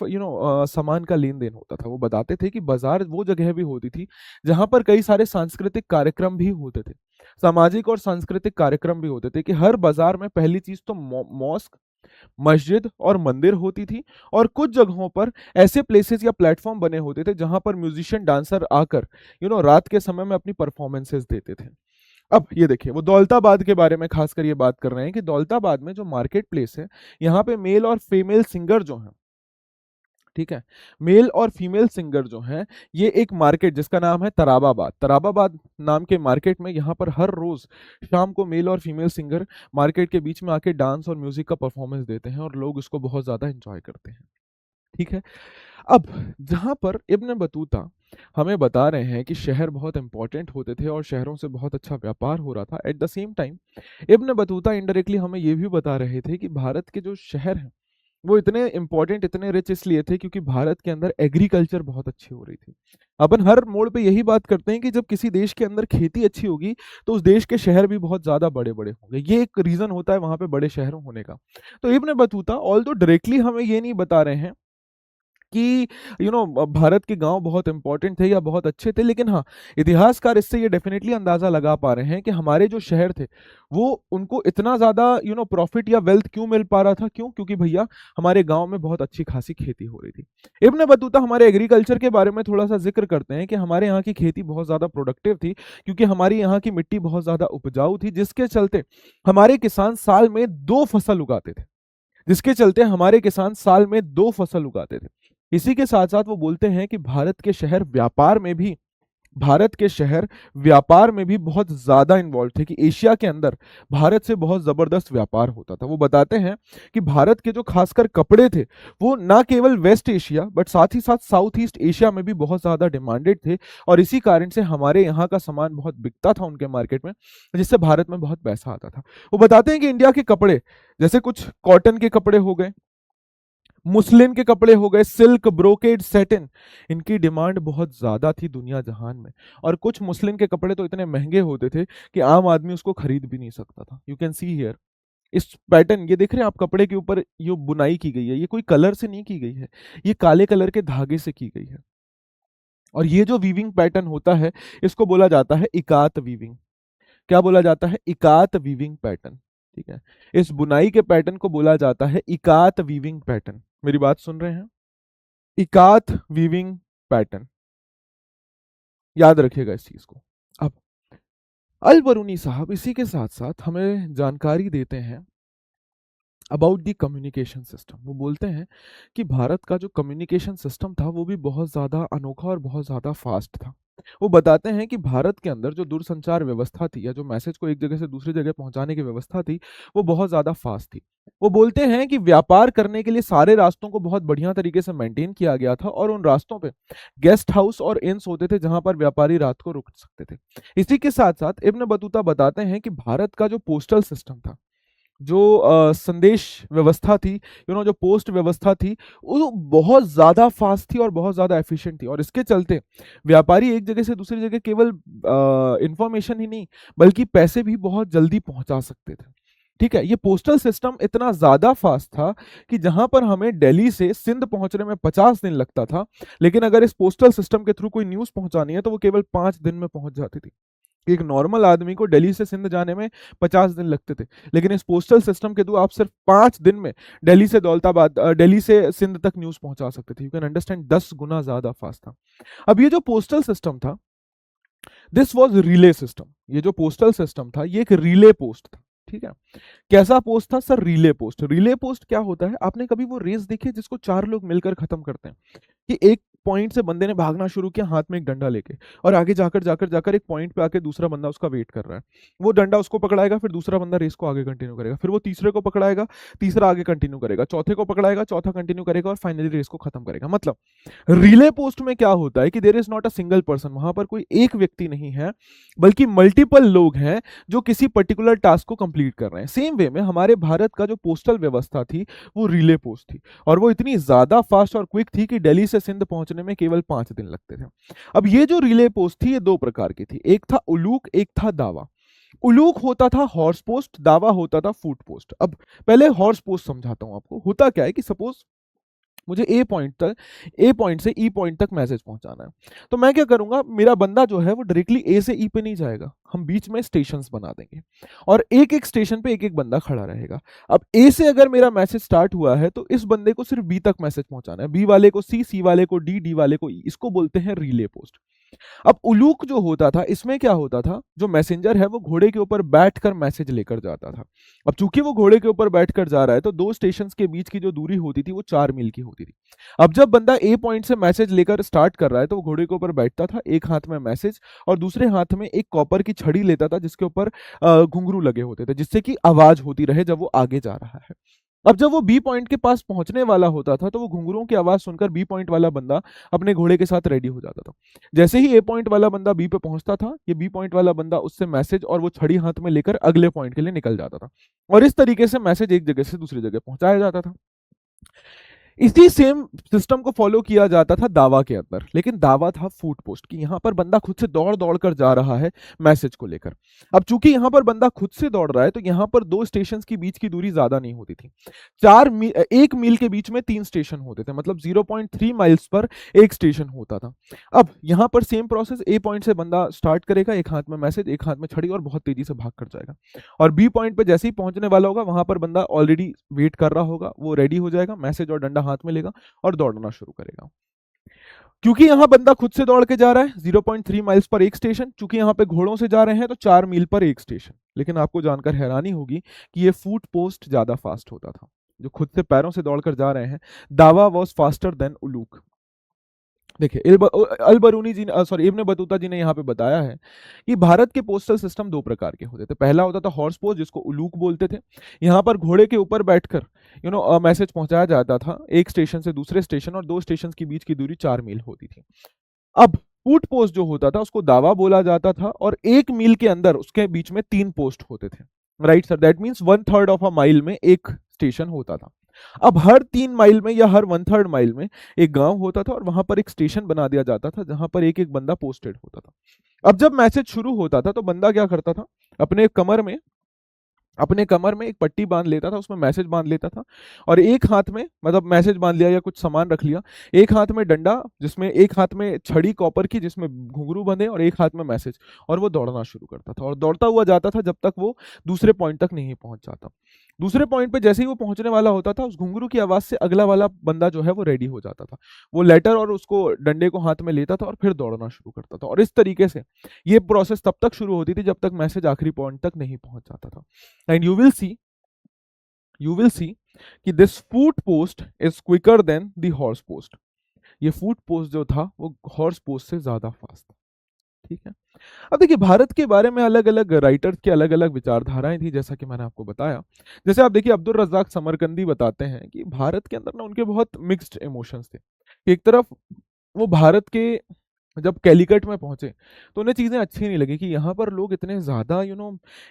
सामान का लेन देन होता था। वो बताते थे कि बाजार वो जगह भी होती थी जहां पर कई सारे सांस्कृतिक कार्यक्रम भी होते थे, सामाजिक और सांस्कृतिक कार्यक्रम भी होते थे। कि हर बाजार में पहली चीज तो मॉस्क, मस्जिद और मंदिर होती थी, और कुछ जगहों पर ऐसे प्लेसेस या प्लेटफॉर्म बने होते थे जहां पर म्यूजिशियन, डांसर आकर रात के समय में अपनी परफॉर्मेंसेस देते थे। अब ये देखिए, वो दौलताबाद के बारे में खासकर ये बात कर रहे हैं कि दौलताबाद में जो मार्केट प्लेस है, यहाँ पे मेल और फीमेल सिंगर जो हैं, ठीक है, मेल और फीमेल सिंगर जो हैं, ये एक मार्केट जिसका नाम है तराबाबाद, तराबाबाद नाम के मार्केट में यहाँ पर हर रोज शाम को मेल और फीमेल सिंगर मार्केट के बीच में आके डांस और म्यूजिक का परफॉर्मेंस देते हैं, और लोग इसको बहुत ज्यादा एंजॉय करते हैं। ठीक है, अब जहां पर इब्न बतूता हमें बता रहे हैं कि शहर बहुत इंपॉर्टेंट होते थे और शहरों से बहुत अच्छा व्यापार हो रहा था, eight the same time Ibn Battuta indirectly हमें ये भी बता रहे थे कि भारत के जो शहर हैं वो इतने इंपॉर्टेंट, इतने रिच इसलिए थे क्योंकि भारत के अंदर एग्रीकल्चर बहुत अच्छी हो रही थी। अपन हर मोड़ पे यही बात करते हैं कि जब किसी देश के अंदर खेती अच्छी होगी तो उस देश के शहर भी बहुत ज्यादा बड़े बड़े होंगे। ये एक रीजन होता है वहां पे बड़े शहरों होने का। तो इब्न बतूता ऑल्दो डायरेक्टली हमें ये नहीं बता रहे हैं कि भारत के गांव बहुत इंपॉर्टेंट थे या बहुत अच्छे थे, लेकिन हाँ, इतिहासकार इससे ये डेफिनेटली अंदाजा लगा पा रहे हैं कि हमारे जो शहर थे वो उनको इतना ज्यादा प्रॉफिट या वेल्थ क्यों मिल पा रहा था। क्यों? क्योंकि भैया हमारे गांव में बहुत अच्छी खासी खेती हो रही थी। इब्न बतूता हमारे एग्रीकल्चर के बारे में थोड़ा सा जिक्र करते हैं कि हमारे यहाँ की खेती बहुत ज्यादा प्रोडक्टिव थी, क्योंकि हमारी यहाँ की मिट्टी बहुत ज्यादा उपजाऊ थी, जिसके चलते हमारे किसान साल में 2 फसल उगाते थे। जिसके चलते हमारे किसान साल में 2 फसल उगाते थे। इसी के साथ साथ वो बोलते हैं कि भारत के शहर व्यापार में भी बहुत ज्यादा इन्वॉल्व थे, कि एशिया के अंदर भारत से बहुत जबरदस्त व्यापार होता था। वो बताते हैं कि भारत के जो खासकर कपड़े थे वो ना केवल वेस्ट एशिया बट साथ ही साथ साउथ ईस्ट एशिया में भी बहुत ज्यादा डिमांडेड थे, और इसी कारण से हमारे यहाँ का सामान बहुत बिकता था उनके मार्केट में, जिससे भारत में बहुत पैसा आता था। वो बताते हैं कि इंडिया के कपड़े, जैसे कुछ कॉटन के कपड़े हो गए, मुस्लिन के कपड़े हो गए, सिल्क, ब्रोकेड, सेटिन, इनकी डिमांड बहुत ज्यादा थी दुनिया जहान में। और कुछ मुस्लिन के कपड़े तो इतने महंगे होते थे कि आम आदमी उसको खरीद भी नहीं सकता था। यू कैन सी हियर इस पैटर्न, ये देख रहे हैं आप, कपड़े के ऊपर ये बुनाई की गई है, ये कोई कलर से नहीं की गई है, ये काले कलर के धागे से की गई है। और ये जो वीविंग पैटर्न होता है इसको बोला जाता है इकात वीविंग। क्या बोला जाता है? इकात वीविंग पैटर्न। ठीक है, इस बुनाई के पैटर्न को बोला जाता है इकात वीविंग पैटर्न। मेरी बात सुन रहे हैं? इकात वीविंग पैटर्न, याद रखिएगा इस चीज को। अब अल बरूनी साहब इसी के साथ साथ हमें जानकारी देते हैं अबाउट दी कम्युनिकेशन सिस्टम। वो बोलते हैं कि भारत का जो कम्युनिकेशन सिस्टम था वो भी बहुत ज़्यादा अनोखा और बहुत ज़्यादा फास्ट था। वो बताते हैं कि भारत के अंदर जो दूरसंचार व्यवस्था थी, या जो मैसेज को एक जगह से दूसरी जगह पहुंचाने की व्यवस्था थी, वो बहुत ज़्यादा फास्ट थी। वो बोलते हैं कि व्यापार करने के लिए सारे रास्तों को बहुत बढ़िया तरीके से मेंटेन किया गया था, और उन रास्तों पे गेस्ट हाउस और इन्स होते थे जहां पर व्यापारी रात को रुक सकते थे। इसी के साथ साथ इब्न बतूता बताते हैं कि भारत का जो पोस्टल सिस्टम था, जो संदेश व्यवस्था थी, जो पोस्ट व्यवस्था थी, वो बहुत ज्यादा फास्ट थी और बहुत ज्यादा एफिशिएंट थी। और इसके चलते व्यापारी एक जगह से दूसरी जगह केवल इंफॉर्मेशन ही नहीं बल्कि पैसे भी बहुत जल्दी पहुंचा सकते थे। ठीक है, ये पोस्टल सिस्टम इतना ज्यादा फास्ट था कि जहां पर हमें दिल्ली से सिंध पहुंचने में 50 दिन लगता था, लेकिन अगर इस पोस्टल सिस्टम के थ्रू कोई न्यूज पहुंचानी है तो वो केवल 5 दिन में पहुंच जाती थी। एक नॉर्मल आदमी को दिल्ली से सिंध जाने में 50 दिन लगते थे, लेकिन इस पोस्टल सिस्टम के थ्रू आप सिर्फ 5 दिन में दिल्ली से सिंध तक न्यूज पहुंचा सकते थे। यू कैन अंडरस्टैंड, 10 गुना ज्यादा फास्ट था। अब ये जो पोस्टल सिस्टम था, दिस वॉज रिले सिस्टम। ये जो पोस्टल सिस्टम था ये एक रिले पोस्ट था। ठीक है, कैसा पोस्ट था sir? Relay post. Relay post क्या होता है? आपने कभी वो रेस देखी है जिसको 4 लोग मिलकर खत्म करते हैं, कि एक पॉइंट से बंदे ने भागना शुरू किया हाथ में एक डंडा लेके, और आगे जाकर जाकर जाकर एक पॉइंट पे आके दूसरा बंदा उसका वेट कर रहा है। वो डंडा उसको पकड़ाएगा, फिर दूसरा बंदा रेस को आगे कंटिन्यू करेगा, फिर वो तीसरे को पकड़ाएगा, तीसरा आगे कंटिन्यू करेगा, चौथे को पकड़ाएगा, चौथा कंटिन्यू करेगा, और फाइनली रेस को खत्म करेगा। मतलब रिले पोस्ट में क्या होता है कि there is not a single person, वहां पर कोई एक व्यक्ति नहीं है बल्कि मल्टीपल लोग हैं जो किसी पर्टिकुलर टास्क को कंप्लीट कर रहे हैं। सेम वे में हमारे भारत का जो पोस्टल व्यवस्था थी वो रिले पोस्ट थी, और वो इतनी ज्यादा फास्ट और क्विक थी कि दिल्ली से सिंध पहुंचने में केवल 5 दिन लगते थे। अब ये जो रिले पोस्ट थी ये 2 प्रकार की थी, एक था उलूक, एक था दावा। उलूक होता था हॉर्स पोस्ट, दावा होता था फूट पोस्ट। अब पहले हॉर्स पोस्ट समझाता हूं आपको। होता क्या है कि सपोज मुझे ए पॉइंट से ई पॉइंट तक मैसेज पहुंचाना है, तो मैं क्या करूंगा, मेरा बंदा जो है वो डायरेक्टली ए से ई पे नहीं जाएगा, हम बीच में स्टेशंस बना देंगे, और एक एक स्टेशन पे एक एक बंदा खड़ा रहेगा। अब ए से अगर मेरा मैसेज स्टार्ट हुआ है तो इस बंदे को सिर्फ बी तक मैसेज पहुंचाना है, बी वाले को सी, सी वाले को डी, डी वाले को ई। इसको बोलते हैं रिले पोस्ट। अब उलूक जो होता था, इसमें क्या होता था, जो मैसेंजर है वो घोड़े के ऊपर बैठकर मैसेज लेकर जाता था। अब चूंकि वो घोड़े के ऊपर बैठकर जा रहा है तो 2 स्टेशन के बीच की जो दूरी होती थी वो 4 मील की होती थी। अब जब बंदा ए पॉइंट से मैसेज लेकर स्टार्ट कर रहा है तो वो घोड़े के ऊपर बैठता था, एक हाथ में मैसेज और दूसरे हाथ में एक कॉपर की छड़ी लेता था जिसके ऊपर घुंघरू लगे होते थे, जिससे कि आवाज होती रहे जब वो आगे जा रहा है। अब जब वो बी पॉइंट के पास पहुंचने वाला होता था तो वो घुंघरुओं की आवाज सुनकर बी पॉइंट वाला बंदा अपने घोड़े के साथ रेडी हो जाता था। जैसे ही ए पॉइंट वाला बंदा बी पे पहुंचता था, ये बी पॉइंट वाला बंदा उससे मैसेज और वो छड़ी हाथ में लेकर अगले पॉइंट के लिए निकल जाता था, और इस तरीके से मैसेज एक जगह से दूसरी जगह पहुंचाया जाता था। इसी सेम सिस्टम को फॉलो किया जाता था दावा के अंदर, लेकिन दावा था फूड पोस्ट की यहाँ पर बंदा खुद से दौड़ दौड़ कर जा रहा है मैसेज को लेकर। अब चूंकि यहाँ पर बंदा खुद से दौड़ रहा है तो यहाँ पर दो स्टेशन के बीच की दूरी ज्यादा नहीं होती थी। 1 मील के बीच में 3 स्टेशन होते थे, मतलब 0.3 माइल्स पर एक स्टेशन होता था। अब यहाँ पर सेम प्रोसेस, ए पॉइंट से बंदा स्टार्ट करेगा, एक हाथ में मैसेज एक हाथ में छड़ी, और बहुत तेजी से भाग कर जाएगा। और बी पॉइंट पे जैसे ही पहुंचने वाला होगा वहां पर बंदा ऑलरेडी वेट कर रहा होगा, वो रेडी हो जाएगा, मैसेज और डंडा हाथ में लेगा और दौड़ना शुरू करेगा। क्योंकि यहाँ बंदा खुद से दौड़ के जा रहा है 0.3 माइल्स पर एक स्टेशन, क्योंकि यहाँ पे घोड़ों से जा रहे हैं तो 4 मील पर एक स्टेशन। लेकिन आपको जानकर हैरानी होगी कि ये फुट पोस्ट ज्यादा फास्ट होता था। जो खुद से पैरों से दौड़कर जा रहे हैं, दावा वॉज फास्टर देन उलूक। देखिए अल बरूनी जी ने, सॉरी, इब्न बतूता जी ने यहाँ पे बताया है कि भारत के पोस्टल सिस्टम 2 प्रकार के होते थे। पहला होता था हॉर्स पोस्ट, जिसको उलूक बोलते थे। यहाँ पर घोड़े के ऊपर बैठकर मैसेज पहुंचाया जाता था एक स्टेशन से दूसरे स्टेशन, और 2 स्टेशन के बीच की दूरी 4 मील होती थी। अब फूट पोस्ट जो होता था उसको दावा बोला जाता था, और 1 मील के अंदर उसके बीच में 3 पोस्ट होते थे। Right sir, that means 1/3 of a mile में एक स्टेशन होता था। अब हर 3 माइल में या हर 1/3 माइल में एक गांव होता था, और वहां पर एक स्टेशन बना दिया जाता था जहां पर एक एक बंदा पोस्टेड होता था। अब जब मैसेज शुरू होता था तो बंदा क्या करता था, अपने कमर में एक पट्टी बांध लेता था, उसमें मैसेज बांध लेता था, और एक हाथ में, मतलब मैसेज बांध लिया या कुछ सामान रख लिया, एक हाथ में डंडा, जिसमें एक हाथ में छड़ी कॉपर की जिसमें घुंघरू बंधे, और एक हाथ में मैसेज, और वो दौड़ना शुरू करता था और दौड़ता हुआ जाता था जब तक वो दूसरे पॉइंट तक नहीं पहुंच जाता। दूसरे पॉइंट पे जैसे ही वो पहुंचने वाला होता था, उस घुंघरू की आवाज से अगला वाला बंदा जो है वो रेडी हो जाता था। वो लेटर और उसको डंडे को हाथ में लेता था और फिर दौड़ना शुरू करता था, और इस तरीके से ये प्रोसेस तब तक शुरू होती थी जब तक मैसेज आखिरी पॉइंट तक नहीं पहुंच जाता था। एंड यू विल सी कि this foot post is quicker than the horse post. ये फूट पोस्ट जो था वो हॉर्स पोस्ट से ज्यादा फास्ट था। ठीक है। अब देखिए, भारत के बारे में अलग अलग राइटर्स की अलग अलग विचारधाराएं थी, जैसा कि मैंने आपको बताया। जैसे आप देखिए, अब्दुल रज्जाक समरकंदी बताते हैं कि भारत के अंदर ना उनके बहुत मिक्स्ड इमोशंस थे। एक तरफ वो भारत के जब कैलिकट में पहुंचे तो उन्हें चीजें अच्छी नहीं लगी कि यहाँ पर लोग इतने ज्यादा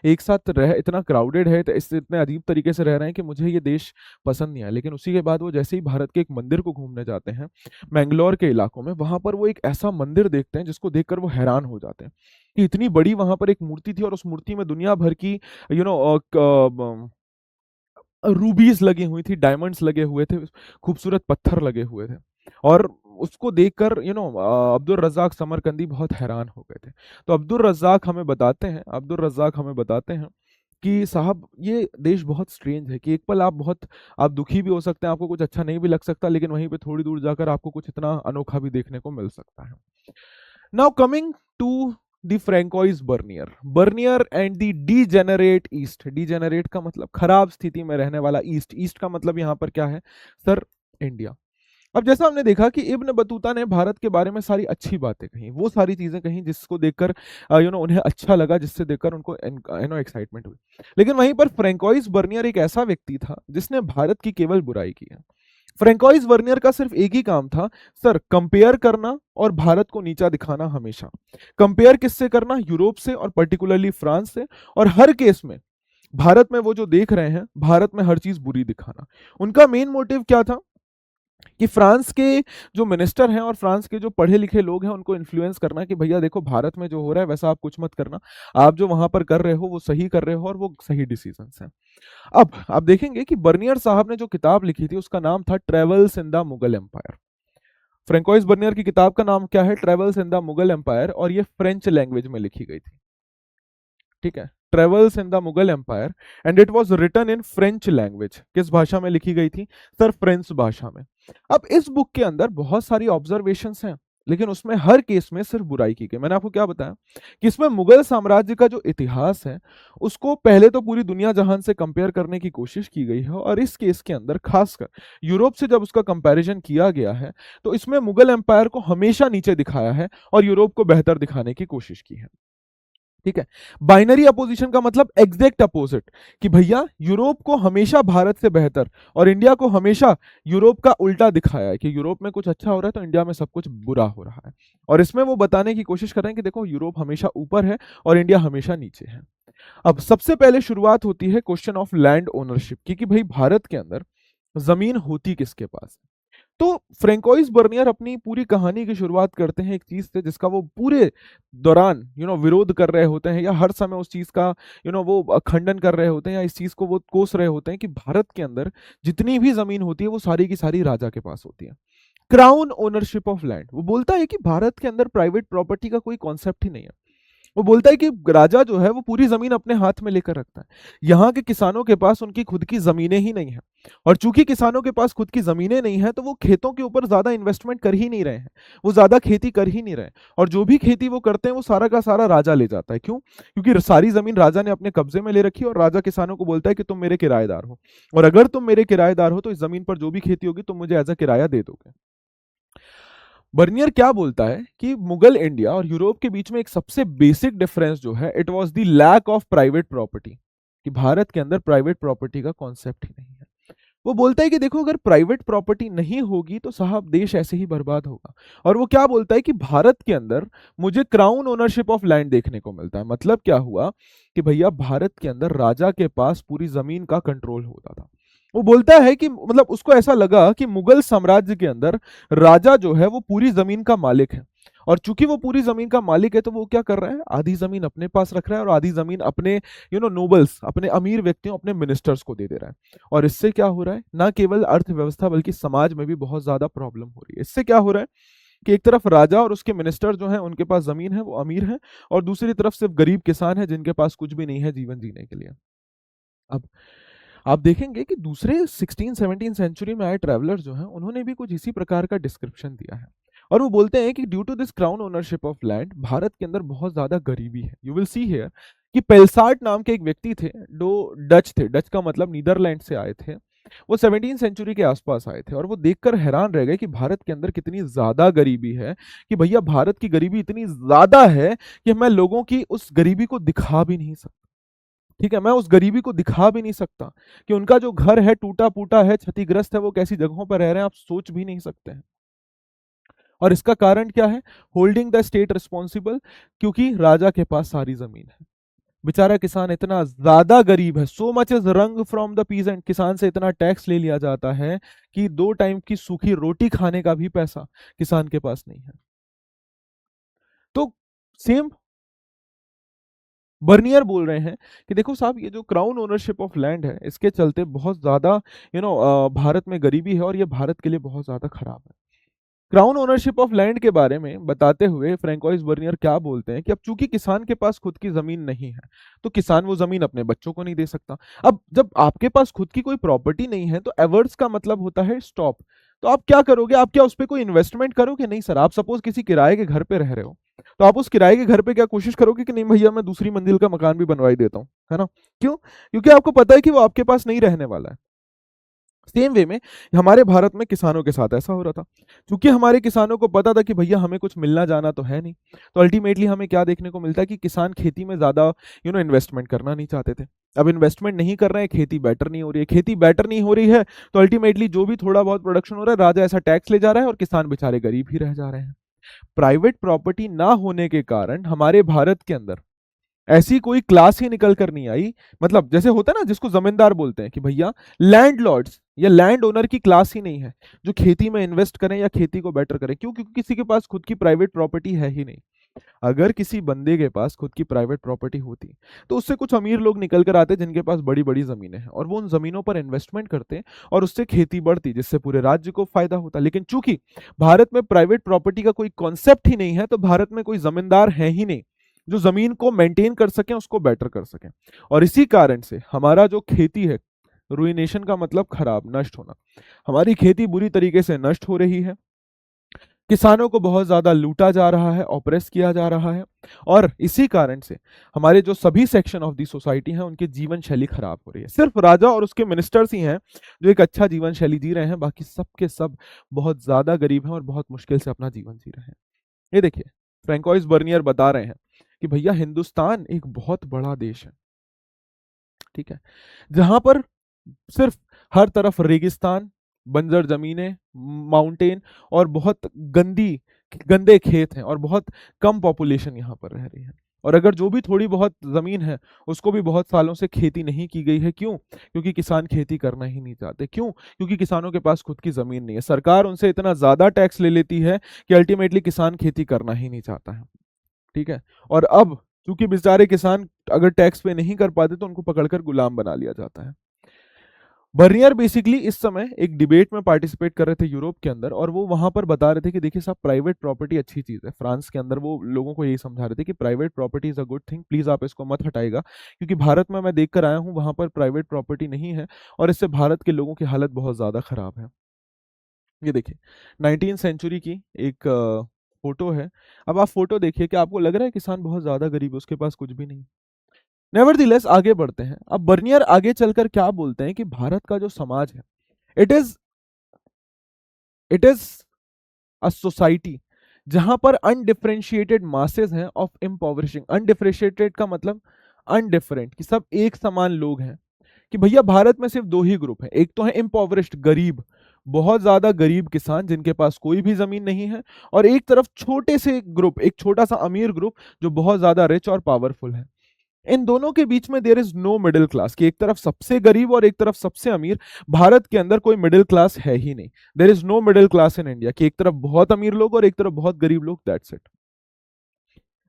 एक साथ रह, इतना क्राउडेड है, तो इस इतने अजीब तरीके से रह रहे हैं कि मुझे ये देश पसंद नहीं आया। लेकिन उसी के बाद वो जैसे ही भारत के एक मंदिर को घूमने जाते हैं मैंगलोर के इलाकों में, वहां पर वो एक ऐसा मंदिर देखते हैं जिसको देखकर वो हैरान हो जाते हैं कि इतनी बड़ी वहां पर एक मूर्ति थी, और उस मूर्ति में दुनिया भर की यू नो रूबीज लगी हुई थी, डायमंड्स लगे हुए थे, खूबसूरत पत्थर लगे हुए थे। और उसको देखकर अब्दुल रज्जाक समरकंदी बहुत हैरान हो गए थे। तो अब्दुल रज्जाक हमें बताते हैं कि साहब, ये देश बहुत स्ट्रेंज है कि एक पल आप दुखी भी हो सकते हैं, आपको कुछ अच्छा नहीं भी लग सकता, लेकिन वहीं पे थोड़ी दूर जाकर आपको कुछ इतना अनोखा भी देखने को मिल सकता है। Now coming to the Francois Bernier and the degenerate East. Degenerate का मतलब खराब स्थिति में रहने वाला, ईस्ट का मतलब यहाँ पर क्या है सर, इंडिया। अब जैसा हमने देखा कि इब्न बतूता ने भारत के बारे में सारी अच्छी बातें कही, वो सारी चीजें कही जिसको देखकर उन्हें अच्छा लगा, जिससे देखकर उनको एक्साइटमेंट हुई। लेकिन वहीं पर फ्रैंकोइज बर्नियर एक ऐसा व्यक्ति था जिसने भारत की केवल बुराई की है। फ्रैंकोइज बर्नियर का सिर्फ एक ही काम था सर, कंपेयर करना और भारत को नीचा दिखाना। हमेशा कंपेयर किससे करना, यूरोप से, और पर्टिकुलरली फ्रांस से। और हर केस में भारत में वो जो देख रहे हैं, भारत में हर चीज बुरी दिखाना। उनका मेन मोटिव क्या था कि फ्रांस के जो मिनिस्टर हैं और फ्रांस के जो पढ़े लिखे लोग हैं उनको इन्फ्लुएंस करना कि भैया देखो, भारत में जो हो रहा है वैसा आप कुछ मत करना, आप जो वहां पर कर रहे हो वो सही कर रहे हो और वो सही डिसीजंस हैं। अब आप देखेंगे कि बर्नियर साहब ने जो किताब लिखी थी उसका नाम था travels in the Mughal empire. Francois Bernier की किताब का नाम क्या है, travels in the Mughal empire, और ये फ्रेंच लैंग्वेज में लिखी गई थी। ठीक है, travels in the Mughal empire, and it was written in French language. किस भाषा में लिखी गई थी सर, फ्रेंच भाषा में। अब इस बुक के अंदर बहुत सारी ऑब्जर्वेशंस हैं, लेकिन उसमें हर केस में सिर्फ बुराई की गई। मैंने आपको क्या बताया कि इसमें मुगल साम्राज्य का जो इतिहास है उसको पहले तो पूरी दुनिया जहान से कंपेयर करने की कोशिश की गई है, और इस केस के अंदर खासकर यूरोप से जब उसका कंपैरिजन किया गया है तो इसमें मुगल एम्पायर को हमेशा नीचे दिखाया है और यूरोप को बेहतर दिखाने की कोशिश की है। ठीक है, बाइनरी अपोजिशन का मतलब एग्जैक्ट अपोजिट, कि भैया यूरोप को हमेशा भारत से बेहतर और इंडिया को हमेशा यूरोप का उल्टा दिखाया है कि यूरोप में कुछ अच्छा हो रहा है तो इंडिया में सब कुछ बुरा हो रहा है। और इसमें वो बताने की कोशिश कर रहे हैं कि देखो, यूरोप हमेशा ऊपर है और इंडिया हमेशा नीचे है। अब सबसे पहले शुरुआत होती है क्वेश्चन ऑफ लैंड ओनरशिप की, कि भाई भारत के अंदर जमीन होती किसके पास है। तो फ्रेंकोइस बर्नियर अपनी पूरी कहानी की शुरुआत करते हैं एक चीज से जिसका वो पूरे दौरान विरोध कर रहे होते हैं, या हर समय उस चीज का वो खंडन कर रहे होते हैं, या इस चीज को वो कोस रहे होते हैं कि भारत के अंदर जितनी भी जमीन होती है वो सारी की सारी राजा के पास होती है। Crown ownership of land. वो बोलता है कि भारत के अंदर प्राइवेट प्रॉपर्टी का कोई कॉन्सेप्ट ही नहीं है। वो बोलता है कि राजा जो है वो पूरी जमीन अपने हाथ में लेकर रखता है। यहाँ के किसानों के पास उनकी खुद की जमीनें ही नहीं है, और चूंकि किसानों के पास खुद की जमीनें नहीं है तो वो खेतों के ऊपर ज्यादा इन्वेस्टमेंट कर ही नहीं रहे हैं, वो ज्यादा खेती कर ही नहीं रहे हैं, और जो भी खेती वो करते हैं वो सारा का सारा राजा ले जाता है। क्यों? क्योंकि सारी जमीन राजा ने अपने कब्जे में ले रखी है, और राजा किसानों को बोलता है कि तुम मेरे किराएदार हो, और अगर तुम मेरे किराएदार हो तो इस जमीन पर जो भी खेती होगी तुम मुझे एज अ किराया दे दोगे। बर्नियर क्या बोलता है कि मुगल इंडिया और यूरोप के बीच में एक सबसे बेसिक डिफरेंस जो है, it was the lack of private property, कि भारत के अंदर प्राइवेट प्रॉपर्टी का कॉन्सेप्ट ही नहीं है। वो बोलता है कि देखो, अगर प्राइवेट प्रॉपर्टी नहीं होगी तो साहब देश ऐसे ही बर्बाद होगा। और वो क्या बोलता है कि भारत के अंदर मुझे क्राउन ओनरशिप ऑफ लैंड देखने को मिलता है। मतलब क्या हुआ कि भैया भारत के अंदर राजा के पास पूरी जमीन का कंट्रोल होता था। वो बोलता है कि मतलब उसको ऐसा लगा कि मुगल साम्राज्य के अंदर राजा जो है वो पूरी जमीन का मालिक है, और चूंकि वो पूरी जमीन का मालिक है तो वो क्या कर रहा है, आधी जमीन अपने पास रख रहा है और आधी जमीन अपने नोबल्स, अपने अमीर व्यक्तियों, अपने मिनिस्टर्स को दे दे रहा है। और इससे क्या हो रहा है, ना केवल अर्थव्यवस्था बल्कि समाज में भी बहुत ज्यादा प्रॉब्लम हो रही है। इससे क्या हो रहा है कि एक तरफ राजा और उसके मिनिस्टर जो हैं उनके पास जमीन है, वो अमीर हैं, और दूसरी तरफ सिर्फ गरीब किसान है जिनके पास कुछ भी नहीं है जीवन जीने के लिए। अब आप देखेंगे कि दूसरे 16-17 सेंचुरी में आए ट्रैवलर जो हैं उन्होंने भी कुछ इसी प्रकार का डिस्क्रिप्शन दिया है, और वो बोलते हैं कि due to this crown ownership of land Bharat के अंदर बहुत ज्यादा गरीबी है। यू विल सी हियर कि पेल्सार्ट नाम के एक व्यक्ति थे जो डच थे, डच का मतलब नीदरलैंड से आए थे। वो 17 सेंचुरी के आसपास आए थे, और वो देखकर हैरान रह गए कि भारत के अंदर कितनी ज्यादा गरीबी है, कि भैया भारत की गरीबी इतनी ज्यादा है कि मैं लोगों की उस गरीबी को दिखा भी नहीं सकता। ठीक है, मैं उस गरीबी को दिखा भी नहीं सकता कि उनका जो घर है टूटा फूटा है, क्षतिग्रस्त है, वो कैसी जगहों पर रह रहे हैं आप सोच भी नहीं सकते हैं। और इसका कारण क्या है? होल्डिंग द स्टेट रिस्पॉन्सिबल, क्योंकि राजा के पास सारी जमीन है। बेचारा किसान इतना ज्यादा गरीब है, सो मच इज रंग फ्रॉम द पीजेंट, किसान से इतना टैक्स ले लिया जाता है कि 2 टाइम की सूखी रोटी खाने का भी पैसा किसान के पास नहीं है। तो सेम बर्नियर बोल रहे हैं कि देखो साहब, ये जो क्राउन ओनरशिप ऑफ लैंड है इसके चलते बहुत ज्यादा भारत में गरीबी है, और ये भारत के लिए बहुत ज्यादा खराब है। क्राउन ओनरशिप ऑफ लैंड के बारे में बताते हुए फ्रैंकोइस बर्नियर क्या बोलते हैं कि अब चूंकि किसान के पास खुद की जमीन नहीं है तो किसान वो जमीन अपने बच्चों को नहीं दे सकता। अब जब आपके पास खुद की कोई प्रॉपर्टी नहीं है तो एवर्ड्स का मतलब होता है स्टॉप। तो आप क्या करोगे, आप क्या उस पर कोई इन्वेस्टमेंट करोगे? नहीं सर। आप सपोज किसी किराए के घर पे रह रहे हो, तो आप उस किराए के घर पे क्या कोशिश करोगे कि नहीं भैया मैं दूसरी मंजिल का मकान भी बनवा ही देता हूँ, है ना? क्यों? क्योंकि आपको पता है कि वो आपके पास नहीं रहने वाला है। सेम वे में हमारे भारत में किसानों के साथ ऐसा हो रहा था। क्योंकि हमारे किसानों को पता था कि भैया हमें कुछ मिलना जाना तो है नहीं, तो अल्टीमेटली हमें क्या देखने को मिलता है कि किसान खेती में ज्यादा इन्वेस्टमेंट करना नहीं चाहते थे। अब इन्वेस्टमेंट नहीं कर रहे हैं, खेती बेटर नहीं हो रही है, खेती बेटर नहीं हो रही है, तो अल्टीमेटली जो भी थोड़ा बहुत प्रोडक्शन हो रहा है राजा ऐसा टैक्स ले जा रहा है और किसान बेचारे गरीब ही रह जा रहे हैं। प्राइवेट प्रॉपर्टी ना होने के कारण हमारे भारत के अंदर ऐसी कोई क्लास ही निकल कर नहीं आई। मतलब जैसे होता है ना जिसको जमींदार बोलते हैं, कि भैया लैंडलॉर्ड्स या लैंड ओनर की क्लास ही नहीं है जो खेती में इन्वेस्ट करें या खेती को बेटर करें। क्यों? क्योंकि किसी के पास खुद की प्राइवेट प्रॉपर्टी है ही नहीं। अगर किसी बंदे के पास खुद की प्राइवेट प्रॉपर्टी होती तो उससे कुछ अमीर लोग निकल कर आते जिनके पास बड़ी बड़ी जमीनें हैं, और वो उन जमीनों पर इन्वेस्टमेंट करते और उससे खेती बढ़ती जिससे पूरे राज्य को फायदा होता। लेकिन चूंकि भारत में प्राइवेट प्रॉपर्टी का कोई कॉन्सेप्ट ही नहीं है तो भारत में कोई जमींदार है ही नहीं जो जमीन को मेंटेन कर सके, उसको बेटर कर सके। और इसी कारण से हमारा जो खेती है, रुइनेशन का मतलब खराब, नष्ट होना, हमारी खेती बुरी तरीके से नष्ट हो रही है। किसानों को बहुत ज्यादा लूटा जा रहा है, ऑप्रेस किया जा रहा है, और इसी कारण से हमारे जो सभी सेक्शन ऑफ दी सोसाइटी हैं उनकी जीवन शैली खराब हो रही है। सिर्फ राजा और उसके मिनिस्टर्स ही हैं जो एक अच्छा जीवन शैली जी रहे हैं, बाकी सब के सब बहुत ज्यादा गरीब हैं और बहुत मुश्किल से अपना जीवन जी रहे हैं। ये देखिए, फ्रैंकोइस बर्नियर बता रहे हैं कि भैया हिंदुस्तान एक बहुत बड़ा देश है, ठीक है, जहां पर सिर्फ हर तरफ रेगिस्तान, बंजर जमीनें, माउंटेन और बहुत गंदे खेत हैं, और बहुत कम पॉपुलेशन यहाँ पर रह रही है। और अगर जो भी थोड़ी बहुत जमीन है उसको भी बहुत सालों से खेती नहीं की गई है। क्यों? क्योंकि किसान खेती करना ही नहीं चाहते। क्यों? क्योंकि किसानों के पास खुद की जमीन नहीं है। सरकार उनसे इतना ज्यादा टैक्स ले लेती है कि अल्टीमेटली किसान खेती करना ही नहीं चाहता है। ठीक है। और अब चूंकि बेचारे किसान अगर टैक्स पे नहीं कर पाते तो उनको पकड़कर गुलाम बना लिया जाता है। बर्नियर बेसिकली इस समय एक डिबेट में पार्टिसिपेट कर रहे थे यूरोप के अंदर, और वो वहां पर बता रहे थे कि देखिए साहब, प्राइवेट प्रॉपर्टी अच्छी चीज है। फ्रांस के अंदर वो लोगों को यही समझा रहे थे कि private property is a good thing, please आप इसको मत हटाएगा, क्योंकि भारत में मैं देख कर आया हूँ वहां पर प्राइवेट प्रॉपर्टी नहीं है और इससे भारत के लोगों की हालत बहुत ज्यादा खराब है। ये देखिए 19 सेंचुरी की एक फोटो है। अब आप फोटो देखिए, कि आपको लग रहा है किसान बहुत ज्यादा गरीब है, उसके पास कुछ भी नहीं। नेवरदिलेस आगे बढ़ते हैं। अब बर्नियर आगे चलकर क्या बोलते हैं कि भारत का जो समाज है, it is it is a society जहां पर अनडिफरेंशिएटेड मासेस हैं ऑफ इम्पोवरिशिंग। अनडिफरेंशिएटेड का मतलब अनडिफरेंट, कि सब एक समान लोग हैं। कि भैया भारत में सिर्फ दो ही ग्रुप हैं, एक तो है इम्पोवरिश्ड, गरीब, बहुत ज्यादा गरीब किसान जिनके पास कोई भी जमीन नहीं है, और एक तरफ छोटे से ग्रुप, एक छोटा सा अमीर ग्रुप जो बहुत ज्यादा रिच और पावरफुल है। इन दोनों के बीच में there is no middle class, कि एक तरफ सबसे गरीब और एक तरफ सबसे अमीर। भारत के अंदर कोई मिडिल क्लास है ही नहीं। There is no middle class in India, कि एक तरफ बहुत अमीर लोग और एक तरफ बहुत गरीब लोग, that's it.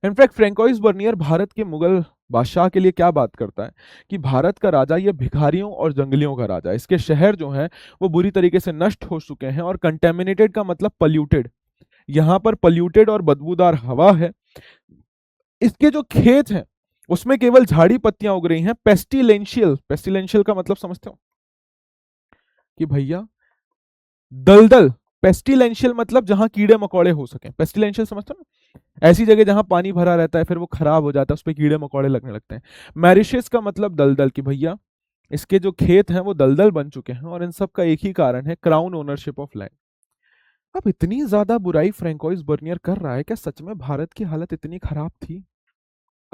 In fact Francois Bernier Bharat के मुगल बादशाह के लिए क्या बात करता है, कि भारत का राजा ये भिखारियों और जंगलियों का राजा है। इसके शहर जो हैं वो बुरी तरीके से नष्ट हो चुके हैं, और कंटेमिनेटेड का मतलब पल्यूटेड, यहाँ पर पल्यूटेड और बदबूदार हवा है। इसके जो खेत हैं उसमें केवल झाड़ी पत्तियां उग रही हैं। पेस्टिलेंशियल, पेस्टिलेंशियल का मतलब समझते हो कि भैया दलदल, पेस्टिलेंशियल मतलब जहां कीड़े मकोड़े हो सके, पेस्टिलेंशियल समझते हो ना, ऐसी जगह जहां पानी भरा रहता है फिर वो खराब हो जाता है, उस पर कीड़े मकोड़े लगने लगते हैं। मैरिशस का मतलब दलदल, कि भैया इसके जो खेत हैं वो दलदल बन चुके हैं, और इन सब का एक ही कारण है, क्राउन ओनरशिप ऑफ लैंड। अब इतनी ज्यादा बुराई फ्रैंकोइस बर्नियर कर रहा है, क्या सच में भारत की हालत इतनी खराब थी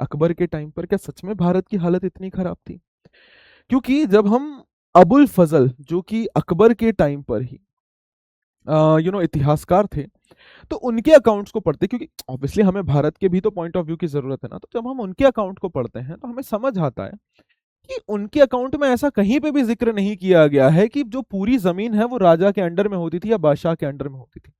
अकबर के टाइम पर? क्या सच में भारत की हालत इतनी खराब थी? क्योंकि जब हम अबुल फजल, जो कि अकबर के टाइम पर ही इतिहासकार थे, तो उनके अकाउंट्स को पढ़ते, क्योंकि ऑब्वियसली हमें भारत के भी तो पॉइंट ऑफ व्यू की जरूरत है ना, तो जब हम उनके अकाउंट को पढ़ते हैं तो हमें समझ आता है कि उनके अकाउंट में ऐसा कहीं पे भी जिक्र नहीं किया गया है कि जो पूरी जमीन है वो राजा के अंडर में होती थी या बादशाह के अंडर में होती थी।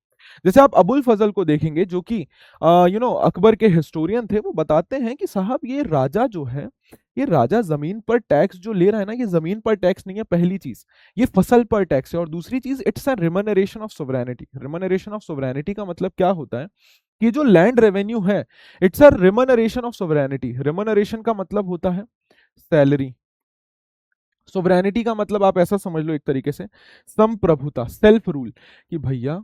जैसे आप अबुल फजल को देखेंगे, जो कि अकबर के हिस्टोरियन थे, वो बताते हैं कि साहब ये राजा जो है, ये राजा जमीन पर टैक्स जो ले रहा है ना, ये जमीन पर टैक्स नहीं है, पहली चीज ये फसल पर टैक्स है, और दूसरी चीज it's a remuneration of sovereignty. Remuneration of sovereignty का मतलब क्या होता है, कि जो लैंड रेवेन्यू है, it's a remuneration of sovereignty. Remuneration का मतलब होता है सैलरी, सोवरेनिटी का मतलब आप ऐसा समझ लो एक तरीके से संप्रभुता, सेल्फ रूल, कि भैया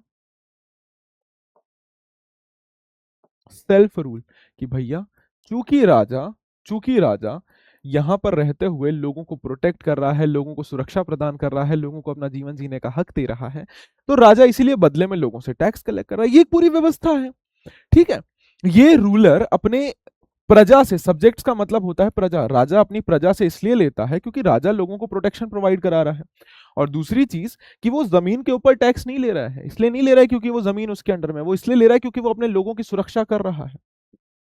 सेल्फ रूल, कि भैया चूंकि राजा चूंकि राजा यहां पर रहते हुए लोगों को प्रोटेक्ट कर रहा है, लोगों को सुरक्षा प्रदान कर रहा है, लोगों को अपना जीवन जीने का हक दे रहा है, तो राजा इसीलिए बदले में लोगों से टैक्स कलेक्ट कर रहा है। ये एक पूरी व्यवस्था है। ठीक है। ये रूलर अपने प्रजा से, सब्जेक्ट्स का मतलब होता है प्रजा, राजा अपनी प्रजा से इसलिए लेता है क्योंकि राजा लोगों को प्रोटेक्शन प्रोवाइड करा रहा है। और दूसरी चीज कि वो जमीन के ऊपर टैक्स नहीं ले रहा है, इसलिए नहीं ले रहा है क्योंकि वो जमीन उसके अंडर में, वो इसलिए ले रहा है क्योंकि वो अपने लोगों की सुरक्षा कर रहा है।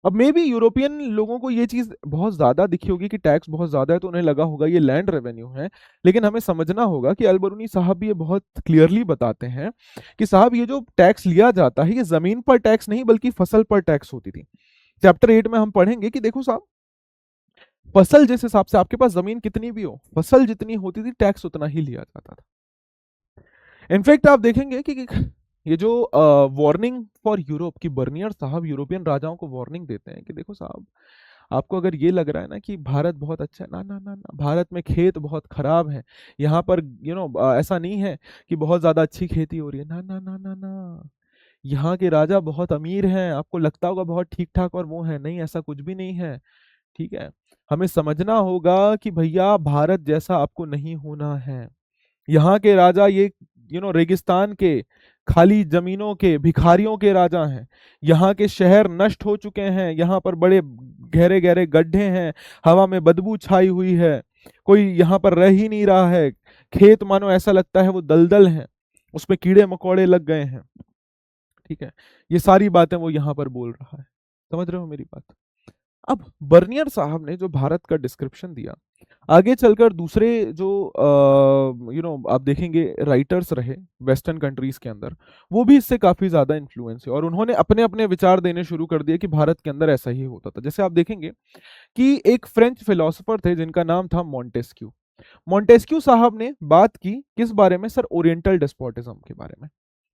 अब मे बी यूरोपियन लोगों को ये चीज बहुत ज्यादा दिखी होगी कि टैक्स बहुत ज्यादा है, तो उन्हें लगा होगा ये लैंड रेवेन्यू है। लेकिन हमें समझना होगा कि अलबरूनी साहब भी ये बहुत क्लियरली बताते हैं कि साहब ये जो टैक्स लिया जाता है, ये जमीन पर टैक्स नहीं बल्कि फसल पर टैक्स होती थी। चैप्टर 8 में हम पढ़ेंगे कि देखो साहब, फसल जिस हिसाब से आपके पास जमीन कितनी भी हो, फसल जितनी होती थी टैक्स उतना ही लिया जाता था। इनफैक्ट आप देखेंगे कि ये जो वार्निंग फॉर यूरोप की, बर्नियर साहब यूरोपियन राजाओं को वार्निंग देते हैं कि देखो साहब, आपको अगर ये लग रहा है ना कि भारत बहुत अच्छा है, ना ना ना ना, भारत में खेत बहुत खराब है, यहाँ पर ऐसा नहीं है कि बहुत ज्यादा अच्छी खेती हो रही है, ना ना ना ना ना, यहाँ के राजा बहुत अमीर हैं, आपको लगता होगा बहुत ठीक ठाक और वो है, नहीं ऐसा कुछ भी नहीं है। ठीक है। हमें समझना होगा कि भैया भारत जैसा आपको नहीं होना है। यहाँ के राजा ये रेगिस्तान के, खाली जमीनों के, भिखारियों के राजा हैं। यहाँ के शहर नष्ट हो चुके हैं, यहाँ पर बड़े गहरे गहरे गड्ढे हैं, हवा में बदबू छाई हुई है, कोई यहाँ पर रह ही नहीं रहा है। खेत मानो ऐसा लगता है वो दलदल हैं, उसमें कीड़े मकोड़े लग गए हैं। ठीक है। ये सारी बातें वो यहाँ पर बोल रहा है। समझ रहे हो मेरी बात? अब बर्नियर साहब ने जो भारत का डिस्क्रिप्शन दिया, आगे चलकर दूसरे जो आप देखेंगे राइटर्स रहे वेस्टर्न कंट्रीज के अंदर, वो भी इससे काफी ज्यादा इन्फ्लुएंस है और उन्होंने अपने अपने विचार देने शुरू कर दिए कि भारत के अंदर ऐसा ही होता था। जैसे आप देखेंगे कि एक फ्रेंच फिलोसोफर थे जिनका नाम था मॉन्टेस्क्यू। मॉन्टेस्क्यू साहब ने बात की किस बारे में सर? ओरिएंटल डेस्पोटिज्म के बारे में।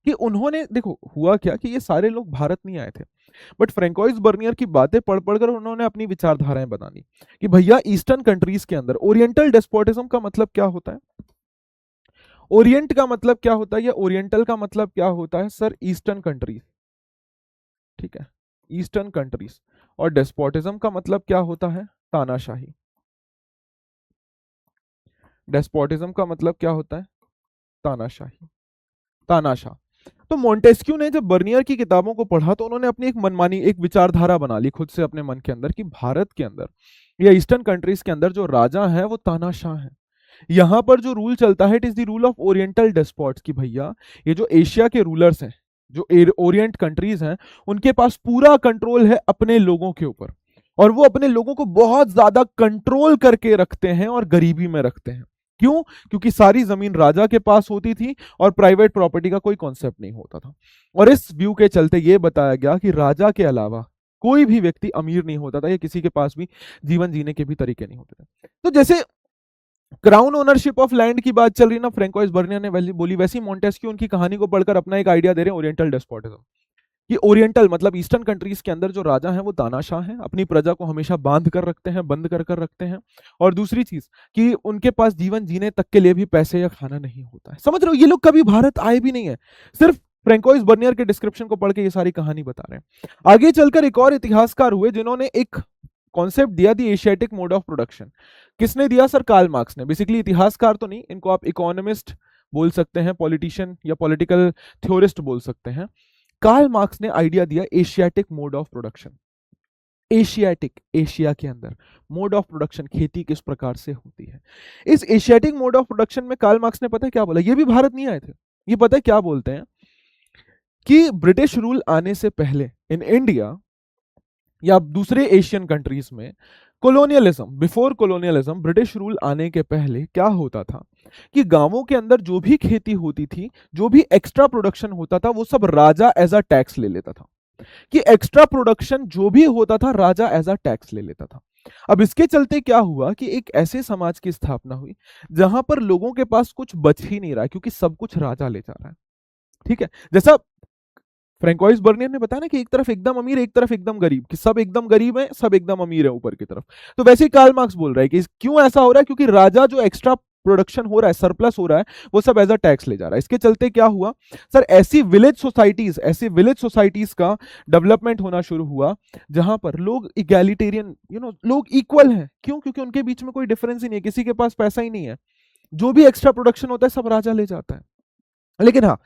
कि उन्होंने देखो हुआ क्या कि ये सारे लोग भारत नहीं आए थे, बट फ्रेंकोइस बर्नियर की बातें पढ़ पढ़कर उन्होंने अपनी विचारधाराएं बना ली कि भैया ईस्टर्न कंट्रीज के अंदर ओरिएंटल डेस्पोटिज्म का मतलब क्या होता है, ओरिएंट का मतलब क्या होता है, या ओरिएंटल का मतलब क्या होता है सर? ईस्टर्न कंट्रीज, ठीक है, ईस्टर्न कंट्रीज। और डेस्पोटिज्म का मतलब क्या होता है? तानाशाही। डेस्पोटिज्म का मतलब क्या होता है? तानाशाही, तानाशाह। तो मोंटेस्क्यू ने जब बर्नियर की किताबों को पढ़ा तो उन्होंने अपनी एक मनमानी एक विचारधारा बना ली खुद से अपने मन के अंदर कि भारत के अंदर या ईस्टर्न कंट्रीज के अंदर जो राजा है वो तानाशाह है। यहां पर जो रूल चलता है it is the rule of oriental despots, की भैया ये जो एशिया के रूलर्स हैं, जो ओरिएंट कंट्रीज हैं, उनके पास पूरा कंट्रोल है अपने लोगों के ऊपर, और वो अपने लोगों को बहुत ज्यादा कंट्रोल करके रखते हैं और गरीबी में रखते हैं। क्यों? क्योंकि सारी जमीन राजा के पास होती थी और प्राइवेट प्रॉपर्टी का कोई कॉन्सेप्ट नहीं होता था। और इस व्यू के चलते ये बताया गया कि राजा के अलावा कोई भी व्यक्ति अमीर नहीं होता था, या किसी के पास भी जीवन जीने के भी तरीके नहीं होते थे। तो जैसे क्राउन ओनरशिप ऑफ लैंड की बात चल रही ना, फ्रेंकोइस बर्नियर ने बोली, वैसी मोंटेस्क्यू उनकी कहानी को पढ़कर अपना एक आइडिया दे रहे हैं ओरिएंटल डेस्पोटिज्म। कि ओरिएंटल मतलब ईस्टर्न कंट्रीज के अंदर जो राजा हैं वो तानाशाह हैं, अपनी प्रजा को हमेशा बांध कर रखते हैं, बंद कर कर रखते हैं। और दूसरी चीज कि उनके पास जीवन जीने तक के लिए भी पैसे या खाना नहीं होता है। समझ रहे हो? ये लोग कभी भारत आए भी नहीं है, सिर्फ फ्रेंकोइस बर्नियर के डिस्क्रिप्शन को पढ़ के ये सारी कहानी बता रहे हैं। आगे चलकर एक और इतिहासकार हुए जिन्होंने एक कॉन्सेप्ट दिया, दी एशियाटिक मोड ऑफ प्रोडक्शन। किसने दिया सर? कार्ल मार्क्स ने। बेसिकली इतिहासकार तो नहीं, इनको आप इकोनॉमिस्ट बोल सकते हैं, पॉलिटिशियन या पॉलिटिकल थ्योरिस्ट बोल सकते हैं। कार्ल मार्क्स ने आइडिया दिया Asiatic mode of production. Asiatic, Asia के अंदर मोड ऑफ प्रोडक्शन, खेती किस प्रकार से होती है। इस एशियाटिक मोड ऑफ प्रोडक्शन में कार्ल मार्क्स ने पता है क्या बोला? ये भी भारत नहीं आए थे। ये पता है क्या बोलते हैं कि ब्रिटिश रूल आने से पहले इन इंडिया या दूसरे एशियन कंट्रीज में colonialism, before colonialism, British rule आने के पहले क्या होता था कि गांवों के अंदर जो भी खेती होती थी, जो भी एक्स्ट्रा प्रोडक्शन होता था, वो सब राजा एज अ टैक्स ले लेता था। कि एक्स्ट्रा प्रोडक्शन जो भी होता था राजा एज अ टैक्स ले लेता था। अब इसके चलते क्या हुआ कि एक ऐसे समाज की स्थापना हुई जहां पर लोगों के पास कुछ बच ही नहीं रहा है, क्योंकि सब कुछ राजा ले जा रहा है। ठीक है, जैसा फ्रेंकोइस बर्नियर ने बताया ना कि एक तरफ एकदम अमीर, एक तरफ एकदम गरीब, कि सब एकदम गरीब है, सब एकदम अमीर है ऊपर की तरफ। तो वैसे ही कार्ल मार्क्स बोल रहा है कि क्यों ऐसा हो रहा है? क्योंकि राजा जो एक्स्ट्रा प्रोडक्शन हो रहा है, सरप्लस हो रहा है, वो सब एज अ टैक्स ले जा रहा है। इसके चलते क्या हुआ सर? ऐसी विलेज सोसाइटीज का डेवलपमेंट होना शुरू हुआ जहां पर लोग इगैलिटेरियन, लोग इक्वल हैं। क्यों? क्योंकि उनके बीच में कोई डिफरेंस ही नहीं है, किसी के पास पैसा ही नहीं है, जो भी एक्स्ट्रा प्रोडक्शन होता है सब राजा ले जाता है। लेकिन हाँ,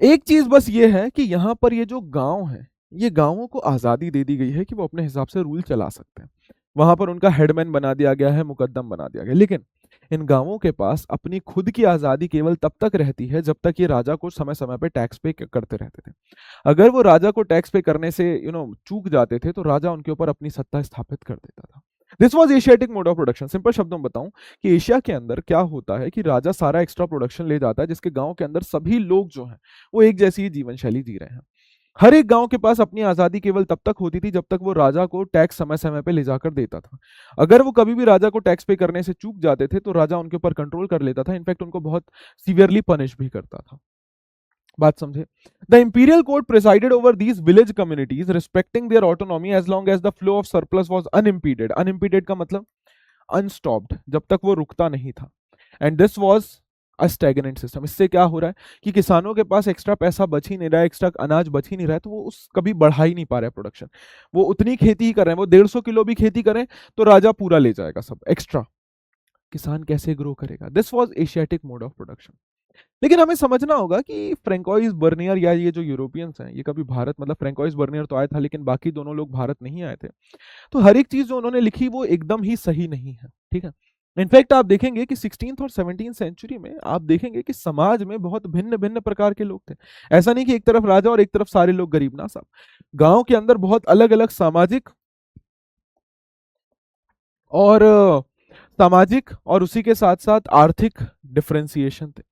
एक चीज बस ये है कि यहां पर ये जो गांव है, ये गांवों को आजादी दे दी गई है कि वो अपने हिसाब से रूल चला सकते हैं। वहां पर उनका हेडमैन बना दिया गया है, मुकद्दम बना दिया गया। लेकिन इन गांवों के पास अपनी खुद की आजादी केवल तब तक रहती है जब तक ये राजा को समय समय पे टैक्स पे करते रहते थे। अगर वो राजा को टैक्स पे करने से चूक जाते थे तो राजा उनके ऊपर अपनी सत्ता स्थापित कर देता था। This was Asiatic mode of production. Simple शब्दों में बताऊं कि एशिया के अंदर क्या होता है कि राजा सारा एक्स्ट्रा प्रोडक्शन ले जाता है, जिसके गांव के अंदर सभी लोग जो हैं वो एक जैसी ही जीवन शैली जी रहे हैं। हर एक गांव के पास अपनी आजादी केवल तब तक होती थी जब तक वो राजा को टैक्स समय समय पे ले जाकर देता था। अगर वो कभी भी राजा को टैक्स पे करने से चूक जाते थे तो राजा उनके ऊपर कंट्रोल कर लेता था, इनफैक्ट उनको बहुत सीवियरली पनिश भी करता था। बात समझे? The imperial court presided over these village communities respecting their autonomy as long as the flow of surplus was unimpeded. Unimpeded का मतलब अनस्टॉप्ड, जब तक वो रुकता नहीं था। And this was a stagnant system. इससे क्या हो रहा है कि किसानों के पास एक्स्ट्रा पैसा बच ही नहीं रहा है, एक्स्ट्रा अनाज बच ही नहीं रहा है, तो वो उस कभी बढ़ा ही नहीं पा रहा है प्रोडक्शन। वो उतनी खेती ही कर रहे हैं, वो 150 किलो भी खेती करें तो राजा पूरा ले जाएगा सब एक्स्ट्रा। किसान कैसे ग्रो करेगा? This was Asiatic mode of production. लेकिन हमें समझना होगा कि फ्रेंकोइस बर्नियर या ये जो यूरोपियंस हैं, ये कभी भारत, मतलब फ्रेंकोइस बर्नियर तो आया था लेकिन बाकी दोनों लोग भारत नहीं आए थे। तो हर एक चीज जो उन्होंने लिखी वो एकदम ही सही नहीं है। ठीक है, इनफैक्ट आप देखेंगे कि 16th और 17th सेंचुरी में आप देखेंगे कि समाज में बहुत भिन्न भिन्न प्रकार के लोग थे। ऐसा नहीं कि एक तरफ राजा और एक तरफ सारे लोग गरीब, ना साहब। गांव के अंदर बहुत अलग अलग सामाजिक और सामाजिक और उसी के साथ साथ आर्थिक डिफरेंशिएशन थे।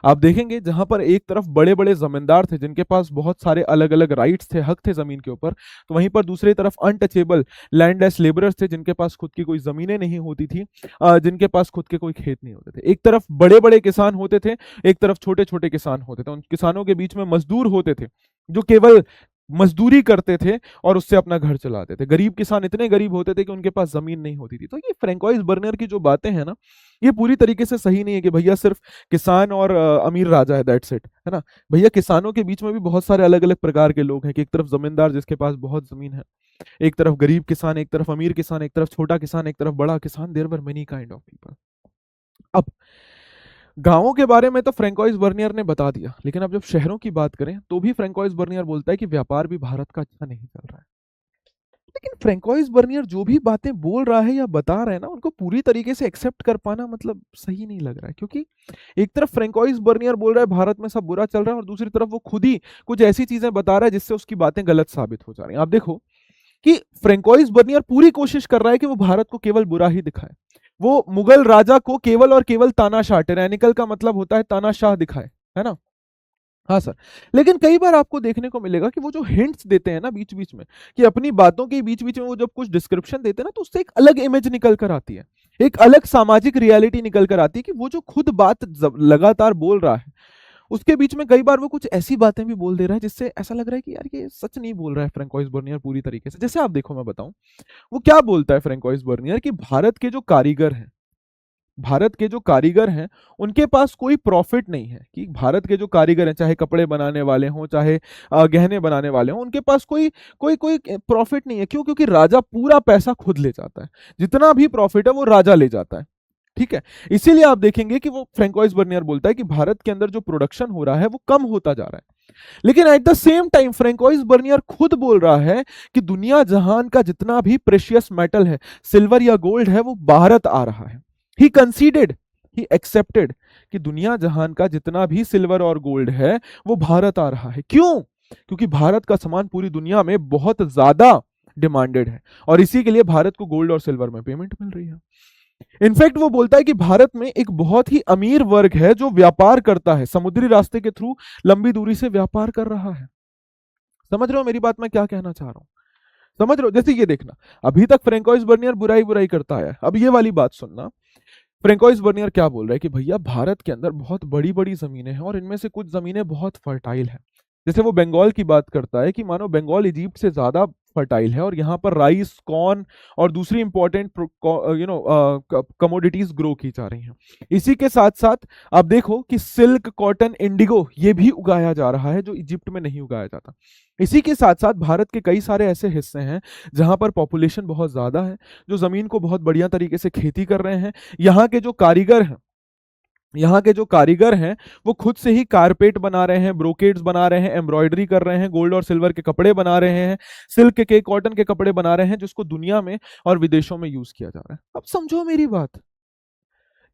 आप देखेंगे जहां पर एक तरफ बड़े बड़े जमींदार थे जिनके पास बहुत सारे अलग अलग राइट्स थे, हक थे जमीन के ऊपर, तो वहीं पर दूसरी तरफ अनटचेबल लैंडलेस लेबरर्स थे जिनके पास खुद की कोई जमीनें नहीं होती थी, जिनके पास खुद के कोई खेत नहीं होते थे। एक तरफ बड़े बड़े किसान होते थे, एक तरफ छोटे छोटे किसान होते थे। उन किसानों के बीच में मजदूर होते थे जो केवल मजदूरी करते थे और उससे अपना घर चलाते थे। गरीब किसान इतने गरीब होते थे कि उनके पास जमीन नहीं होती थी। तो ये फ्रैंकोइस बर्नियर की जो बातें हैं ना, ये पूरी तरीके से सही नहीं है कि भैया सिर्फ किसान और अमीर राजा है, दैट्स इट, है ना। भैया किसानों के बीच में भी बहुत सारे अलग अलग प्रकार के लोग हैं कि एक तरफ जमींदार जिसके पास बहुत जमीन है, एक तरफ गरीब किसान, एक तरफ अमीर किसान, एक तरफ छोटा किसान, एक तरफ बड़ा किसान। There were many kind of people. अब गांवों के बारे में तो फ्रैंकोइस बर्नियर ने बता दिया, लेकिन अब जब शहरों की बात करें तो भी फ्रैंकोइस बर्नियर बोलता है कि व्यापार भी भारत का अच्छा नहीं चल रहा है। लेकिन फ्रैंकोइस बर्नियर जो भी बातें बोल रहा है या बता रहा है ना, उनको पूरी तरीके से एक्सेप्ट कर पाना मतलब सही नहीं लग रहा है। क्योंकि एक तरफ फ्रैंकोइस बर्नियर बोल रहा है भारत में सब बुरा चल रहा है, और दूसरी तरफ वो खुद ही कुछ ऐसी चीजें बता रहा है जिससे उसकी बातें गलत साबित हो जा रही हैं। आप देखो कि फ्रैंकोइस बर्नियर पूरी कोशिश कर रहा है कि वो भारत को केवल बुरा ही दिखाए, वो मुगल राजा को केवल और केवल तानाशाह, टिरैनिकल का मतलब होता है तानाशाह, दिखाए, है ना। हाँ सर। लेकिन कई बार आपको देखने को मिलेगा कि वो जो हिंट्स देते हैं ना बीच बीच में, कि अपनी बातों के बीच बीच में वो जब कुछ डिस्क्रिप्शन देते हैं ना, तो उससे एक अलग इमेज निकल कर आती है, एक अलग सामाजिक रियलिटी निकल कर आती है कि वो जो खुद बात लगातार बोल रहा है, उसके बीच में कई बार वो कुछ ऐसी बातें भी बोल दे रहा है जिससे ऐसा लग रहा है कि यार ये सच नहीं बोल रहा है फ्रैंकोइस बर्नियर पूरी तरीके से। जैसे आप देखो, मैं बताऊं वो क्या बोलता है फ्रैंकोइस बर्नियर, कि भारत के जो कारीगर हैं उनके पास कोई प्रॉफिट नहीं है। कि भारत के जो कारीगर हैं, चाहे कपड़े बनाने वाले हों, चाहे गहने बनाने वाले हों, उनके पास कोई कोई कोई प्रॉफिट नहीं है। क्यों? क्योंकि राजा पूरा पैसा खुद ले जाता है, जितना भी प्रॉफिट है वो राजा ले जाता है। ठीक है। इसीलिए आप देखेंगे कि वो फ्रैंकोइस बर्नियर बोलता है कि भारत के अंदर जो प्रोडक्शन हो रहा है वो कम होता जा रहा है। लेकिन at the same time Francois Bernier खुद बोल रहा है कि दुनिया जहान का जितना भी प्रेशियस मेटल है, सिल्वर या गोल्ड है, वो भारत आ रहा है। ही कंसीडेड, ही एक्सेप्टेड कि दुनिया जहान का जितना भी सिल्वर और गोल्ड है वो भारत आ रहा है। क्यों? क्योंकि भारत का सामान पूरी दुनिया में बहुत ज्यादा डिमांडेड है, और इसी के लिए भारत को गोल्ड और सिल्वर में पेमेंट मिल रही है। इनफैक्ट वो बोलता है कि भारत में एक बहुत ही अमीर वर्ग है जो व्यापार करता है, समुद्री रास्ते के थ्रू लंबी दूरी से व्यापार कर रहा है। समझ रहे हो मेरी बात, मैं क्या कहना चाह रहा हूं? समझ रहे हो? जैसे ये देखना, अभी तक फ्रैंकोइस बर्नियर बुराई बुराई करता है, अब ये वाली बात सुनना। फ्रैंकोइस बर्नियर क्या बोल रहा है कि भैया भारत के अंदर बहुत बड़ी बड़ी जमीनें हैं, और इनमें से कुछ जमीनें बहुत फर्टाइल हैं। जैसे वो बंगाल की बात करता है कि मानो बंगाल इजिप्ट से ज्यादा फर्टाइल है, और यहाँ पर राइस, कॉर्न और दूसरी इंपॉर्टेंट कमोडिटीज ग्रो की जा रही हैं। इसी के साथ साथ आप देखो कि सिल्क, कॉटन, इंडिगो ये भी उगाया जा रहा है जो इजिप्ट में नहीं उगाया जाता। इसी के साथ साथ भारत के कई सारे ऐसे हिस्से हैं जहां पर पॉपुलेशन बहुत ज्यादा है, जो जमीन को बहुत बढ़िया तरीके से खेती कर रहे हैं। यहाँ के जो कारीगर हैं वो खुद से ही कारपेट बना रहे हैं, ब्रोकेड्स बना रहे हैं, एम्ब्रॉयडरी कर रहे हैं, गोल्ड और सिल्वर के कपड़े बना रहे हैं, सिल्क के, कॉटन के कपड़े बना रहे हैं, जिसको दुनिया में और विदेशों में यूज किया जा रहा है। अब समझो मेरी बात,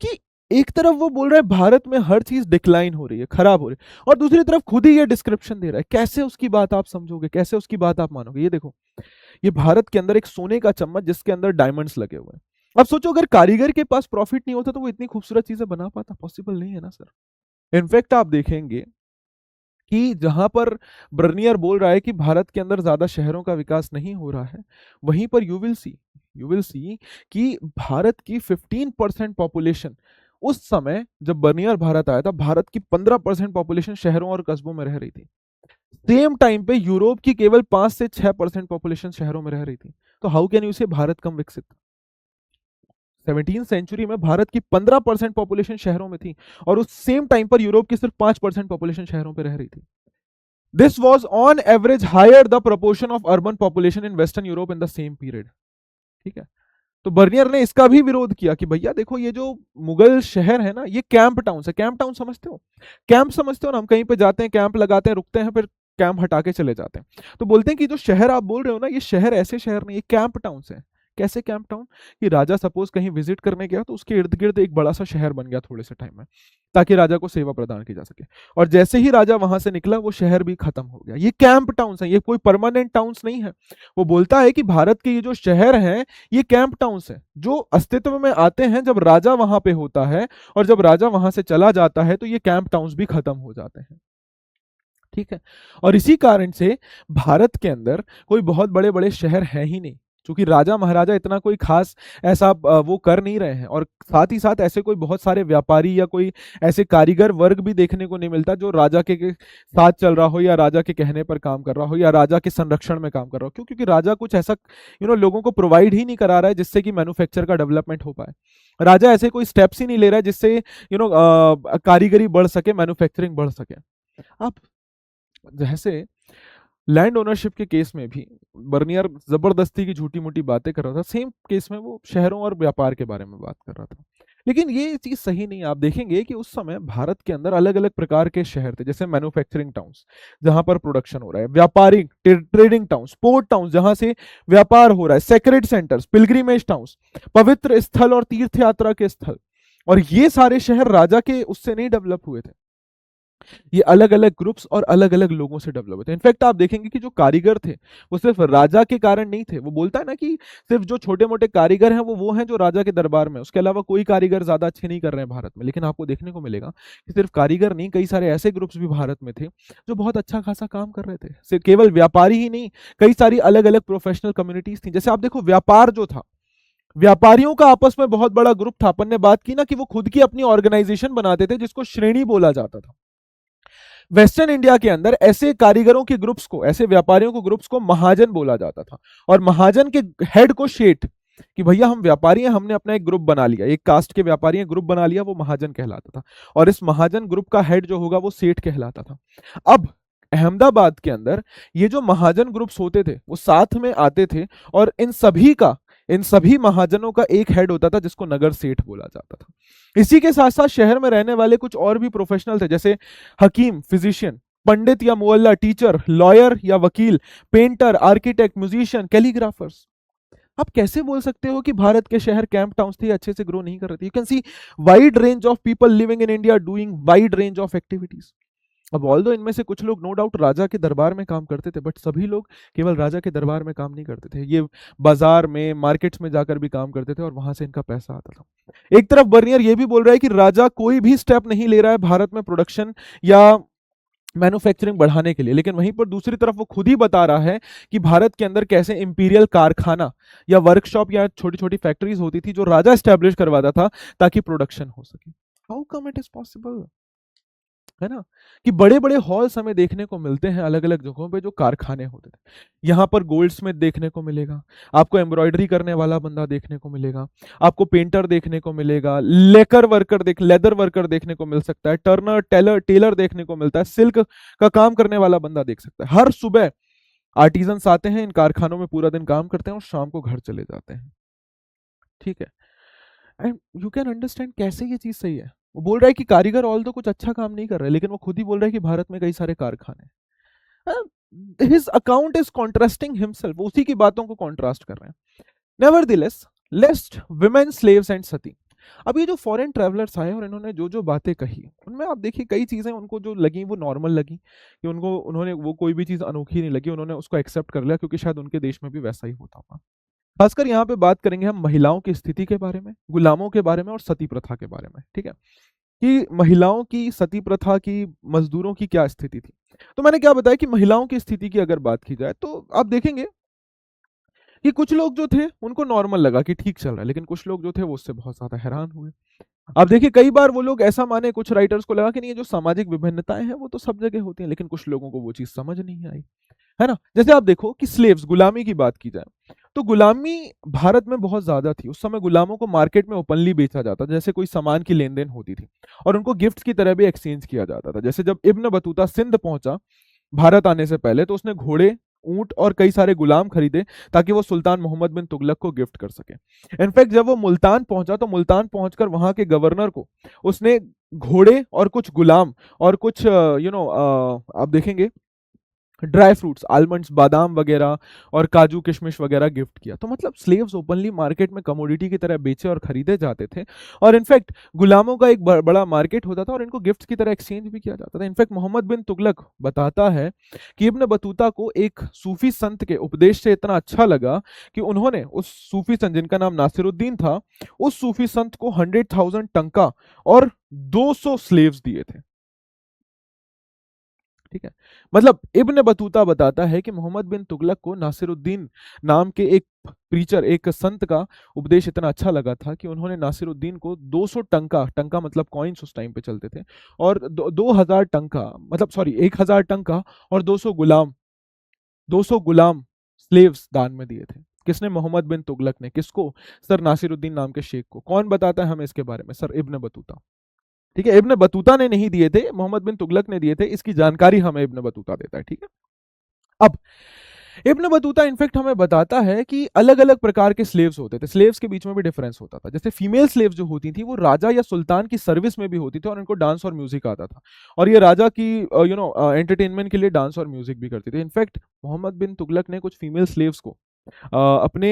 कि एक तरफ वो बोल रहा है भारत में हर चीज डिक्लाइन हो रही है, खराब हो रही है, और दूसरी तरफ खुद ही ये डिस्क्रिप्शन दे रहा है। कैसे उसकी बात आप समझोगे, कैसे उसकी बात आप मानोगे? ये देखो, ये भारत के अंदर एक सोने का चम्मच जिसके अंदर डायमंड्स लगे हुए हैं। अब सोचो अगर कारीगर के पास प्रॉफिट नहीं होता तो वो इतनी खूबसूरत चीजें बना पाता? पॉसिबल नहीं है ना सर। इनफैक्ट आप देखेंगे कि जहां पर बर्नियर बोल रहा है कि भारत के अंदर ज्यादा शहरों का विकास नहीं हो रहा है, वहीं पर यू विल सी कि भारत की 15% पॉपुलेशन, उस समय जब बर्नियर भारत आया था, भारत की 15% पॉपुलेशन शहरों और कस्बों में रह रही थी। सेम टाइम पे यूरोप की केवल 5 से 6% पॉपुलेशन शहरों में रह रही थी। तो हाउ कैन यू से भारत कम विकसित? 17वीं सेंचुरी में भारत की 15% पॉपुलेशन शहरों में थी, और उस सेम टाइम पर यूरोप की सिर्फ 5% पॉपुलेशन शहरों पर रह रही थी। This was on average higher the proportion of urban population in western Europe in the same period. ठीक है। तो बर्नियर ने इसका भी विरोध किया कि भैया देखो, ये जो मुगल शहर है ना, ये कैंप टाउन है। कैंप टाउन समझते हो? कैंप समझते हो ना? हम कहीं पे जाते हैं, कैंप लगाते हैं, रुकते हैं, फिर कैंप हटा के चले जाते हैं। तो बोलते हैं कि जो शहर आप बोल रहे हो ना, ये शहर ऐसे शहर नहीं, ये कैंप टाउन है। कैसे कैंप टाउन? कि राजा सपोज कहीं विजिट करने गया तो उसके इर्द गिर्द एक बड़ा सा शहर बन गया थोड़े से टाइम में, ताकि राजा को सेवा प्रदान की जा सके। और जैसे ही राजा वहां से निकला वो शहर भी खत्म हो गया। ये कैंप टाउन्स हैं, ये कोई परमानेंट टाउन्स नहीं है। वो बोलता है कि भारत के ये जो शहर हैं ये कैंप टाउन्स हैं, जो अस्तित्व में आते हैं जब राजा वहां पे होता है, और जब राजा वहां से चला जाता है तो ये कैंप टाउन्स भी खत्म हो जाते हैं। ठीक है। और इसी कारण से भारत के अंदर कोई बहुत बड़े बड़े शहर हैं ही नहीं, क्योंकि राजा महाराजा इतना कोई खास ऐसा वो कर नहीं रहे हैं। और साथ ही साथ ऐसे कोई बहुत सारे व्यापारी या कोई ऐसे कारीगर वर्ग भी देखने को नहीं मिलता जो राजा के साथ चल रहा हो, या राजा के कहने पर काम कर रहा हो, या राजा के संरक्षण में काम कर रहा हो। क्यों? क्योंकि राजा कुछ ऐसा लोगों को प्रोवाइड ही नहीं करा रहा है जिससे कि मैन्युफैक्चर का डेवलपमेंट हो पाए। राजा ऐसे कोई स्टेप्स ही नहीं ले रहा है जिससे कारीगरी बढ़ सके, मैन्युफैक्चरिंग बढ़ सके। अब जैसे लैंड ओनरशिप के केस में भी बर्नियर जबरदस्ती की झूठी मूठी बातें कर रहा था, सेम केस में वो शहरों और व्यापार के बारे में बात कर रहा था। लेकिन ये चीज सही नहीं है। आप देखेंगे कि उस समय भारत के अंदर अलग अलग प्रकार के शहर थे, जैसे मैन्युफैक्चरिंग टाउन्स जहां पर प्रोडक्शन हो रहा है, व्यापारिक ट्रेडिंग टाउन्स, पोर्ट टाउन्स जहां से व्यापार हो रहा है, सेक्रेड सेंटर्स, पिलग्रिमेज टाउन्स, पवित्र स्थल और तीर्थ यात्रा के स्थल। और ये सारे शहर राजा के उससे नहीं डेवलप हुए थे, ये अलग अलग ग्रुप्स और अलग अलग लोगों से डेवलप होते हैं। इनफैक्ट आप देखेंगे कि जो कारीगर थे वो सिर्फ राजा के कारण नहीं थे। वो बोलता है ना कि सिर्फ जो छोटे मोटे कारीगर हैं वो हैं जो राजा के दरबार में, उसके अलावा कोई कारीगर ज्यादा अच्छे नहीं कर रहे हैं भारत में। लेकिन आपको देखने को मिलेगा कि सिर्फ कारीगर नहीं, कई सारे ऐसे ग्रुप्स भी भारत में थे जो बहुत अच्छा खासा काम कर रहे थे। सिर्फ केवल व्यापारी ही नहीं, कई सारी अलग अलग प्रोफेशनल कम्युनिटीज थी। जैसे आप देखो व्यापार जो था, व्यापारियों का आपस में बहुत बड़ा ग्रुप था। अपन ने बात की ना कि वो खुद की अपनी ऑर्गेनाइजेशन बनाते थे जिसको श्रेणी बोला जाता था। वेस्टर्न इंडिया के अंदर ऐसे कारीगरों के ग्रुप्स को, ऐसे व्यापारियों को ग्रुप्स को महाजन बोला जाता था। और महाजन के हेड को शेठ, कि भैया हम व्यापारी हैं, हमने अपना एक ग्रुप बना लिया, एक कास्ट के व्यापारी हैं, ग्रुप बना लिया, वो महाजन कहलाता था। और इस महाजन ग्रुप का हेड जो होगा वो सेठ कहलाता था। अब अहमदाबाद के अंदर ये जो महाजन ग्रुप्स होते थे वो साथ में आते थे, और इन सभी महाजनों का एक हेड होता था जिसको नगर सेठ बोला जाता था। इसी के साथ साथ शहर में रहने वाले कुछ और भी प्रोफेशनल थे, जैसे हकीम, फिजिशियन, पंडित या मुअल्ला, टीचर, लॉयर या वकील, पेंटर, आर्किटेक्ट, म्यूजिशियन, कैलीग्राफर्स। आप कैसे बोल सकते हो कि भारत के शहर कैंप टाउन्स थे, अच्छे से ग्रो नहीं कर रहे थे? You can see wide range of people living in India doing wide range of activities. अब ऑल्दो इनमें से कुछ लोग नो डाउट राजा के दरबार में काम करते थे, बट सभी लोग केवल राजा के दरबार में काम नहीं करते थे। ये बाजार में, मार्केट्स में जाकर भी काम करते थे और वहां से इनका पैसा आता था। एक तरफ बर्नियर ये भी बोल रहा है कि राजा कोई भी स्टेप नहीं ले रहा है भारत में प्रोडक्शन या मैन्युफैक्चरिंग बढ़ाने के लिए, लेकिन वहीं पर दूसरी तरफ वो खुद ही बता रहा है कि भारत के अंदर कैसे इंपीरियल कारखाना या वर्कशॉप या छोटी छोटी फैक्ट्रीज होती थी जो राजा स्टैब्लिश करवाता था ताकि प्रोडक्शन हो सके। How come it is possible, है ना? कि बड़े बड़े हॉल्स हमें देखने को मिलते हैं अलग अलग जगहों पे जो कारखाने होते थे। यहाँ पर गोल्ड स्मिथ देखने को मिलेगा, आपको एम्ब्रॉयडरी करने वाला बंदा देखने को मिलेगा, आपको पेंटर देखने को मिलेगा, लेदर वर्कर देखने को मिल सकता है, टर्नर, टेलर देखने को मिलता है, सिल्क का काम करने वाला बंदा देख सकता है। हर सुबह आर्टिजन्स आते हैं, इन कारखानों में पूरा दिन काम करते हैं और शाम को घर चले जाते हैं। ठीक है। एंड यू कैन अंडरस्टैंड कैसे ये चीज सही है। वो बोल रहा है कि कारीगर ऑल तो कुछ अच्छा काम नहीं कर रहे, लेकिन वो खुद ही बोल रहा है कि भारत में कई सारे कारखाने। His account is contrasting himself, वो उसी की बातों को कॉन्ट्रास्ट कर रहे हैं। नेवरदिलेस, लेस्ट विमेन स्लेव्स एंड सती। अब ये जो फॉरेन ट्रैवलर्स आए और इन्होंने जो जो बातें कही, उनमें आप देखिए कई चीजें उनको जो लगी वो नॉर्मल लगी, कि उन्होंने वो कोई भी चीज अनोखी नहीं लगी, उन्होंने उसको एक्सेप्ट कर लिया क्योंकि शायद उनके देश में भी वैसा ही होता होगा। खासकर यहाँ पे बात करेंगे हम महिलाओं की स्थिति के बारे में, गुलामों के बारे में और सती प्रथा के बारे में। ठीक है, कि महिलाओं की, सती प्रथा की, मजदूरों की क्या स्थिति थी। तो मैंने क्या बताया कि महिलाओं की स्थिति की अगर बात की जाए तो आप देखेंगे कि कुछ लोग जो थे उनको नॉर्मल लगा कि ठीक चल रहा है, लेकिन कुछ लोग जो थे वो उससे बहुत ज्यादा हैरान हुए। आप देखिए कई बार वो लोग ऐसा माने, कुछ राइटर्स को लगा कि नहीं, ये जो सामाजिक विभिन्नताएं हैं वो तो सब जगह होती हैं, लेकिन कुछ लोगों को वो चीज समझ नहीं आई, है ना? जैसे आप देखो कि स्लेव्स, गुलामी की बात की जाए तो गुलामी भारत में बहुत ज्यादा थी। उस समय गुलामों को मार्केट में ओपनली बेचा जाता था, जैसे कोई सामान की लेन देन होती थी, और उनको गिफ्ट की तरह भी एक्सचेंज किया जाता था। जैसे जब इब्न बतूता सिंध पहुंचा भारत आने से पहले, तो उसने घोड़े, ऊंट और कई सारे गुलाम खरीदे ताकि वो सुल्तान मोहम्मद बिन तुगलक को गिफ्ट कर सके। इनफैक्ट जब वो मुल्तान पहुंचा तो मुल्तान पहुंचकर वहां के गवर्नर को उसने घोड़े और कुछ गुलाम और कुछ आप देखेंगे ड्राई फ्रूट्स, आलमंड्स, बादाम वगैरह और काजू किशमिश वगैरह गिफ्ट किया। तो मतलब स्लेव्स ओपनली मार्केट में कमोडिटी की तरह बेचे और खरीदे जाते थे, और इनफैक्ट गुलामों का एक बड़ा मार्केट होता था और इनको गिफ्ट्स की तरह एक्सचेंज भी किया जाता था। इनफैक्ट मोहम्मद बिन तुगलक बताता है कि इब्न बतूता को एक सूफी संत के उपदेश से इतना अच्छा लगा कि उन्होंने उस सूफी संत, जिनका नाम नासिरुद्दीन था, उस सूफी संत को 100,000 टंका और 200 स्लेव्स दिए थे। ठीक है, मतलब इब्न बतूता बताता है कि मोहम्मद बिन तुगलक को नासिरुद्दीन नाम के एक प्रीचर, एक संत का उपदेश इतना अच्छा लगा था कि उन्होंने नासिरुद्दीन को 200 टंका, टंका मतलब कॉइन्स उस टाइम पे चलते थे, और 2000 टंका, मतलब सॉरी 1000 टंका और 200 गुलाम स्लेव्स दान में दिए थे। किसने? मोहम्मद बिन तुगलक ने। किसको? सर नासिरुद्दीन नाम के शेख को। कौन बताता है हमें इसके बारे में? Sir Ibn Battuta. ठीक है, इब्न बतूता ने नहीं दिए थे, मोहम्मद बिन तुगलक ने दिए थे। इसकी जानकारी हमें इब्न बतूता देता है। ठीक है, अब इब्न बतूता इनफैक्ट हमें बताता है कि अलग अलग प्रकार के स्लेव्स होते थे, स्लेव्स के बीच में भी डिफरेंस होता था। जैसे फीमेल स्लेव्स जो होती थी वो राजा या सुल्तान की सर्विस में भी होती थी और इनको डांस और म्यूजिक आता था, और ये राजा की एंटरटेनमेंट के लिए डांस और म्यूजिक भी करती थी। इनफैक्ट मोहम्मद बिन तुगलक ने कुछ फीमेल स्लेव्स को अपने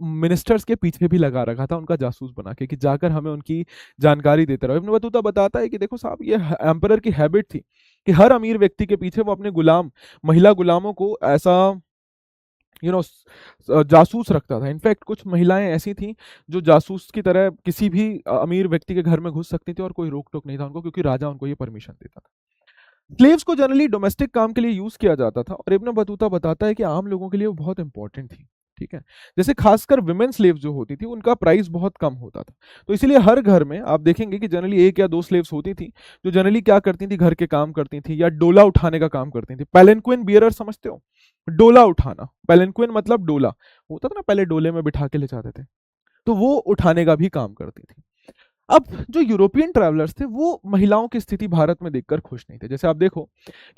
मिनिस्टर्स के पीछे भी लगा रखा था, उनका जासूस बना के, कि जाकर हमें उनकी जानकारी देते रहो। इब्न बतूता बताता है कि देखो साहब, ये एम्परर की हैबिट थी कि हर अमीर व्यक्ति के पीछे वो अपने गुलाम, महिला गुलामों को ऐसा जासूस रखता था। इनफैक्ट कुछ महिलाएं ऐसी थीं जो जासूस की तरह किसी भी अमीर व्यक्ति के घर में घुस सकती थी और कोई रोक टोक नहीं था उनको, क्योंकि राजा उनको ये परमिशन देता था। स्लेव्स को जनरली डोमेस्टिक काम के लिए यूज किया जाता था, और इब्न बतूता बताता है कि आम लोगों के लिए वो बहुत इंपॉर्टेंट थी। ठीक है, जैसे खासकर विमेन स्लेव जो होती थी उनका प्राइस बहुत कम होता था, तो इसीलिए हर घर में आप देखेंगे कि जनरली एक या दो स्लेव्स होती थी जो जनरली क्या करती थी, घर के काम करती थी या डोला उठाने का काम करती थी। पैलेंक्विन बियरर समझते हो? डोला उठाना, पैलेंक्विन मतलब डोला होता था ना, पहले डोले में बिठा के ले जाते थे, तो वो उठाने का भी काम करती थी। अब जो यूरोपियन ट्रैवलर्स थे वो महिलाओं की स्थिति भारत में देखकर खुश नहीं थे। जैसे आप देखो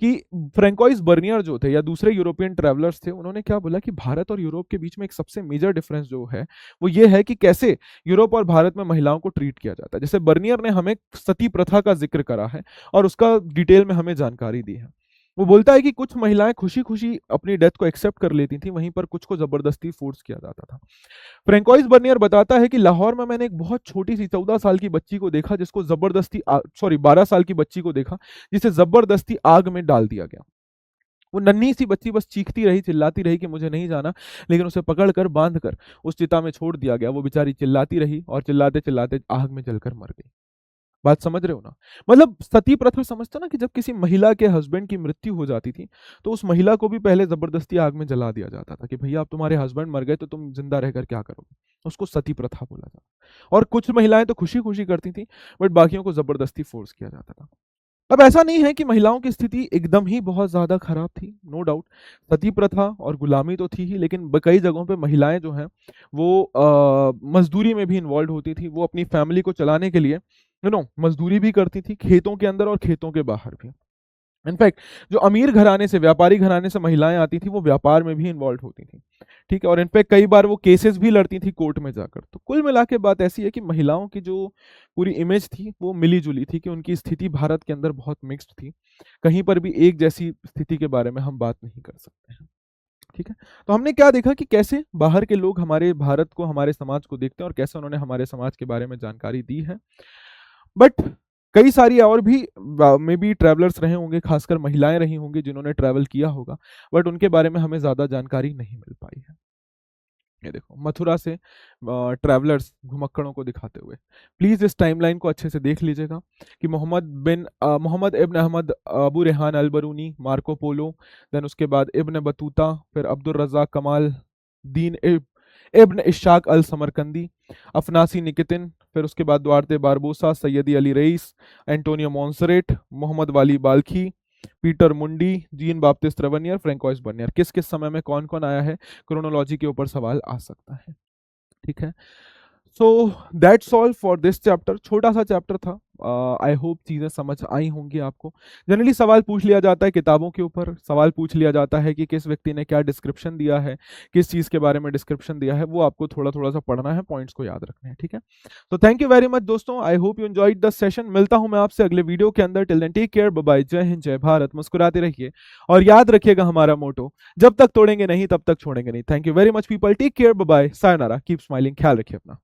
कि फ्रैंकोइस बर्नियर जो थे या दूसरे यूरोपियन ट्रैवलर्स थे, उन्होंने क्या बोला कि भारत और यूरोप के बीच में एक सबसे मेजर डिफरेंस जो है वो ये है कि कैसे यूरोप और भारत में महिलाओं को ट्रीट किया जाता है। जैसे बर्नियर ने हमें सती प्रथा का जिक्र करा है और उसका डिटेल में हमें जानकारी दी है। वो बोलता है कि कुछ महिलाएं खुशी खुशी अपनी डेथ को एक्सेप्ट कर लेती थी, वहीं पर कुछ को जबरदस्ती फोर्स किया जाता था। फ्रैंकोइस बर्नियर बताता है कि लाहौर में मैंने एक बहुत छोटी सी 14 साल की बच्ची को देखा जिसको जबरदस्ती 12 साल की बच्ची को देखा जिसे जबरदस्ती आग में डाल दिया गया। वो नन्ही सी बच्ची बस चीखती रही, चिल्लाती रही कि मुझे नहीं जाना, लेकिन उसे पकड़कर बांधकर उस चिता में छोड़ दिया गया। वो बेचारी चिल्लाती रही और चिल्लाते चिल्लाते आग में जलकर मर गई। बात समझ रहे हो ना? मतलब सती प्रथा समझते हो ना, कि जब किसी महिला के हस्बैंड की मृत्यु हो जाती थी तो उस महिला को भी पहले जबरदस्ती आग में जला दिया जाता था कि भैया अब तुम्हारे हस्बैंड मर गए तो तुम जिंदा रहकर क्या करोगे। उसको सती प्रथा बोला जाता। और कुछ महिलाएं तो खुशी खुशी करती थी, बट बाकियों को जबरदस्ती फोर्स किया जाता था। अब ऐसा नहीं है कि महिलाओं की स्थिति एकदम ही बहुत ज्यादा खराब थी, नो डाउट। सती प्रथा और गुलामी तो थी ही, लेकिन कई जगहों पे महिलाएं जो हैं वो मजदूरी में भी इन्वॉल्व होती थी। वो अपनी फैमिली को चलाने के लिए मजदूरी भी करती थी, खेतों के अंदर और खेतों के बाहर भी। इनफैक्ट जो अमीर घराने से, व्यापारी घराने से महिलाएं आती थी वो व्यापार में भी इन्वॉल्व होती थी। ठीक है, और इनफैक्ट कई बार वो केसेस भी लड़ती थी कोर्ट में जाकर। तो कुल मिला के बात ऐसी है कि महिलाओं की जो पूरी इमेज थी वो मिली जुली थी, कि उनकी स्थिति भारत के अंदर बहुत मिक्स्ड थी। कहीं पर भी एक जैसी स्थिति के बारे में हम बात नहीं कर सकते हैं। ठीक है, तो हमने क्या देखा कि कैसे बाहर के लोग हमारे भारत को, हमारे समाज को देखते हैं, और कैसे उन्होंने हमारे समाज के बारे में जानकारी दी है। बट कई सारी और भी मे बी ट्रैवलर्स रहे होंगे, खासकर महिलाएं रही होंगी जिन्होंने ट्रैवल किया होगा, बट उनके बारे में हमें ज्यादा जानकारी नहीं मिल पाई है। ये देखो मथुरा से ट्रैवलर्स घुमक्कड़ों को दिखाते हुए, प्लीज इस टाइमलाइन को अच्छे से देख लीजिएगा कि मोहम्मद इब्न अहमद अबू रेहान अल बरूनी, मार्को पोलो, देन उसके बाद इब्न बतूता, फिर अब्दुल रज़ाक कमाल दीन इब्न इशाक अल समरकंदी, अफनासी निकितिन, फिर उसके बाद Duarte Barbosa, सैयदी Ali rice, Antonio मॉन्सरेट, Mohammad वाली बाल्खी, पीटर मुंडी, जीन बाप्तिस्ट रवनियर, फ्रैंकोइस बर्नियर। किस किस समय में कौन कौन आया है, क्रोनोलॉजी के ऊपर सवाल आ सकता है। ठीक है, so that's all for this chapter. छोटा सा चैप्टर था। आई होप चीज़ें समझ आई होंगी आपको। जनरली सवाल पूछ लिया जाता है किताबों के ऊपर, सवाल पूछ लिया जाता है कि किस व्यक्ति ने क्या डिस्क्रिप्शन दिया है, किस चीज़ के बारे में डिस्क्रिप्शन दिया है, वो आपको थोड़ा थोड़ा सा पढ़ना है, पॉइंट्स को याद रखना है, ठीक है। तो थैंक यू वेरी मच दोस्तों, I hope you enjoyed the session. मिलता हूं मैं आपसे अगले वीडियो के अंदर। Till then take care, bye bye, जय हिंद, जय भारत। मुस्कुराते रहिए और याद रखिएगा हमारा मोटो, जब तक तोड़ेंगे नहीं तब तक छोड़ेंगे नहीं। Thank you very much people, take care, bye bye, sayonara, keep smiling, ख्याल रखिए अपना।